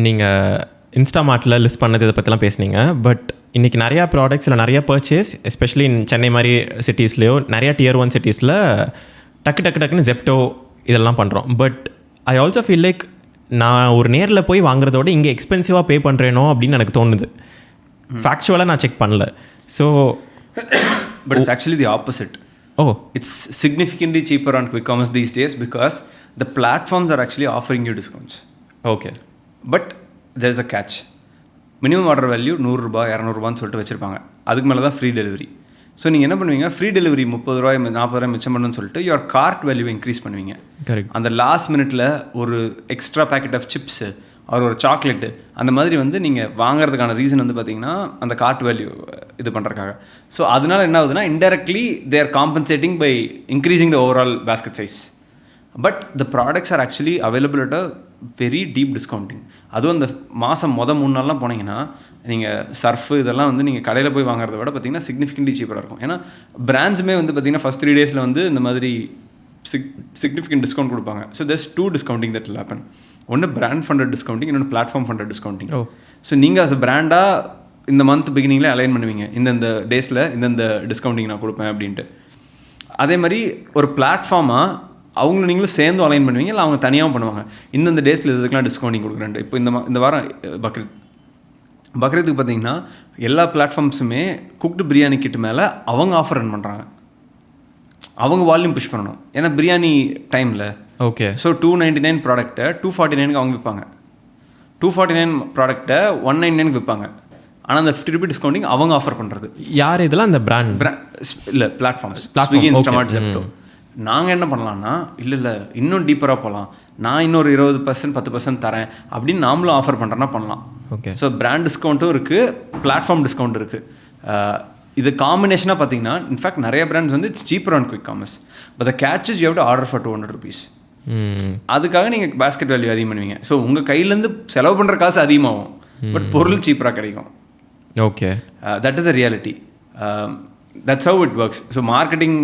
நீங்கள் இன்ஸ்டாமார்ட்டில் லிஸ்ட் பண்ணது இதை பற்றிலாம் பேசுனீங்க. பட் இன்றைக்கி நிறையா ப்ராடக்ட்ஸ் இல்லை நிறையா பர்ச்சேஸ், எஸ்பெஷலி சென்னை மாதிரி சிட்டிஸ்லேயோ நிறையா Tier 1 சிட்டிஸில் டக்குன்னு ஜெப்டோ இதெல்லாம் பண்ணுறோம். But I also feel like நான் ஒரு நேரில் போய் வாங்குறதோட இங்கே எக்ஸ்பென்சிவாக பே பண்ணுறேனோ அப்படின்னு எனக்கு தோணுது. ஃபேக்சுவலாக நான் செக் பண்ணல. So but it's actually the opposite. It's significantly cheaper on quick commerce these days because the platforms are actually offering you discounts. Okay. But there's a catch. Minimum order value 100 ரூபாய் 200 ரூபான்னு சொல்லிட்டு வச்சுருப்பாங்க. அதுக்கு மேலே தான் free delivery. So நீங்கள் என்ன பண்ணுவீங்க, ஃப்ரீ டெலிவரி 30 ரூபாய் 40 ரூபாய் மிச்சம் பண்ணுன்னு சொல்லிட்டு யுவர் கார்ட் வேல்யூ இன்க்ரீஸ் பண்ணுவீங்க. கரெக்ட். அந்த லாஸ்ட் மினிட்ல ஒரு எக்ஸ்ட்ரா பேக்கெட் ஆஃப் சிப்ஸு ஒரு சாக்லேட்டு அந்த மாதிரி வந்து நீங்கள் வாங்குறதுக்கான ரீசன் வந்து பார்த்தீங்கன்னா அந்த கார்ட் வேல்யூ இது பண்ணுறதுக்காக. ஸோ அதனால என்ன ஆகுதுன்னா indirectly they are compensating by increasing the overall basket size. But the products are actually available at a very deep discounting. அதுவும் அந்த மாதம் 3 நாள்லாம் போனீங்கன்னா நீங்கள் சர்ஃபு இதெல்லாம் வந்து நீங்கள் கடையில் போய் வாங்குறத விட பார்த்தீங்கன்னா சிக்னிஃபிகண்ட்லி சீப்பராக இருக்கும். ஏன்னா பிராண்ட்ஸுமே வந்து பார்த்தீங்கன்னா ஃபஸ்ட் 3 days வந்து இந்த மாதிரி சிக்னிஃபிகண்ட் டிஸ்கவுண்ட் கொடுப்பாங்க. So there's 2 discounting that will happen. ஒன்று பிராண்ட் ஃபண்டட் டிஸ்கவுண்டிங், இன்னொன்று பிளாட்ஃபார்ம் ஃபண்டட் டிஸ்கவுண்டிங். ஸோ நீங்கள் அஸ் அ பிராண்டாக இந்த மந்த் பிகினிங்கில் அலைன் பண்ணுவீங்க, இந்தந்த டேஸில் இந்தந்த டிஸ்கவுண்டிங் நான் கொடுப்பேன் அப்படின்ட்டு. அதே மாதிரி ஒரு பிளாட்ஃபார்மாக அவங்களும் நீங்களும் சேர்ந்து அலைன் பண்ணுவீங்க, இல்லை அவங்க தனியாகவும் பண்ணுவாங்க. இந்தந்த டேஸில் இதுக்கெலாம் டிஸ்கவுண்டிங் கொடுக்குறேன். இப்போ இந்த வாரம் பக்ரீத், பக்ரீத்துக்கு பார்த்தீங்கன்னா எல்லா பிளாட்ஃபார்ம்ஸுமே குக்டு பிரியாணி கிட்ட மேலே அவங்க ஆஃபர் ரன் பண்ணுறாங்க. அவங்க வால்யூம் புஷ் பண்ணணும். ஏன்னா பிரியாணி டைமில் ஓகே. ஸோ 299 ப்ராடக்ட்டை 249 அவங்க விற்பாங்க, 249 ப்ராடக்ட்டை 199 விற்பாங்க. ஆனால் அந்த 50 ரூபி டிஸ்கவுண்டிங் அவங்க ஆஃபர் பண்ணுறது. யார் இதெல்லாம்? அந்த பிராண்ட் இல்லை, பிளாட்ஃபார்ம்ஸ், ஸ்விக்கி, இன்ஸ்டாமார்ட், ஜெப்டோ. நாங்கள் என்ன பண்ணலான்னா, இல்லை இன்னும் டீப்பராக போகலாம், நான் இன்னொரு 20% 10% தரேன் அப்படின்னு நாமளும் ஆஃபர் பண்ணுறேன்னா பண்ணலாம். ஓகே. ஸோ பிராண்ட் டிஸ்கவுண்ட்டும் இருக்குது, பிளாட்ஃபார்ம் டிஸ்கவுண்ட் இருக்குது. இது காம்பினேஷனாக பார்த்தீங்கன்னா இன்ஃபேக்ட் நிறைய பிராண்ட்ஸ் வந்து it's cheaper on quick commerce. But the catch is you have to order for 200 rupees. அதுக்காக நீங்கள் பேஸ்கெட் வேல்யூ அதிகம் பண்ணுவீங்க. ஸோ உங்கள் கையிலேருந்து செலவு பண்ணுற காசு அதிகமாகும், பட் பொருள் சீப்பராக கிடைக்கும். Okay. That is the reality. That's how it works. So marketing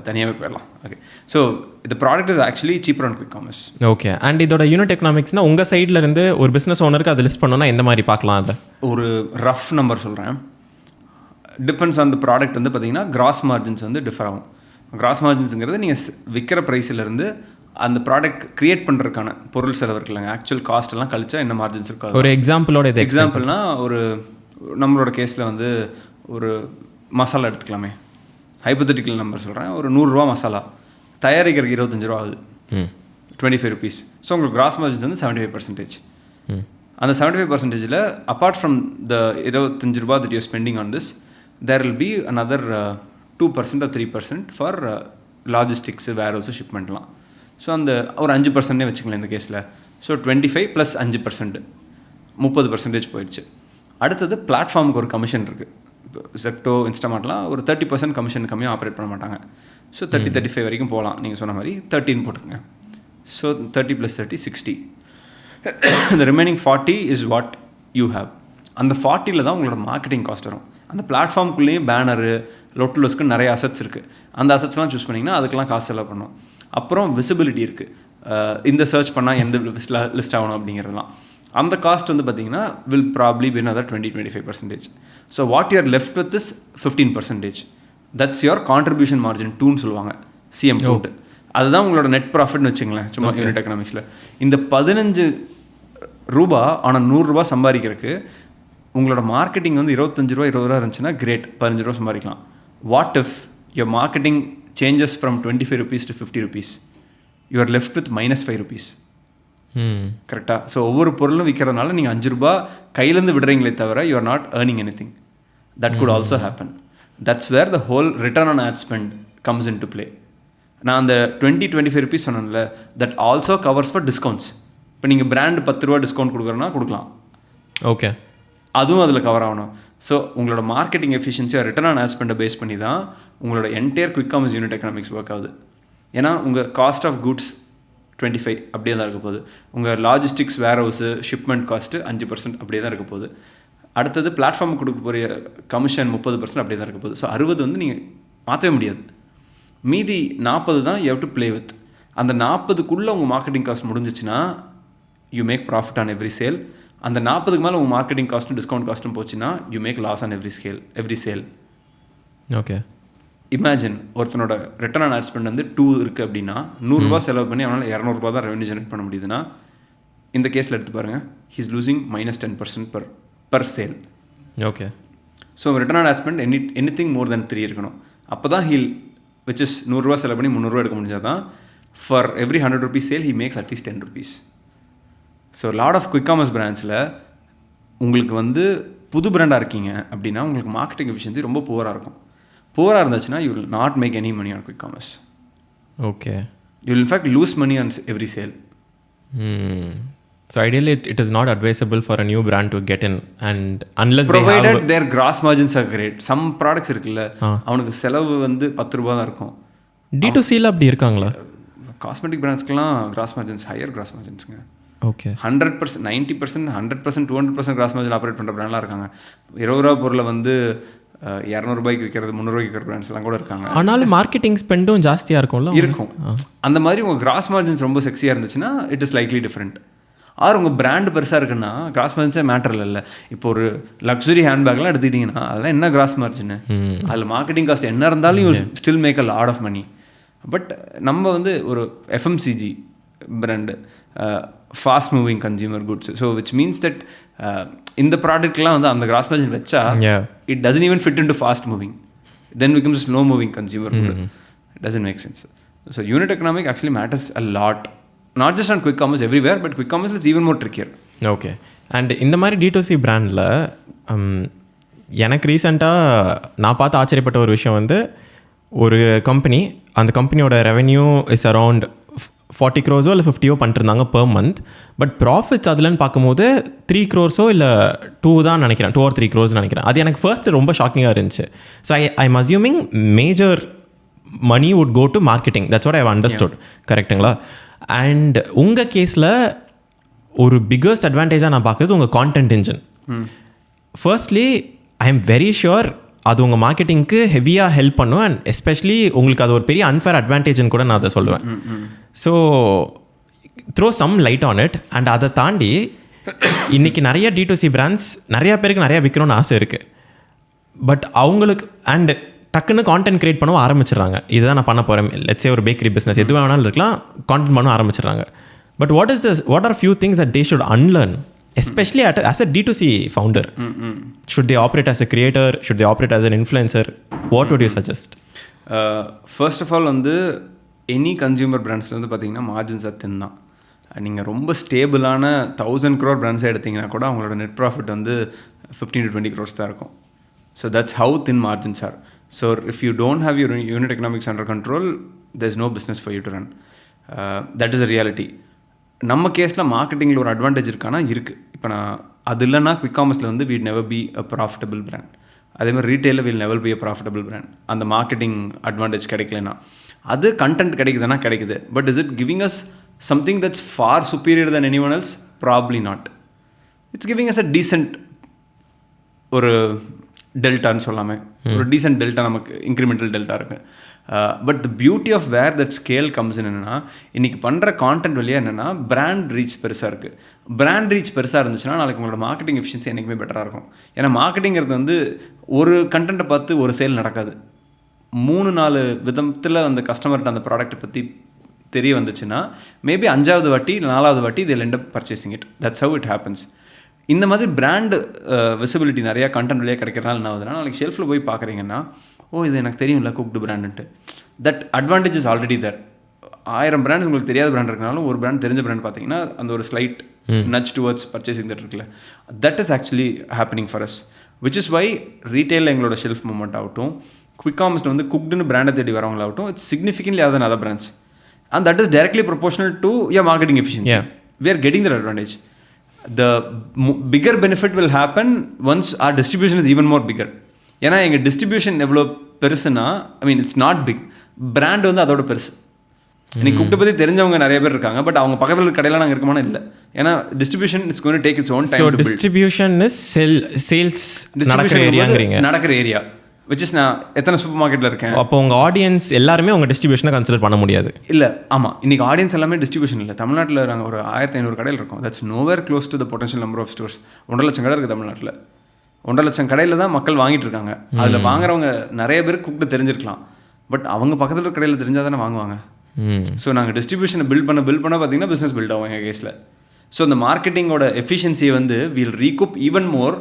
தனியாகவே போயிடலாம். ஓகே. ஸோ இந்த product is actually cheaper on quick commerce. Okay. And இதோட யூனிட் எக்கனாமிக்ஸ்னால் உங்கள் சைடில் இருந்து ஒரு பிஸ்னஸ் ஓனருக்கு அதை லிஸ்ட் பண்ணோன்னா எந்த மாதிரி பார்க்கலாம்? அதை ஒரு ரஃப் நம்பர் சொல்கிறேன். டிபெண்ட்ஸ் ஆன் த ப்ராடக்ட் வந்து பார்த்தீங்கன்னா கிராஸ் மார்ஜின்ஸ் வந்து டிஃபர் ஆகும். கிராஸ் மார்ஜின்ஸுங்கிறது நீங்கள் விற்கிற ப்ரைஸிலேருந்து அந்த ப்ராடக்ட் க்ரியேட் பண்ணுறதுக்கான பொருள் செலவு இருக்குல்லங்க, ஆக்சுவல் காஸ்ட் எல்லாம் கழிச்சா என்ன மார்ஜின்ஸ் இருக்கும். ஒரு எக்ஸாம்பிளோட இது எக்ஸாம்பிள்னா ஒரு நம்மளோட கேஸில் வந்து ஒரு மசாலா எடுத்துக்கலாமே, ஹைப்போதெட்டிக்கல் நம்பர் சொல்கிறேன். ஒரு 100 ரூபா மசாலா தயாரிக்கிறதுக்கு 25 ரூபா ஆகுது, 25 rupees. ஸோ உங்களுக்கு கிராஸ் மார்ஜின்ஸ் வந்து 75%. அந்த 75%ல் அப்பார்ட் ஃப்ரம் த 25 ரூபா that you spending on this, there will be another 2% or 3% for logistics, warehouse, shipmentலாம். So அந்த ஒரு 5% வச்சுக்கலாம் இந்த கேஸில். ஸோ 25 + 5% 30% போயிடுச்சு. அடுத்தது பிளாட்ஃபார்முக்கு ஒரு கமிஷன் இருக்குது. ஜெப்டோ, இன்ஸ்டாமார்ட்லாம் ஒரு 30% கமிஷன் கம்மியாக ஆப்ரேட் பண்ண மாட்டாங்க. ஸோ 30-35 வரைக்கும் போகலாம். நீங்கள் சொன்ன மாதிரி 13 போட்டுக்கோங்க. So 30 + 30 60. the remaining 40 is what you have. அந்த 40ல் தான் உங்களோட மார்க்கெட்டிங் காஸ்ட் வரும். அந்த பிளாட்ஃபார்முக்குள்ளேயும் பேனரு, லோட்டலோஸ்க்கு நிறைய அசட்ஸ் இருக்குது. அந்த அசட்ஸ்லாம் சூஸ் பண்ணிங்கன்னா அதுக்கெல்லாம் காசு செலவு பண்ணும். அப்புறம் விசிபிலிட்டி இருக்குது, இந்த சர்ச் பண்ணால் எந்த லிஸ்ட் ஆகணும் அப்படிங்கிறதுலாம். அந்த காஸ்ட் வந்து பார்த்தீங்கன்னா will probably be an other 20-25%. So what you're left with is 15%. That's your contribution margin 2ன்னு சொல்லுவாங்க, CM 2. அதுதான் உங்களோட நெட் ப்ராஃபிட்னு வச்சுங்களேன் சும்மா யூனிட் எக்கனாமிக்ஸில். இந்த 15 ரூபா ஆனால் 100 ரூபா சம்பாதிக்கிறதுக்கு உங்களோட மார்க்கெட்டிங் வந்து 25 ரூபா 20 ரூபா இருந்துச்சுன்னா கிரேட், 15 ரூபா சம்பாதிக்கலாம். What if your marketing changes from 25 rupees to 50 rupees? You are left with -5 rupees. கரெக்டாக? ஸோ ஒவ்வொரு பொருளும் விற்கிறதுனால நீங்கள் 5 ரூபா கையிலேருந்து விடுறீங்களே தவிர you are not earning anything. That could also happen. That's where the whole return on ad spend comes into play. நான் அந்த 20-25 rupees சொன்னேன்ல, that also covers for discounts. இப்போ நீங்கள் பிராண்ட் 10 ரூபா டிஸ்கவுண்ட் கொடுக்குறோன்னா கொடுக்கலாம். ஓகே. அதுவும் அதில் கவர் ஆகணும். ஸோ உங்களோட மார்க்கெட்டிங் எஃபிஷியன்சியாக ரிட்டர்ன் ஆன் ஆட் ஸ்பெண்டை பேஸ் பண்ணி தான் உங்களோட entire quick commerce unit economics work ஆகுது. ஏன்னா உங்கள் காஸ்ட் ஆஃப் குட்ஸ் 25 அப்படியே தான் இருக்க போகுது. உங்கள் லாஜிஸ்டிக்ஸ், வேர் ஹவுஸு, ஷிப்மெண்ட் காஸ்ட்டு 5% அப்படியே தான் இருக்க போகுது. அடுத்தது பிளாட்ஃபார்முக்கு கொடுக்க போகிற கமிஷன் 30% அப்படியே தான் இருக்க போகுது. ஸோ 60 வந்து நீங்கள் மாற்றவே முடியாது. மீதி 40 தான் you have to play with. அந்த 40க்குள்ளே உங்கள் மார்க்கெட்டிங் காஸ்ட் முடிஞ்சிச்சுன்னா you make profit on every sale. அந்த 40க்கு மேலே உங்கள் மார்க்கெட்டிங் காஸ்ட்டும் டிஸ்கவுண்ட் காஸ்ட்டும் போச்சுன்னா you make loss on every sale. Okay. Imagine ஒருத்தனோட ரிட்டர்ன் ஆன் ஆட் ஸ்பெண்ட் வந்து 2 இருக்குது அப்படின்னா 100 ரூபா செலவு பண்ணி அவனால் 200 ரூபா தான் ரெவன்யூ ஜெனரேட் பண்ண முடியுதுன்னா இந்த கேஸில் எடுத்து பாருங்கள், he is losing -10% per sale. Okay. So return on ad spend anything more than 3 இருக்கணும். அப்போ தான் ஹீல் விச் இஸ் 100 ரூபா செலவு பண்ணி 300 ரூபா எடுக்க முடிஞ்சால் தான் for every 100 rupees sale he makes அட்லீஸ்ட் 10 rupees. So lot of quick commerce பிராண்ட்ஸில் உங்களுக்கு வந்து புது பிராண்டாக இருக்கீங்க அப்படின்னா உங்களுக்கு மார்க்கெட்டிங் எஃபிஷியன்சி ரொம்ப புவராக இருக்கும். புவராக இருந்துச்சுன்னா you will not make any money on quick commerce. Okay. You will in fact lose money on every sale. So ideally it is not advisable for a new brand to get in and unless provided they have their gross margins are great. Some products இருக்குல்ல அவனுக்கு செலவு வந்து 10 ரூபா தான் இருக்கும். D2Cல அப்படி இருக்காங்களா? காஸ்மெட்டிக் பிராண்ட்ஸ்க்குலாம் கிராஸ் மார்ஜின்ஸ் ஹையர் கிராஸ் மார்ஜின்ஸுங்க. ஓகே. 100%, 90%, 100%, 200% கிராஸ் மார்ஜின் ஆப்ரேட் பண்ணுற பிராண்ட்லாம் இருக்காங்க. 20 ரூபா பொருளை வந்து 200 ரூபாய்க்கு விற்கிறது 300 ரூபாய்க்கு விற்கிற பிராண்ட்ஸ் எல்லாம் கூட இருக்காங்க. ஆனாலும் மார்க்கெட்டிங் ஸ்பெண்டும் ஜாஸ்தியாக இருக்கும்ல? இருக்கும். அந்த மாதிரி உங்கள் கிராஸ் மார்ஜின்ஸ் ரொம்ப செக்ஸியாக இருந்துச்சுன்னா it is likely different. Or உங்கள் பிராண்டு பெருசாக இருக்குன்னா கிராஸ் மார்ஜின்ஸே மேட்டர் இல்லை. இப்போ ஒரு லக்ஸுரி ஹேண்ட்பேக்லாம் எடுத்துக்கிட்டிங்கன்னா அதெல்லாம் என்ன கிராஸ் மார்ஜின்? அதில் மார்க்கெட்டிங் காஸ்ட் என்ன இருந்தாலும் you still make a lot of money. But நம்ம வந்து ஒரு FMCG brand fast moving consumer goods. So which means that இந்த ப்ராடக்ட்லாம் வந்து அந்த கிராஸ் மார்ஜின் வச்சா it doesn't even fit in to fast moving, then becomes slow moving consumer good. It doesn't make sense. So unit economic actually matters a lot, not just on quick commerce everywhere, but quick commerce is even more trickier. Okay. And இந்த மாதிரி D2C பிராண்டில் எனக்கு ரீசெண்டாக நான் பார்த்து ஆச்சரியப்பட்ட ஒரு விஷயம் வந்து, ஒரு கம்பெனி, அந்த கம்பெனியோட ரெவென்யூ இஸ் அரவுண்ட் 40 crores இல்லை 50 பண்ணிட்டுருந்தாங்க பெர் மந்த். பட் ப்ராஃபிட்ஸ் அதுலன்னு பார்க்கும்போது 3 crores இல்லை 2 தான் நினைக்கிறேன், 2 or 3 crores நினைக்கிறேன். அது எனக்கு ஃபர்ஸ்ட் ரொம்ப ஷாக்கிங்காக இருந்துச்சு. So I'm assuming major money would go to marketing. That's what I have understood. கரெக்டுங்களா? அண்ட் உங்கள் கேஸில் ஒரு பிக்கஸ்ட் அட்வான்டேஜாக நான் பார்க்குறது உங்கள் content engine. Firstly I am very sure அது உங்கள் மார்க்கெட்டிங்க்கு ஹெவியாக ஹெல்ப் பண்ணும். அண்ட் எஸ்பெஷலி உங்களுக்கு அது ஒரு பெரிய அன்ஃபேர் அட்வான்டேஜ்னு கூட நான் அதை சொல்லுவேன். So throw some light on it. And அதை தாண்டி இன்றைக்கி நிறைய D2C பிராண்ட்ஸ் நிறையா பேருக்கு நிறையா விற்கணும்னு ஆசை இருக்குது. பட் அவங்களுக்கு அண்ட் டக்குன்னு கான்டென்ட் க்ரியேட் பண்ண ஆரம்பிச்சிடுறாங்க. இதுதான் நான் பண்ண போகிறேன், லெட்ஸே ஒரு பேக்கரி பிஸ்னஸ் எது வேணாலும் இருக்கலாம், கான்டென்ட் பண்ண ஆரம்பிச்சிடுறாங்க. But what are few things that they should unlearn, especially as a D2C founder? Should they operate as a creator? Should they operate as an influencer? What would you suggest? First of all, வந்து any consumer பிராண்ட்ஸில் வந்து பார்த்தீங்கன்னா margins அத்தின் தான். நீங்கள் ரொம்ப ஸ்டேபிளான 1000 crore பிராண்ட்ஸை எடுத்திங்கன்னா கூட அவங்களோட net profit வந்து 15 to 20 crores தான் இருக்கும். So that's how thin margins are. So if you don't have your unit economics under control, there is no business for you to run. That is a reality. நம்ம கேஸில் மார்க்கெட்டிங்கில் ஒரு advantage இருக்கானா இருக்குது. இப்போ நான் அது இல்லைனா குவிக் காமர்ஸில் வந்து we'd never be a profitable brand. அதேமாதிரி ரீட்டெயிலில் will never be a profitable brand. அந்த மார்க்கெட்டிங் அட்வான்டேஜ் கிடைக்கலனா, அது கண்டென்ட் கிடைக்குதுன்னா கிடைக்குது. But is it giving us something that's far superior than anyone else? Probably not. It's giving us a decent ஒரு டெல்டான்னு சொல்லாமல், ஒரு டீசென்ட் டெல்டா, நமக்கு இன்க்ரிமெண்டல் டெல்டா இருக்குது. But the beauty of where that scale comes என்னென்னா, இன்றைக்கி பண்ணுற content வழியாக என்னென்னா பிராண்ட் ரீச் பெருசாக இருக்குது. பிராண்ட் ரீச் பெருசாக இருந்துச்சுன்னா நாளைக்கு உங்களோட மார்க்கெட்டிங் எஃபிஷியன்சி என்றைக்குமே பெட்டராக இருக்கும். ஏன்னா மார்க்கெட்டிங்கிறது வந்து ஒரு கண்டென்ட்டை பார்த்து ஒரு சேல் நடக்காது. 3-4 விதத்தில் அந்த கஸ்டமர்கிட்ட அந்த ப்ராடக்ட்டை பற்றி தெரிய வந்துச்சுன்னா மேபி 5வது வாட்டி 4வது வாட்டி இதில் end up purchasing it. That's how it happens. இந்த மாதிரி பிராண்டு விசிபிலிட்டி நிறையா கண்டென்ட் வழியாக கிடைக்கிறனால என்ன ஆகுதுன்னா, நாளைக்கு ஷெல்ஃபில் போய் பார்க்குறீங்கன்னா, ஓ இது எனக்கு தெரியும்ல குக்டு பிராண்டுன்ட்டு, that advantage is already there. 1000 brands உங்களுக்கு தெரியாத பிராண்ட் இருக்கனாலும் ஒரு பிராண்ட் தெரிஞ்ச பிராண்ட் பார்த்தீங்கன்னா அந்த ஒரு slight nudge towards purchasing that இருக்குல்ல, that is actually happening for us. Which is why ரீட்டெயிலில் எங்களோட ஷெல்ஃப் மூவ்மெண்ட் ஆகட்டும், குவிக் காமர்ஸில் வந்து குக்டுன்னு பிராண்டை தேடி வரவங்களாகட்டும், it's significantly other other brands. And that is directly proportional to your marketing efficiency. We are getting that advantage. The bigger benefit will happen once our distribution is even more bigger. ஏன்னா எங்கள் distribution எவ்வளோ பெருசுன்னா, I mean it's not big, brand வந்து அதோட பெருசு. இன்னைக்கு குக்டை பற்றி தெரிஞ்சவங்க நிறைய பேர் இருக்காங்க, பட் அவங்க பக்கத்தில் இருக்க கடையில் நாங்கள் இருக்குமானா இல்லை. ஏன்னா distribution it's going to take its own time. So distribution is sales நடக்கிற ஏரியா விச் இஸ் நான் எத்தனை சூப்பர் மார்க்கெட்டில் இருக்கேன். அப்போ உங்கள் ஆடியன்ஸ் எல்லாருமே உங்கள் டிஸ்ட்ரிபியூஷனை கன்சிடர் பண்ண முடியாது. இல்லை, ஆமாம், இன்றைக்கி ஆடியன்ஸ் எல்லாமே டிஸ்ட்ரிபியூஷன் இல்லை. தமிழ்நாட்டில் நாங்கள் ஒரு 1500 கடையில் இருக்கோம். That's nowhere close to the potential number of stores. 1.5 லட்சம் கடை இருக்குது தமிழ்நாட்டில். 1.5 லட்சம் கடையில் தான் மக்கள் வாங்கிட்டு இருக்காங்க. அதில் வாங்குறவங்க நிறைய பேர் கூப்பிட்டு தெரிஞ்சிருக்கலாம், பட் அவங்க பக்கத்தில் இருக்க கடையில் தெரிஞ்சால் தானே வாங்குவாங்க. ஸோ நாங்கள் டிஸ்ட்ரிபியூஷனை பில்ட் பண்ண பார்த்தீங்கன்னா பிஸ்னஸ் பில்ட் ஆகும் எங்கள் கேஸில். ஸோ இந்த மார்க்கெட்டிங்கோட எஃபிஷியன்சியை வந்து we'll recoup even more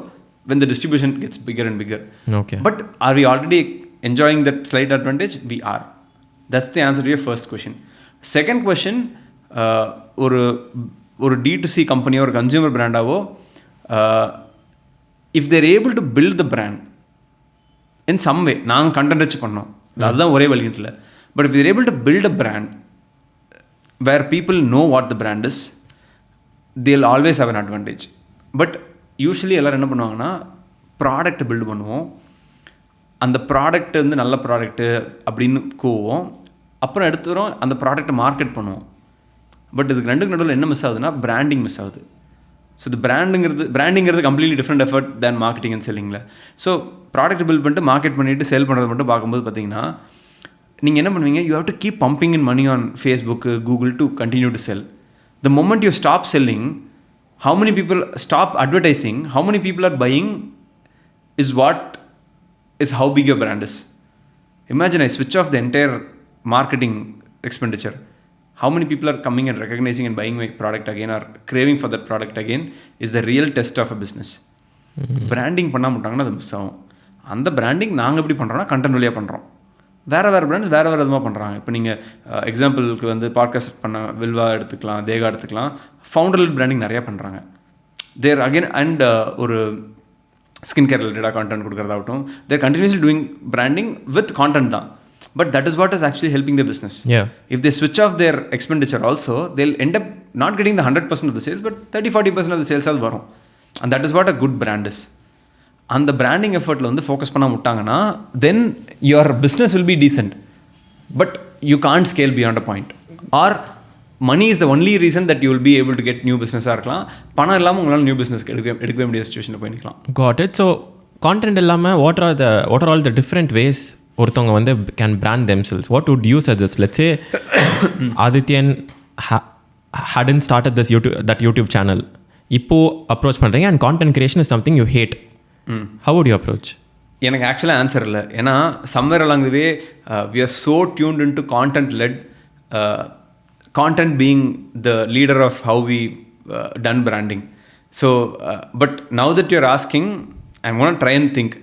when the distribution gets bigger and bigger. Okay. But are we already enjoying that slight advantage? We are. That's the answer to your first question. Second question, ஒரு D2C company or consumer brand-ஆவோ, if they're able to build the brand in some way, நாங்கள் content வச்சு பண்ணோம், அதுதான் ஒரே வழியில். But if they're able to build a brand where people know what the brand is, they'll always have an advantage. But usually எல்லோரும் என்ன பண்ணுவாங்கன்னா, product build பண்ணுவோம், அந்த ப்ராடக்ட் வந்து நல்ல ப்ராடக்ட்டு அப்படின்னு கூவோம், அப்புறம் எடுத்து வரோம் அந்த ப்ராடக்ட்டை மார்க்கெட் பண்ணுவோம். பட் இதுக்கு ரெண்டுக்கு நடுவில் என்ன மிஸ் ஆகுதுன்னா, பிராண்டிங் மிஸ் ஆகுது. ஸோ இது பிராண்டிங்கிறது completely different effort than marketing and செல்லிங்கில். ஸோ ப்ராடக்ட் பில்ட் பண்ணிட்டு மார்க்கெட் பண்ணிவிட்டு சேல் பண்ணுறது மட்டும் பார்க்கும்போது பார்த்தீங்கன்னா, நீங்கள் என்ன பண்ணுவீங்க, you have to keep pumping in money on Facebook, Google to continue to sell. The moment you stop selling, how many people stop advertising, how many people are buying is how big your brand is. Imagine I switch off the entire marketing expenditure. how many people are coming and recognizing and buying my product again or craving for that product again is the real test of a business. Branding பண்ணாம விட்டாங்கன்னா அது miss ஆகும். அந்த branding நாங்கள் எப்படி பண்ணுறோன்னா content வழியாக பண்ணுறோம். வேறு பிராண்ட்ஸ் வேறு விதமாக பண்ணுறாங்க. இப்போ நீங்கள் எக்ஸாம்பிளுக்கு வந்து பாட்காஸ்ட் பண்ண வில்வா எடுத்துக்கலாம், தேகா எடுத்துக்கலாம், ஃபவுண்டர் பிராண்டிங் நிறையா பண்ணுறாங்க. தேர் அகெயின் அண்ட் ஒரு ஸ்கின் கேர் ரிலேட்டடாக கான்டென்ட் கொடுக்குறதாகட்டும், they're continuously doing branding with content தான். But that is what is actually helping the business. Yeah. If they switch off their expenditure also, they'll end up not getting the 100% of the sales, but 30-40% of the sales அது வரும். And that is what a good brand is. அந்த branding effortல வந்து focus பண்ண விட்டாங்கன்னா, then your business will be decent. But you can't scale beyond a point. Or money is the only reason that you will be able to get new business-ஆக இருக்கலாம். பணம் இல்லாமல் உங்களால் new business எடுக்கவே முடியாத சுச்சுவேஷனில் போய் நிற்கலாம். Got it. So content இல்லாமல் what are all the different ways ஒருத்தவங்க வந்து can brand themselves? What would you suggest? Let's say Adithyan hadn't started this YouTube channel. இப்போது அப்ரோச் பண்ணுறீங்க and content creation is something you had. How would you approach? எனக்கு ஆக்சுவலாக answer இல்லை. ஏன்னா somewhere along the way we are so tuned in to content led, content being the leader of how we done branding. So but now that you're asking, I want try and think.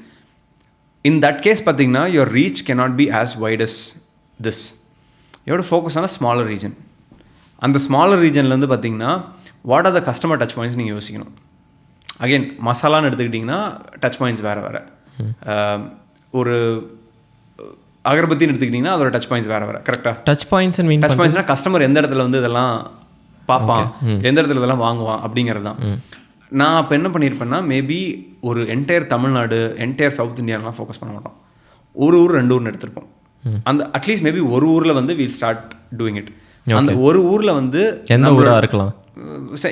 In that case, பார்த்தீங்கன்னா your reach cannot be as wide as this. You have to focus on a smaller region. அந்த smaller ரீஜன்லேருந்து பார்த்தீங்கன்னா what are the customer touch points நீங்கள் யோசிக்கணும். Again மசாலான்னு எடுத்துக்கிட்டிங்கன்னா touch points வேறு. ஒரு அகர்பத்தின்னு எடுத்துக்கிட்டிங்கன்னா அதோட டச் பாயிண்ட்ஸ் வேறு. கரெக்டாக டச் பாயிண்ட்ஸ்னால் கஸ்டமர் எந்த இடத்துல வந்து இதெல்லாம் பார்ப்பான், எந்த இடத்துல இதெல்லாம் வாங்குவான் அப்படிங்கிறது தான். நான் அப்போ என்ன பண்ணியிருப்பேன்னா, மேபி ஒரு என்டையர் தமிழ்நாடு, என்டையர் சவுத் இந்தியாலாம் ஃபோக்கஸ் பண்ண மாட்டோம். ஒரு ஊர் 2 ஊர்னு எடுத்திருப்போம். அந்த அட்லீஸ்ட் மேபி ஒரு ஊரில் வந்து வில் ஸ்டார்ட் டூயிங் இட். அந்த ஒரு ஊரில் வந்து எந்த ஊராக இருக்கலாம்,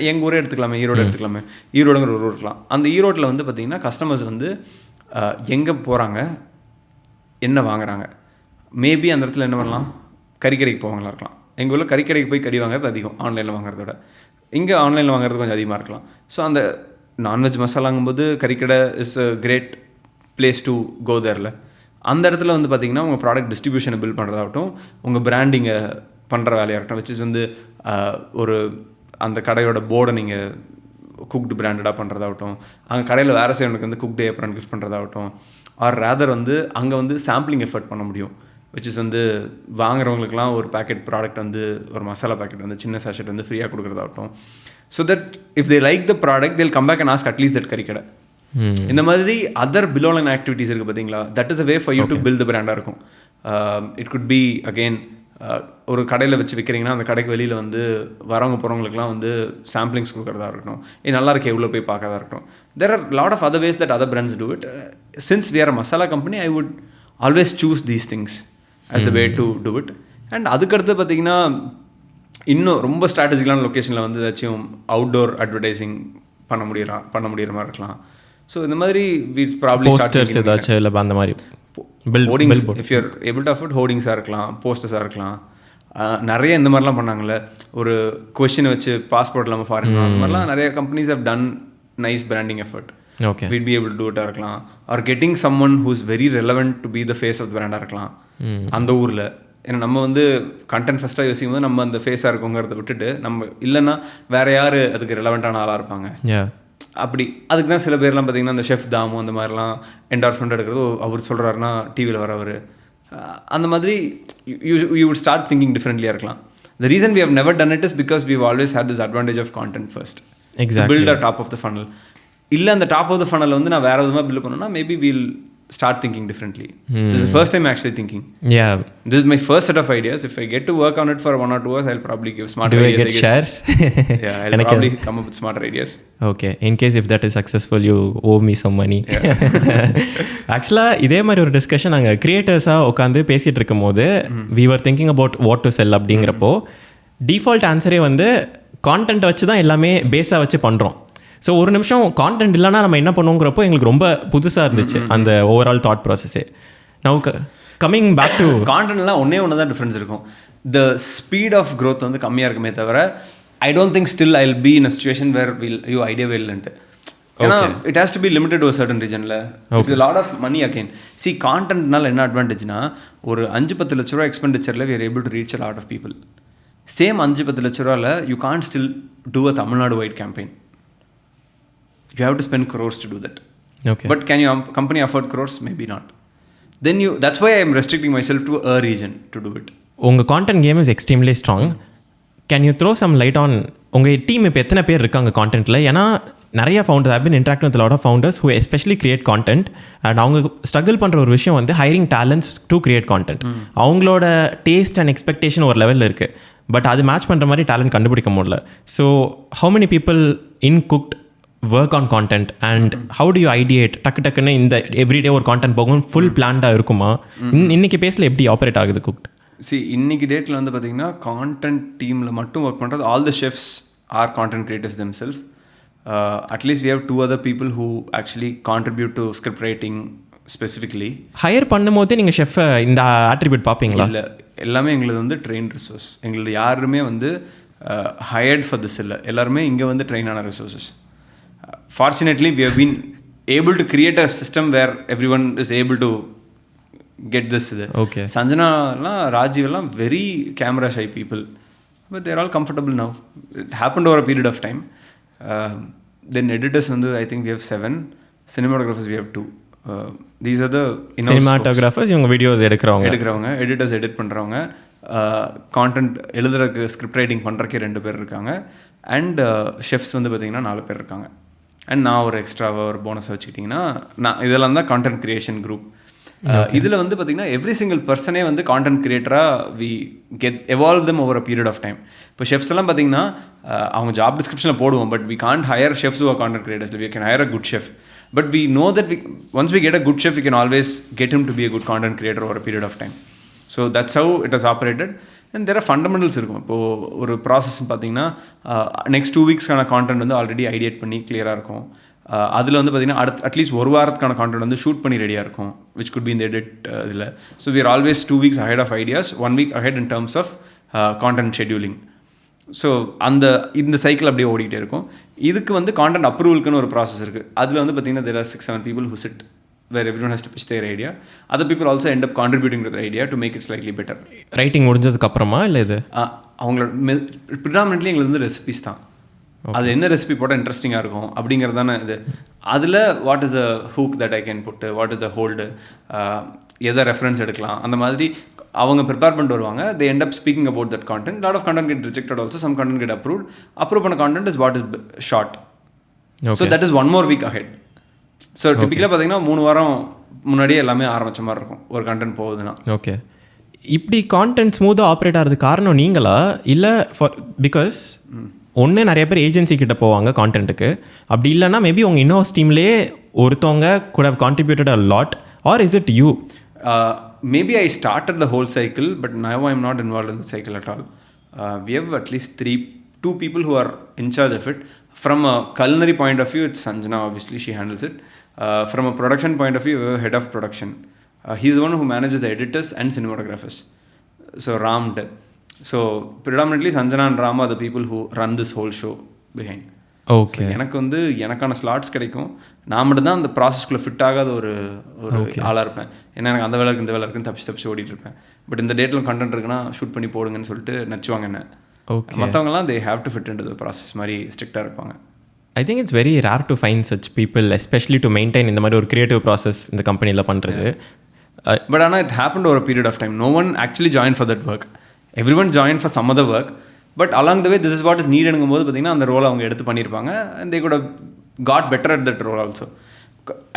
எங்கள் ஊரே எடுத்துக்கலாமே, ஈரோடு எடுத்துக்கலாமே, ஈரோடுங்கிற ஒரு ஊர் இருக்கலாம். அந்த ஈரோட்டில் வந்து பார்த்திங்கன்னா கஸ்டமர்ஸ் வந்து எங்கே போகிறாங்க, என்ன வாங்குறாங்க, மேபி அந்த இடத்துல என்ன பண்ணலாம், கறிக்கடைக்கு போவாங்களா இருக்கலாம். எங்கள் ஊரில் கறிக்கடைக்கு போய் கறி வாங்குறது அதிகம் ஆன்லைனில் வாங்குறதோட. இங்கே ஆன்லைனில் வாங்குறது கொஞ்சம் அதிகமாக இருக்கலாம். ஸோ அந்த நான்வெஜ் மசாலாங்கும்போது கறிக்கடை is a great place to go தேரில். அந்த இடத்துல வந்து பார்த்திங்கன்னா உங்கள் ப்ராடக்ட் டிஸ்ட்ரிபியூஷனை பில்ட் பண்ணுறதாகட்டும், உங்கள் பிராண்டிங்கை பண்ணுற வேலையாகட்டும், விச் இஸ் வந்து ஒரு அந்த கடையோட போர்டை நீங்கள் குக்டு பிராண்டடாக பண்ணுறதாகட்டும், அங்கே கடையில் வேறு செய்யணுக்கு வந்து குக்டு ஏப்ரன் கிஃப்ட் பண்ணுறதாகட்டும், ஆர் ரேதர் வந்து அங்கே வந்து சாம்பிளிங் எஃபர்ட் பண்ண முடியும். விச் இஸ் வந்து வாங்குறவங்களுக்குலாம் ஒரு பேக்கெட் ப்ராடக்ட் வந்து ஒரு மசாலா பேக்கெட் வந்து சின்ன சாஷெட் வந்து ஃப்ரீயாக கொடுக்குறதாகட்டும். So that if they like the product they'll come back and ask at least that கறிக்கடை. இந்த மாதிரி அதர் பிலோ லைன் ஆக்டிவிட்டீஸ் இருக்குது பார்த்தீங்களா, that is a way for you to build the பிராண்டாக இருக்கும். இட் குட் பி அகெயின் ஒரு கடையில் வச்சு விற்கிறீங்கன்னா அந்த கடைக்கு வெளியில் வந்து வரவங்க போகிறவங்களுக்குலாம் வந்து சாம்பிளிங்ஸ் கொடுக்குறதா இருக்கட்டும், நல்லா இருக்கே எவ்வளோ போய் பார்க்கறதா இருக்கட்டும். There are lot of other ways that other brands do it. Since we are a masala company, I would always choose these things as the way to do it. And அதுக்கடுத்து பார்த்தீங்கன்னா இன்னும் ரொம்ப ஸ்ட்ராட்டஜிக்கலான லொக்கேஷனில் வந்து ஏதாச்சும் அவுட்டோர் அட்வர்டைஸிங் பண்ண முடியிற மாதிரி இருக்கலாம். ஸோ இந்த மாதிரி we probably start ஏதாச்சும் இல்லை அந்த மாதிரி hoardings, if you're able to afford ஹோர்டிங்ஸாக இருக்கலாம், போஸ்டர்ஸாக இருக்கலாம். நிறைய இந்த மாதிரிலாம் பண்ணாங்கல்ல, ஒரு கொஸ்டினை வச்சு பாஸ்போர்ட் இல்லாமல் ஃபாரின் அந்த மாதிரிலாம் நிறைய companies have done nice branding effort. Okay. We'd be able to do it இருக்கலாம். Or getting someone who's very relevant to be the face of the brand இருக்கலாம் அந்த ஊரில். ஏன்னா நம்ம வந்து கண்டென்ட் ஃபஸ்ட்டாக யோசிக்கும் போது நம்ம அந்த ஃபேஸாக இருக்குங்கிறத விட்டுட்டு நம்ம இல்லைன்னா வேறு யார் அதுக்கு ரெலவெண்ட்டான ஆளாக இருப்பாங்க. அப்படி அதுக்கு தான் சில பேர்லாம் பார்த்தீங்கன்னா அந்த ஷெஃப் தாமு அந்த மாதிரிலாம் என்டார்ஸ்மெண்ட் எடுக்கிறது அவர் சொல்கிறாருன்னா டிவியில் வரவர். அந்த மாதிரி யூ வுட் ஸ்டார்ட் திங்கிங் டிஃப்ரெண்ட்லியாக இருக்கலாம். The reason we have never done it is because we've always had this advantage of content first. Exactly. To build our top of the funnel. இல்லை அந்த டாப் ஆஃப் த ஃபனல் வந்து நான் வேறு விதமாக build பண்ணணும்னா maybe we'll start thinking differently. This is first time actually thinking. This is my first set of ideas. If I get to work on it for 1 or 2 hours, I'll probably give smart ideas. Do I get shares? Yeah, I'll probably come up with smarter ideas. Okay. In case if that is successful, you owe me some money. ஆக்சுவலாக இதே மாதிரி ஒரு discussion நாங்கள் கிரியேட்டர்ஸாக உட்காந்து பேசிகிட்டு இருக்கும் போது we were thinking about what to sell அப்படிங்கிறப்போ டிஃபால்ட் ஆன்சரே வந்து கான்டென்ட் வச்சு தான் எல்லாமே பேஸாக வச்சு பண்ணுறோம். ஸோ ஒரு நிமிஷம் கான்டென்ட் இல்லைனா நம்ம என்ன பண்ணுவோங்கிறப்போ எங்களுக்கு ரொம்ப புதுசாக இருந்துச்சு அந்த ஓவரால் தாட் ப்ராசஸே. நவ் கம்மிங் பேக் டு கான்டென்ட்லாம் ஒன்று தான் டிஃப்ரென்ஸ் இருக்கும். த ஸ்பீட் ஆஃப் க்ரோத் வந்து கம்மியாக இருக்குமே தவிர I don't think still I will be in a situation where you ஐடியாவே இல்லைன்ட்டு. ஏன்னா it has to be limited ஒரு சர்டன் ரீஜனில். It's lot of money again. See கான்டென்ட்னால என்ன அட்வான்டேஜ்னா ஒரு 5-10 லட்ச ரூபா எக்ஸ்பெண்டிச்சரில் we are able to reach a lot of people. Same 5-10 லட்ச ரூபாவில் you can't still do a Tamil Nadu wide campaign. You have to spend crores to do that. Okay. But can your company afford crores? Maybe not. Then that's why I am restricting myself to a region to do it. உங்கள் content game is extremely strong. Can you throw some light on உங்கள் team இப்போ எத்தனை பேர் இருக்காங்க கான்டென்ட்டில்? ஏன்னா நிறைய founders have been interact with lot of founders who especially create content and அவங்க ஸ்ட்ரகிள் பண்ணுற ஒரு விஷயம் வந்து hiring talents to create content. அவங்களோட டேஸ்ட் அண்ட் எக்ஸ்பெக்டேஷன் ஒரு லெவலில் இருக்குது, பட் அது மேட்ச் பண்ணுற மாதிரி டேலண்ட் கண்டுபிடிக்க முடியல. So how many people in cooked work on content and how to you ideate? டக்குன்னு இந்த எவ்ரிடே ஒரு கான்டென்ட் போகும் ஃபுல் பிளான்டாக இருக்குமா? இன்னைக்கு பேஸில் எப்படி ஆப்ரேட் ஆகுது குக்ட்? இன்னைக்கு டேட்டில் வந்து பார்த்தீங்கன்னா கான்டென்ட் டீமில் மட்டும் ஒர்க் பண்ணுறது all the chefs are content creators them self. At least we have 2 other people who actually contribute to script writing specifically. Higher பண்ணும்போதே நீங்கள் ஷெஃப்பை இந்த ஆட்ரிபியூட் பார்ப்பீங்களா? இல்லை, எல்லாமே எங்களுக்கு வந்து ட்ரெயின் ரிசோர்ஸ். எங்களுக்கு யாருமே வந்து ஹையர்ட் ஃபார் திஸ் இல்லை, எல்லாருமே இங்கே வந்து ட்ரெயின் ஆன resources. Fortunately we have been able to create a system where every one is able to get this. இது ஓகே. சஞ்சனாலாம் ராஜீவெல்லாம் very camera shy people, but they're all comfortable now. It happened over a period of time. Then editors வந்து I think we have 7, cinematographers we have 2. These are the cinematographers. இவங்க videos எடுக்கிறவங்க, editors edit பண்ணுறவங்க, content எழுதுறதுக்கு script writing பண்ணுறக்கே 2 பேர் இருக்காங்க, and chefs வந்து பார்த்திங்கன்னா 4 பேர் இருக்காங்க. அண்ட் நான் ஒரு எக்ஸ்ட்ராவாக ஒரு போனஸ் வச்சுக்கிட்டிங்கன்னா இதெல்லாம் தான் கான்டென்ட் கிரியேஷன் குரூப். இதில் வந்து பார்த்திங்கன்னா எவ்ரி சிங்கிள் பர்சனே வந்து கான்டென்ட் கிரியேட்டராக we evolve them over a period of time. இப்போ ஷெஃப்ஸ் எல்லாம் பார்த்திங்கன்னா அவங்க ஜாப் டிஸ்கிரிப்ஷனில் போடுவோம், but we can't hire chefs who are content creators. We can hire a good chef, but we know that once we get a good chef we can always get him to be a good content creator over a period of time. So that's how it has operated. And there are fundamentals இருக்கும். இப்போது ஒரு process பார்த்திங்கன்னா next 2 வீக்ஸ்க்கான content வந்து already ideate பண்ணி கிளியராக இருக்கும். அதில் வந்து பார்த்திங்கன்னா அட்லீஸ்ட் ஒரு வாரத்துக்கான கான்டென்ட் வந்து ஷூட் பண்ணி ரெடியாக இருக்கும், விச் குட் பி இந்த எடிட் இதில். So we are always 2 weeks ahead of ideas, 1 week ahead in terms of content scheduling. So இந்த சைக்கிள் அப்படியே ஓடிக்கிட்டே இருக்கும். இதுக்கு வந்து கான்டென்ட் அப்ரூவலுக்குன்னு ஒரு ப்ராசஸ் இருக்குது. அதில் வந்து பார்த்திங்கன்னா there are 6-7 people who sit where everyone has to pitch their idea. Other people also end up contributing to the idea to make it slightly better. Writing முடிஞ்சதுக்கு அப்புறமா இல்லை இது அவங்களோட ப்ரிடாமினென்ட்லி எங்களுக்கு வந்து ரெசிபிஸ் தான். அது என்ன ரெசிபி போட்டால் இன்ட்ரெஸ்டிங்காக இருக்கும் அப்படிங்கிறது தானே இது. அதில் what is the hook that I can put, what is the hold, எதை ரெஃபரன்ஸ் எடுக்கலாம், அந்த மாதிரி அவங்க ப்ரிப்பேர் பண்ணிட்டு வருவாங்க. They end up speaking about that content. Lot of content get rejected also, some content get approve பண்ண content is what is shot. So that is 1 more week ahead. ஸோ டிப்பிக்கலாக பார்த்தீங்கன்னா 3 வாரம் முன்னாடியே எல்லாமே ஆரம்பித்த மாதிரி இருக்கும் ஒரு கண்டென்ட் போகுதுன்னா. ஓகே. இப்படி கான்டென்ட் ஸ்மூத்தாக ஆப்ரேட் ஆகிறதுக்கு காரணம் நீங்களா இல்லை பிகாஸ் ஒன்று நிறைய பேர் ஏஜென்சி கிட்ட போவாங்க கான்டென்ட்டுக்கு, அப்படி இல்லைன்னா மேபி உங்கள் இன்னோஸ் டீம்லேயே ஒருத்தவங்க could have contributed a lot, or is it you? Maybe I started the whole cycle, but now I'm not involved in the cycle at all. We have at least 2 people who are in charge of it. From a culinary point of view, it's Sanjana, obviously, she handles it. From a production point of view, we have a head of production. He's the one who manages the editors and cinematographers. So Ram did. So predominantly Sanjana and Ram are the people who run this whole show behind. Okay. எனக்கு வந்து எனக்கான slots கிடைக்கும், நான் மட்டும் தான் அந்த ப்ராசஸ்க்குள்ளே fit ஆகாத ஒரு ஆளாக இருப்பேன். ஏன்னா எனக்கு அந்த வேலை இருக்குது இந்த வேலை இருக்குன்னு தப்பிச்சு ஓடிட்டு இருப்பேன். பட் இந்த டேட்டில் கண்டென்ட் இருக்குன்னா ஷூட் பண்ணி போடுங்கன்னு சொல்லிட்டு நச்சுவாங்க என்ன. ஓகே. மற்றவங்கலாம் they have to fit into the process மாதிரி ஸ்ட்ரிக்டாக இருப்பாங்க. I think it's very rare to find such people, especially to maintain இந்த மாதிரி ஒரு கிரியேட்டிவ் ப்ராசஸ் இந்த கம்பெனியில் பண்ணுறது. பட் ஆனால் it happened over period of time. No one actually join for that work, every one join for some other work. But along the way this is what is நீடுங்கும் போது பார்த்தீங்கன்னா அந்த ரோலை அவங்க எடுத்து பண்ணியிருப்பாங்க. And they could have got better at that role also.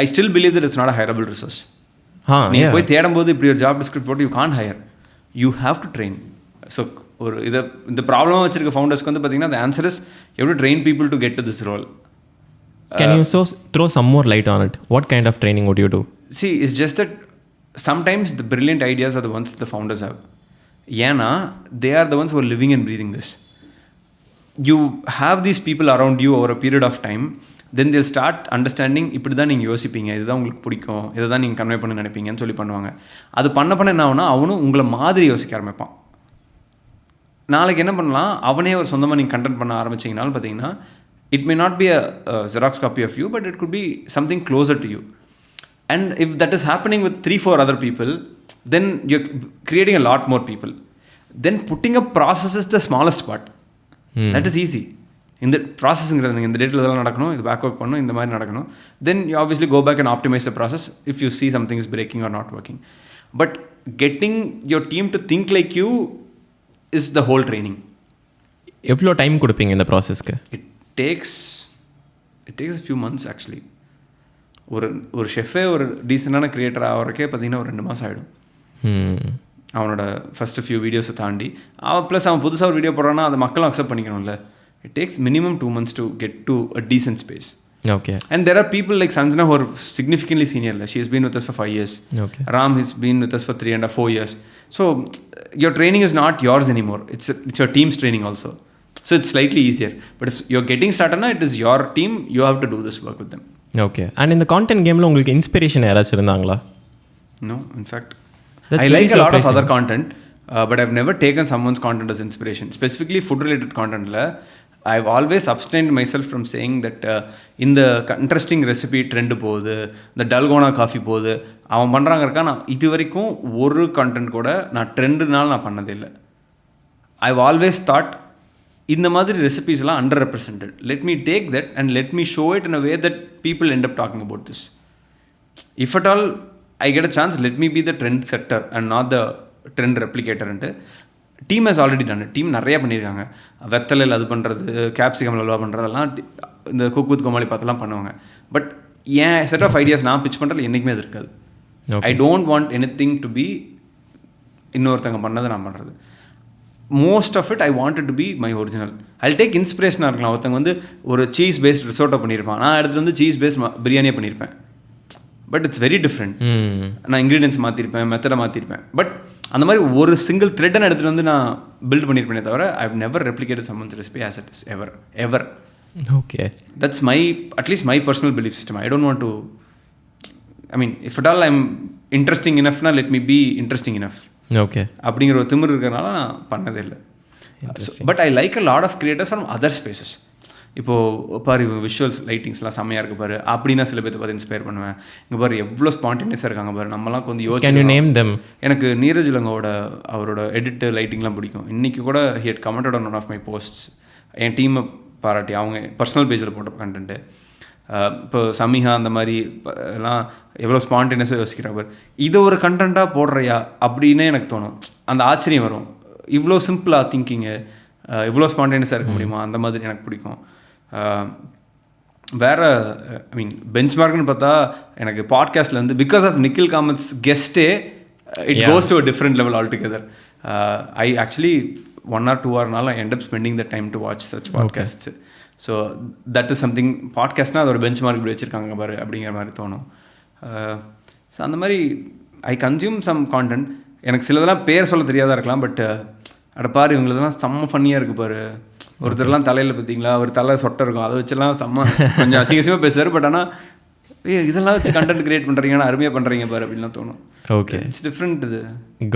I still believe that it's not a hireable resource. நீங்கள் போய் தேடும்போது இப்படி ஒரு ஜாப் டிஸ்கிரிப்ட் போட்டு you can higher, you have to train. So ஒரு இந்த ப்ராப்ளமாக வச்சிருக்க ஃபவுண்டர்ஸ்க்கு வந்து பார்த்தீங்கன்னா the answer is you have to train people to get to this role. Can you throw some more light on it? What kind of training would you do? See, it's just that sometimes the brilliant ideas are the ones the founders have. ஏன்னா they are the ones who are living and breathing this. You have these people around you over a period of time, then they'll start understanding இப்படி தான் நீங்கள் யோசிப்பீங்க, இதுதான் உங்களுக்கு பிடிக்கும், இதை தான் நீங்கள் கன்வே பண்ண நினைப்பீங்கன்னு சொல்லி பண்ணுவாங்க. அது பண்ண என்ன ஆகுனா அவனும் உங்களை மாதிரி யோசிக்க ஆரம்பிப்பான். நாளைக்கு என்ன பண்ணலாம், அவனே ஒரு சொந்தமாக நீங்கள் கண்டென்ட் பண்ண ஆரம்பிச்சிங்கனாலும் பார்த்தீங்கன்னா it may not be a Xerox copy of you, but it could be something closer to you. And if that is happening with 3-4 other people, then you're creating a lot more people. Then pudding up process is the smallest part. That is easy. இந்த ப்ராசஸ்ங்கிறது நீங்கள் இந்த டேட்டில் இதெல்லாம் நடக்கணும், இது back work பண்ணணும், இந்த மாதிரி நடக்கணும். Then you obviously go back and optimise the process if you see something is breaking or not working. But getting your team to think like you is the whole training. எவ்வளோ time கொடுப்பீங்க இந்த ப்ராசஸ்க்கு? It takes a few months actually. ஒரு ஷெஃபே ஒரு டீசெண்டான creator ஆகிறக்கே பார்த்தீங்கன்னா ஒரு 2 மாதம் ஆகிடும். அவனோட ஃபஸ்ட்டு ஃபியூ வீடியோஸை தாண்டி ப்ளஸ் அவன் புதுசாக ஒரு வீடியோ போடுறான்னா அதை மக்களும் accept பண்ணிக்கணும்ல. It takes minimum 2 months to get to a decent space. Okay. And there are people like Sanjana who are significantly senior. She has been with us for 5 years. Okay. Ram has been with us for 3 and 4 years. So your training is not yours anymore. It's your team's training also. So it's slightly easier. But if you're getting started now, it is your team. You have to do this work with them. Okay. And in the content gameல உங்களுக்கு inspiration யாராச்சும் இருந்தாங்களா? No, in fact, That's I like a lot of surprising. other content, but I've never taken someone's content as inspiration. Specifically food related content la I've always abstained myself from saying that இந்த interesting recipe trend போகுது, இந்த dalgona coffee போகுது, அவன் பண்ணுறாங்க இருக்கா. நான் இது வரைக்கும் ஒரு கண்டென்ட் கூட நான் ட்ரெண்டுனால நான் பண்ணதே இல்லை. I've always thought இந்த மாதிரி ரெசிபீஸ்லாம் under represented. Let me take that and let me show it in a way that people end up talking about this. If at all I get a chance, let me be the trend setter and not the trend ரெப்ளிகேட்டர்ன்ட்டு. Team has already done. Team நிறையா பண்ணியிருக்காங்க. வெத்தலையில் அது பண்ணுறது, capsicum halwa பண்ணுறதெல்லாம் இந்த cook with கோமாளி பார்த்தெல்லாம் பண்ணுவாங்க. But ஏன் set of ideas நான் பிச் பண்ணுறது என்றைக்குமே அது இருக்காது. I don't want any thing to be இன்னொருத்தங்க பண்ணதை நான் பண்ணுறது. Most of it I wanted to be my original. I take இன்ஸ்பிரேஷனாக இருக்கலாம். ஒருத்தங்க வந்து ஒரு சீஸ் பேஸ்ட் ரிசோர்ட்டை பண்ணியிருப்பான், நான் எடுத்து வந்து சீஸ் பேஸ்ட் பிரியாணியே பண்ணியிருப்பேன். But it's very different. நான் இன்க்ரீடியன்ஸ் மாற்றிருப்பேன், மெத்தடை மாற்றிருப்பேன். பட் அந்த மாதிரி ஒரு சிங்கிள் த்ரெட்டை எடுத்துகிட்டு வந்து நான் பில்ட் பண்ணியிருப்பேனே தவிர I have never replicated someone's recipe as it is ever. Okay, that's my at least my personal belief system. I don't want to, I mean if at all I am interesting இனஃப்னா let me be interesting enough. Okay, அப்படிங்கிற ஒரு திமிர் இருக்கிறனால நான் பண்ணதே இல்லை. But I like a lot of creators from other spaces. இப்போது பாரு இவங்க விஷுவல்ஸ் லைட்டிங்ஸ்லாம் செம்மையாக இருக்குது பாரு, அப்படின்னா சில பேர்த்தை பார்த்து இன்ஸ்பயர் பண்ணுவேன். இங்கே பாரு எவ்வளோ ஸ்பான்டேனியஸாக இருக்காங்க பாரு, நம்மலாம் கொஞ்சம் யோசிச்சு. எனக்கு நீரஜ் இளங்கோட அவரோட எடிட்டு லைட்டிங்லாம் பிடிக்கும். இன்றைக்கி கூட he had commented on one of my posts. என் டீமை பாராட்டி அவங்க பர்சனல் பேஜில் போட்ட கண்டென்ட்டு. இப்போ சமிஹா அந்த மாதிரி எல்லாம் எவ்வளோ ஸ்பான்டேனியஸாக யோசிக்கிறாங்க பாரு, இதை ஒரு கண்டென்ட்டாக போடுறியா அப்படின்னே எனக்கு தோணும். அந்த ஆச்சரியம் வரும். இவ்வளோ சிம்பிளாக திங்கிங்கு, இவ்வளோ ஸ்பான்டேனியஸாக இருக்க முடியுமா, அந்த மாதிரி எனக்கு பிடிக்கும். வேறு ஐ மீன் பெஞ்ச் மார்க்னு பார்த்தா எனக்கு பாட்காஸ்ட்டில் வந்து பிகாஸ் ஆஃப் நிக்கில் காமத்ஸ் கெஸ்ட்டே it goes to a different level all together. I actually 1 or 2 hours I end up spending the time to watch such podcasts. Okay. So that is something, பாட்காஸ்ட்னால் அது ஒரு பெஞ்ச் மார்க் இப்படி வச்சுருக்காங்க பாரு அப்படிங்கிற மாதிரி தோணும். So அந்த மாதிரி ஐ கன்சியூம் சம் கான்டென்ட். எனக்கு சிலதெல்லாம் பேர் சொல்ல தெரியாதா இருக்கலாம். பட் அட பாரு இவங்களதெல்லாம் செம்ம ஃபன்னியாக இருக்குது பாரு, ஒருத்தர்லாம் தலையில் பார்த்தீங்களா ஒரு தலை சொட்டை இருக்கும், அதை வச்செல்லாம் செம்ம கொஞ்சம் அசிங்கசியமாக பேசுவார். பட் ஆனால் இதெல்லாம் வச்சு கண்டென்ட் கிரியேட் பண்ணுறீங்கன்னா அருமையாக பண்ணுறீங்க பாரு அப்படின்லாம் தோணும். Okay, it's different. இது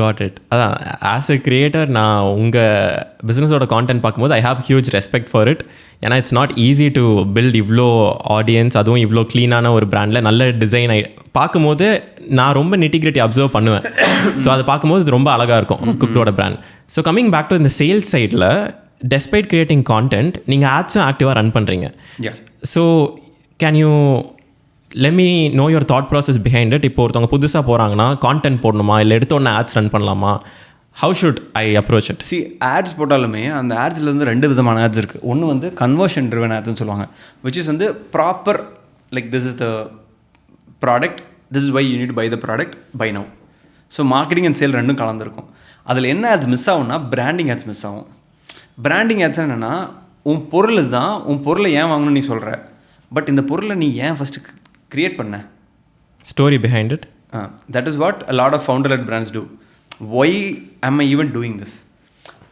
காட் இட். அதான் ஆஸ் எ கிரியேட்டர் நான் உங்கள் பிஸ்னஸோட கான்டென்ட் பார்க்கும்போது I have huge respect for it. ஏன்னா it's not easy to build இவ்வளோ ஆடியன்ஸ், அதுவும் இவ்வளோ க்ளீனான ஒரு பிராண்டில் நல்ல டிசைன் பார்க்கும்போது நான் ரொம்ப நிட்டிகிரிட்டி அப்சர்வ் பண்ணுவேன். ஸோ அதை பார்க்கும்போது இது ரொம்ப அழகாக இருக்கும் குக்டோட brand. So coming back to இந்த சேல்ஸ் சைடில், டெஸ்பைட் கிரியேட்டிங் கான்டென்ட் நீங்கள் ஆட்ஸும் ஆக்டிவாக ரன் பண்ணுறீங்க. So can you let me know your thought process behind it. இப்போ ஒருத்தவங்க புதுசாக போகிறாங்கன்னா கான்டென்ட் போடணுமா இல்லை எடுத்தோடனே ஆட்ஸ் ரன் பண்ணலாமா? How should I approach it? Ads போட்டாலுமே அந்த ஆட்ஸ்லேருந்து 2 விதமான ஆட்ஸ் இருக்குது. ஒன்று வந்து கன்வர்ஷன் ட்ரிவன் ஆட்ஸ்ன்னு சொல்லுவாங்க, விச் இஸ் வந்து proper like this is the product, this is why you need buy the product buy now. So marketing and sale ரெண்டும் கலந்துருக்கும். அதில் என்ன ஆட்ஸ் மிஸ் ஆகும்னா பிராண்டிங் ஆட்ஸ் மிஸ் ஆகும். பிராண்டிங் ஆட்ஸ் என்னென்னா உன் பொருள் தான், உன் பொருளை ஏன் வாங்கணும்னு நீ சொல்கிற, பட் இந்த பொருளை நீ ஏன் ஃபஸ்ட்டு கிரியேட் பண்ண, story behind it. That is what a lot of founder-led brands do. Why am I even doing this?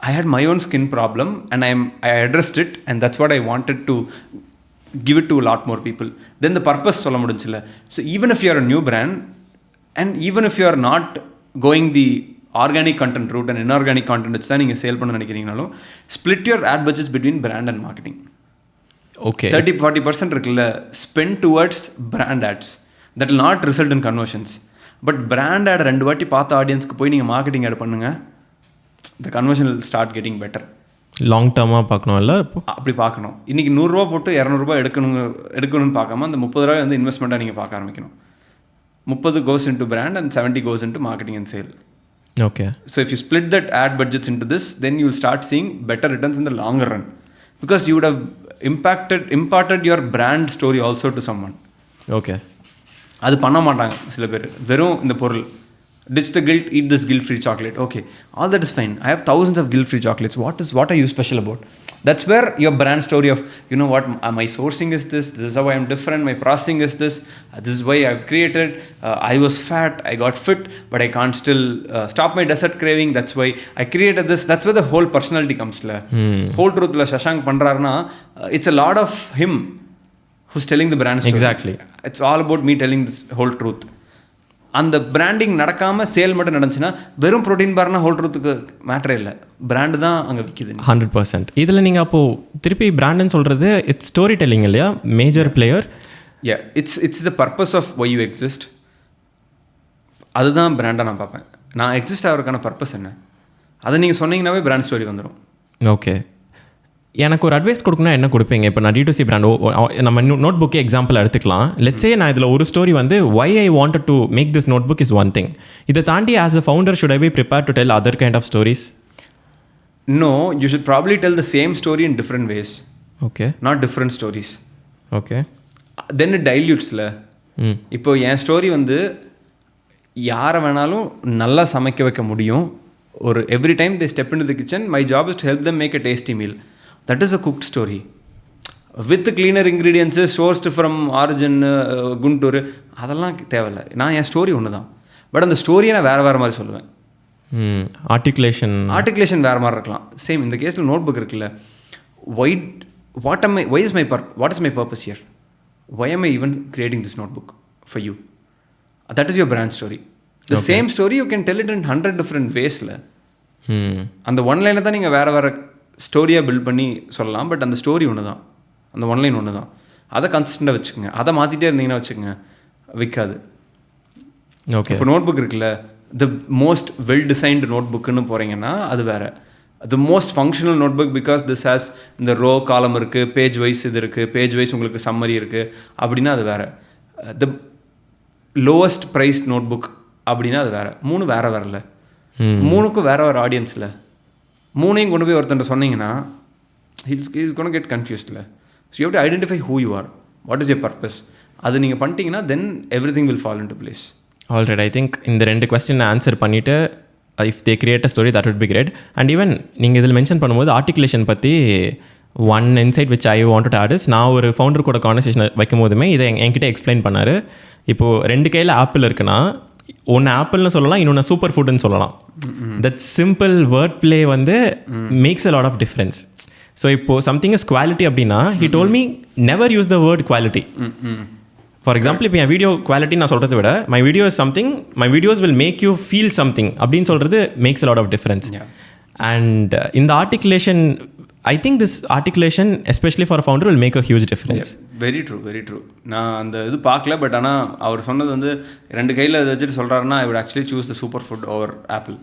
I had my own skin problem and I addressed it, and that's what I wanted to give it to a lot more people. Then the purpose சொல்ல முடிஞ்சில்ல. So even if you are a new brand and even if you are not going the organic content route and inorganic content வச்சு தான் நீங்கள் sale பண்ண நினைக்கிறீங்கனாலும், split your ad budgets between brand and marketing. Okay, 30-40% இருக்குல்ல, spend towards brand ads. That will not result in conversions. But brand ad 2 வாட்டி பார்த்த ஆடியன்ஸ்க்கு போய் நீங்கள் மார்க்கெட்டிங் ஆட் பண்ணுங்கள், the conversion will start getting better. Long டேர்மாக பார்க்கணும் இல்லை இப்போ அப்படி பார்க்கணும். இன்றைக்கி 100 போட்டு 200 எடுக்கணும்னு பார்க்காம அந்த 30 வந்து இன்வெஸ்ட்மெண்ட்டாக நீங்கள் பார்க்க ஆரம்பிக்கணும். 30 goes into brand and 70 goes into marketing and sale. Okay. So if you split that ad budgets into this, then you will start seeing better returns in the longer run, because you would have imparted your brand story also to someone. Okay. அது பண்ண மாட்டாங்க சில பேர். வெறும் இந்த பொருள், ditch the guilt, eat this guilt free chocolate. Okay, all that is fine. I have thousands of guilt free chocolates. What are you special about? That's where your brand story of, you know what, my sourcing is this is how I am different, my processing is this is why I've created, I was fat, I got fit, but I can't still stop my dessert craving, that's why I created this. That's where the whole personality comes la. Whole truth la Shashank பண்றாருனா, it's a lot of him who's telling the brand story. Exactly. It's all about me telling this whole truth. அந்த branding நடக்காமல் sale மட்டும் நடந்துச்சுன்னா வெறும் protein பார்னா whole ட்ரூத்துக்கு மேட்டரே இல்லை, brand தான் அங்கே விற்கிது. 100%. இதில் நீங்கள் அப்போது திருப்பி பிராண்டுன்னு சொல்கிறது இட்ஸ் ஸ்டோரி டெல்லிங் இல்லையா, major player. It's the purpose of why you exist. அதுதான் பிராண்டாக நான் பார்ப்பேன். நான் எக்ஸிஸ்ட் ஆகிறதுக்கான பர்பஸ் என்ன, அதை நீங்கள் சொன்னீங்கன்னாவே பிராண்ட் ஸ்டோரி வந்துடும். ஓகே, எனக்கு ஒரு அட்வைஸ் கொடுக்கணும்னா என்ன கொடுப்பீங்க? இப்போ நான் D2C பிராண்ட் நம்ம நோட் புக்கே எக்ஸாம்பிள் எடுத்துக்கலாம். லெட்ஸே நான் இதில் ஒரு ஸ்டோரி வந்து why I wanted to make this notebook is one thing. இதை தாண்டி as a founder should I be prepared to tell other kind of stories? No, you should probably tell the same story in different ways. Okay. Not different stories. Okay. Then it dilutesல. இப்போ என் story வந்து யாரை வேணாலும் நல்லா சமைக்க வைக்க முடியும். ஒரு every time they step into the kitchen, my job is to help them make a tasty meal. That is a cooked story with cleaner ingredients, sourced from origin Guntur. அதெல்லாம் தேவையில்லை. நான் என் ஸ்டோரி ஒன்று தான், பட் அந்த ஸ்டோரியை நான் வேறு மாதிரி சொல்லுவேன். ஆர்டிகுலேஷன் வேறு மாதிரி இருக்கலாம். சேம் இந்த கேஸில் நோட் புக் இருக்குல்ல, what is my purpose here? Why am I even creating this notebook for you? That is your brand story. The same story you can tell it in 100 different waysல. அந்த ஒன்லைனில் தான் நீங்கள் வேறு ஸ்டோரியாக build பண்ணி சொல்லலாம், but அந்த story ஒன்று தான், அந்த ஒன்லைன் ஒன்று தான். அதை கன்சிஸ்டண்டாக வச்சுக்கோங்க. அதை மாற்றிட்டே இருந்தீங்கன்னா வச்சுக்கோங்க விற்காது. ஓகே, இப்போ நோட் புக் இருக்குல்ல, the most well designed note புக்குன்னு போகிறீங்கன்னா அது வேறு. The most functional notebook because this has இந்த ரோ காலம் இருக்குது, பேஜ் வைஸ் இது இருக்குது, பேஜ் வைஸ் உங்களுக்கு சம்மரி இருக்குது அப்படின்னா அது வேறு. The lowest price notebook அப்படின்னா அது வேறு. வேறு வரல, மூணுக்கும் வேறு ஆடியன்ஸில். மூணையும் கொண்டு போய் ஒருத்தன் சொன்னீங்கன்னா he's going to get confused. So you have to identify who you are, what is your purpose. அது நீங்கள் பண்ணிட்டீங்கன்னா then everything will fall into place. Alright, I think இந்த 2 question ஆன்சர் பண்ணிவிட்டு if they create a story that would be great. And even நீங்கள் இதில் mention பண்ணும்போது articulation பற்றி one inside which I wanted to add is, நான் ஒரு founder கூட conversation வைக்கும் போதுமே இதை என்கிட்ட எக்ஸ்பிளைன் பண்ணார். இப்போது 2 கையில் ஆப்பிள் இருக்குன்னா ஒன்று ஆப்பிள்னு சொல்லலாம், இன்னொன்று சூப்பர் ஃபுட்டுன்னு சொல்லலாம். தட் சிம்பிள் வேர்ட் பிளே வந்து makes a lot of difference. So இப்போது சம்திங் இஸ் குவாலிட்டி அப்படின்னா he told me never use the word quality. For example இப்போ என் வீடியோ குவாலிட்டி நான் சொல்கிறத விட my video is something, my videos will make you feel something அப்படின்னு சொல்கிறது makes a lot of difference. And இந்த articulation, I think this articulation especially for a founder will make a huge difference. Very true. நான் அந்த இது பார்க்கல, but ஆனால் அவர் சொன்னது வந்து 2 கையில் இதை வச்சுட்டு சொல்கிறாருன்னா I would actually choose the super food over apple.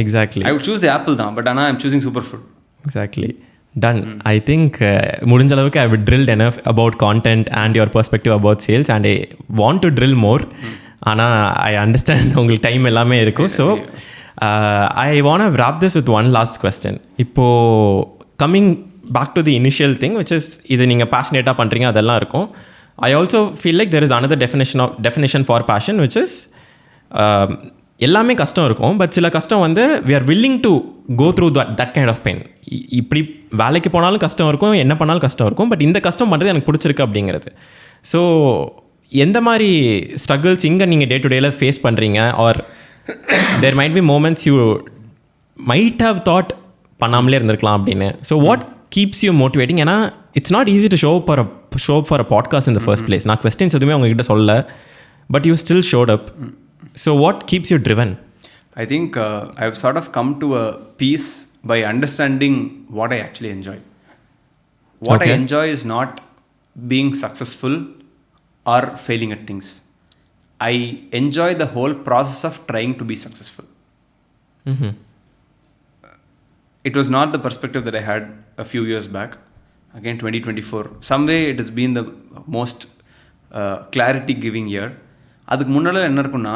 Exactly. I would choose the apple தான், பட் ஆனால் I'm choosing super food. Exactly. Done. I think முடிஞ்ச அளவுக்கு I would drilled enough about content and your perspective about sales, and I want to drill more. ஆனால் I understand உங்களுக்கு time எல்லாமே இருக்கும். So I want to wrap this with one last question. இப்போது coming back to the initial thing, which is இது நீங்கள் பேஷனேட்டாக பண்ணுறீங்க அதெல்லாம் இருக்கும். I also feel like there is another definition for passion, which is எல்லாமே கஷ்டம் இருக்கும், பட் சில கஷ்டம் வந்து we are willing to go through that kind of pain. இப்படி வேலைக்கு போனாலும் கஷ்டம் இருக்கும், என்ன பண்ணாலும் கஷ்டம் இருக்கும், பட் இந்த கஷ்டம் பண்ணுறது எனக்கு பிடிச்சிருக்கு அப்படிங்கிறது. ஸோ எந்த மாதிரி ஸ்ட்ரகிள்ஸ் இங்கே நீங்கள் டே டு டேல ஃபேஸ் பண்ணுறீங்க, R there might be moments you might have thought பண்ணாமலே இருந்திருக்கலாம் அப்படின்னு. So what keeps you motivating? ஏன்னா it's not easy to show for a podcast in the first place. நான் கொஸ்டின்ஸ் எதுவுமே உங்ககிட்ட சொல்ல, but you still showed up. So what keeps you driven? I think I have sort of come to a peace by understanding what I actually enjoy. What I enjoy is not being successful or failing at things. I enjoy the whole process of trying to be successful. it was not the perspective that I had a few years back. Again, 2024. Some way it has been the most clarity giving year. அதுக்கு முன்னால் என்ன இருக்குன்னா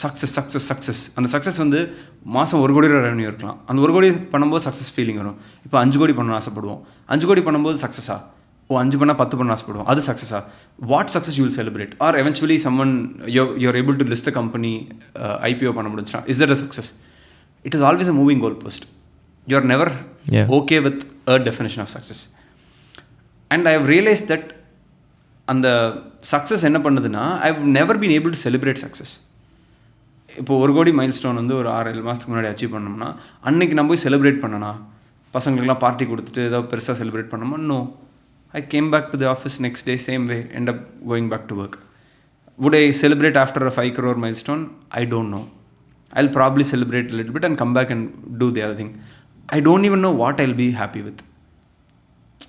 success அந்த success வந்து மாதம் 1 கோடி revenue இருக்கலாம். அந்த 1 கோடி பண்ணும்போது சக்ஸஸ் ஃபீலிங் வரும். இப்போ 5 கோடி பண்ண ஆசைப்படுவோம். 5 கோடி பண்ணும்போது சக்ஸஸா? 5 பண்ணால் 10 பண்ண ஆசைப்படுவோம். அது சக்ஸஸா? What success you will celebrate? Or eventually someone you're able to list the company IPO பண்ண முடிஞ்சுன்னா is that a success? It is always a moving goalpost. You are never okay with a definition of success. And I have realized that அந்த success என்ன பண்ணுதுன்னா I have never been able to celebrate success. இப்போ 1 கோடி mile stone வந்து ஒரு 6-7 மாதத்துக்கு முன்னாடி achieve பண்ணோம்னா அன்றைக்கி நான் போய் செலிப்ரேட் பண்ணனா, பசங்களுக்குலாம் பார்ட்டி கொடுத்துட்டு ஏதாவது பெருசாக செலிப்ரேட் பண்ணோமா? No. I came back to the office next day same way, end up going back to work. Would I celebrate after a 5 crore milestone? I don't know. I'll probably celebrate a little bit and come back and do the other thing. I don't even know what I'll be happy with.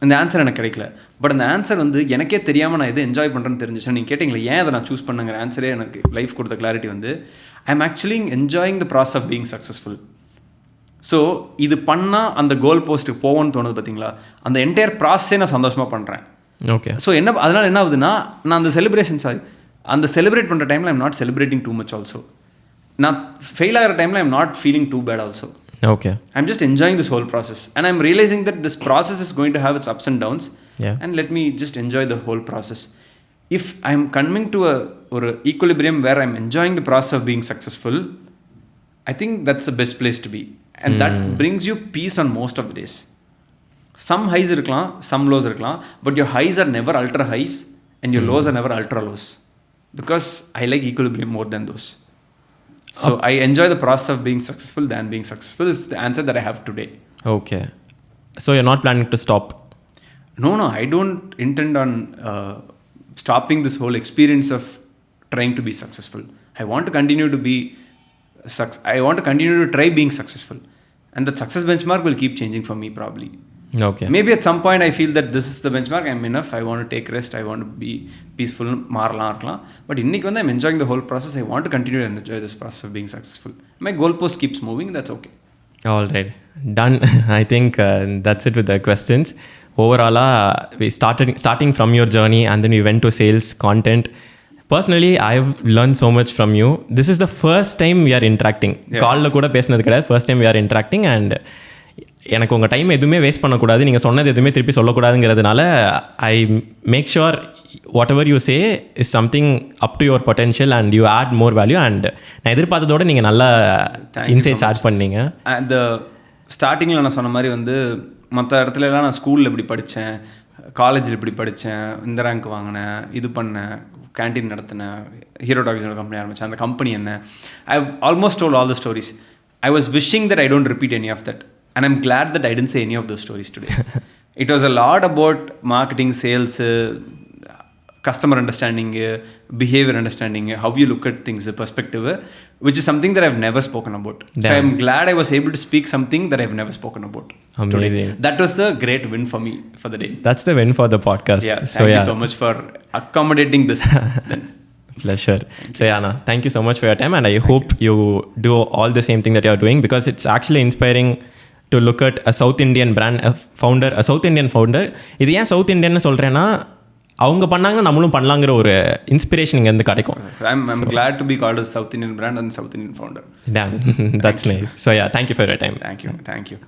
இந்த answer எனக்கு கிடைக்கல. But அந்த answer வந்து எனக்கே தெரியாமல் நான் எது enjoy பண்ணுறேன்னு தெரிஞ்சிச்சு. நீங்கள் கேட்டிங்களே ஏன் அதை நான் சூஸ் பண்ணுங்கிற ஆன்சரே எனக்கு லைஃப் கொடுத்த கிளாரிட்டி வந்து I am actually enjoying the process of being successful. So இது பண்ணால் அந்த கோல் போஸ்ட்டுக்கு போவோன்னு தோணுது பார்த்தீங்களா, அந்த என்டையர் ப்ராசஸே நான் சந்தோஷமாக பண்ணுறேன். ஓகே. ஸோ அதனால் என்ன ஆகுதுன்னா நான் அந்த அந்த செலிப்ரேட் பண்ணுற டைமில் I'm not celebrating too much also. நான் ஃபெயில் ஆகிற டைமில் I'm not feeling too bad also. Okay. I'm just enjoying this whole process and I'm realizing that this process is going to have its ups and downs. Yeah. And let me just enjoy the whole process. If I'm coming to a equilibrium where I'm enjoying the process of being successful, I think that's the best place to be. And that brings you peace on most of the days. Some highs irukkalam, some lows irukkalam, but your highs are never ultra highs and your lows are never ultra lows. Because I like equilibrium more than those. So I enjoy the process of being successful than being successful is the answer that I have today. Okay. So you're not planning to stop? No, I don't intend on stopping this whole experience of trying to be successful. I want to continue to be I want to continue to try being successful. And the success benchmark will keep changing for me probably. Okay. Maybe at some point I feel that this is the benchmark, I'm enough, I want to take rest, I want to be peaceful, மாறலாம் இருக்கலாம். But இன்னைக்கு வந்து I'm enjoying the whole process. I want to continue to enjoy this process of being successful. My goalpost keeps moving, that's okay. All right. Done. I think that's it with the questions. Overall, we starting from your journey and then we went to sales, content. Personally, I've learned so much from you. This is the first time we are interacting. Call கூட பேசினது கிடையாது. First time we are interacting and எனக்கு உங்கள் time எதுவுமே waste பண்ணக்கூடாது, நீங்கள் சொன்னது எதுவுமே திருப்பி சொல்லக்கூடாதுங்கிறதுனால I make sure whatever you say is something up to your potential and you add more value. And நான் எதிர்பார்த்ததோடு நீங்கள் நல்லா இன்சைட்ஸ் ஆட் பண்ணீங்க. அந்த ஸ்டார்டிங்கில் நான் சொன்ன மாதிரி வந்து மற்ற இடத்துலலாம் நான் ஸ்கூலில் இப்படி படித்தேன், காலேஜில் இப்படி படித்தேன், இந்த ரேங்க் வாங்கினேன், இது பண்ணேன், கேன்டீன் நடத்தினேன், ஹீரோ டாக்ஸோட கம்பெனி ஆரம்பித்தேன், அந்த கம்பெனி என்ன, I have almost told all the stories. I was wishing that I don't repeat any of that. And I'm glad that I didn't say any of those stories today. It was a lot about marketing, sales, customer understanding, behavior understanding, how you look at things, perspective, which is something that I've never spoken about. Damn. So I'm glad I was able to speak something that I've never spoken about. Amazing. Today. That was a great win for me for the day. That's the win for the podcast. Yeah. Thank you so much for accommodating this. Pleasure. So yeah, thank you so much for your time and I hope you do all the same thing that you're doing because it's actually inspiring to look at a South Indian brand, a South Indian founder. இது ஏன் south இண்டியன்னு சொல்கிறேன்னா அவங்க பண்ணாங்கன்னா நம்மளும் பண்ணலாங்கிற ஒரு inspiration இங்கேருந்து கிடைக்கும். I'm glad to be called a South Indian brand and South Indian founder. Damn, that's nice. So yeah, thank you for your time. Thank you.